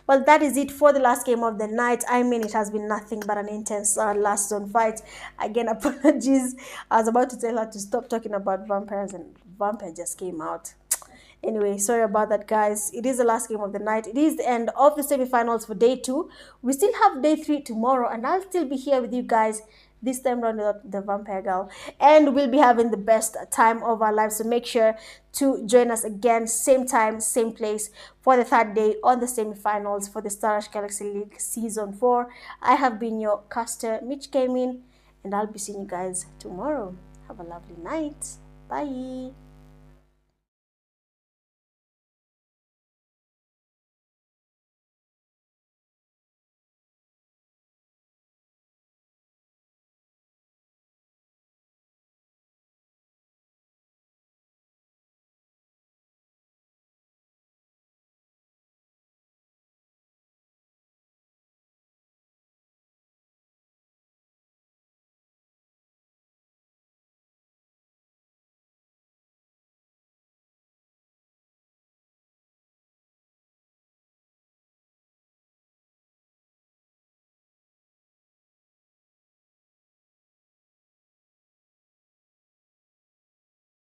Well, that is it for the last game of the night. I mean, it has been nothing but an intense last zone fight. Again, apologies. I was about to tell her to stop talking about vampires, and vampire just came out. Anyway, sorry about that, guys. It is the last game of the night. It is the end of the semifinals for day 2. We still have day 3 tomorrow, and I'll still be here with you guys this time around with the vampire girl, and we'll be having the best time of our lives. So make sure to join us again, same time, same place, for the 3rd day on the semifinals for the Starash Galaxy League Season 4. I have been your caster, Mitch Gaming, and I'll be seeing you guys tomorrow. Have a lovely night. Bye.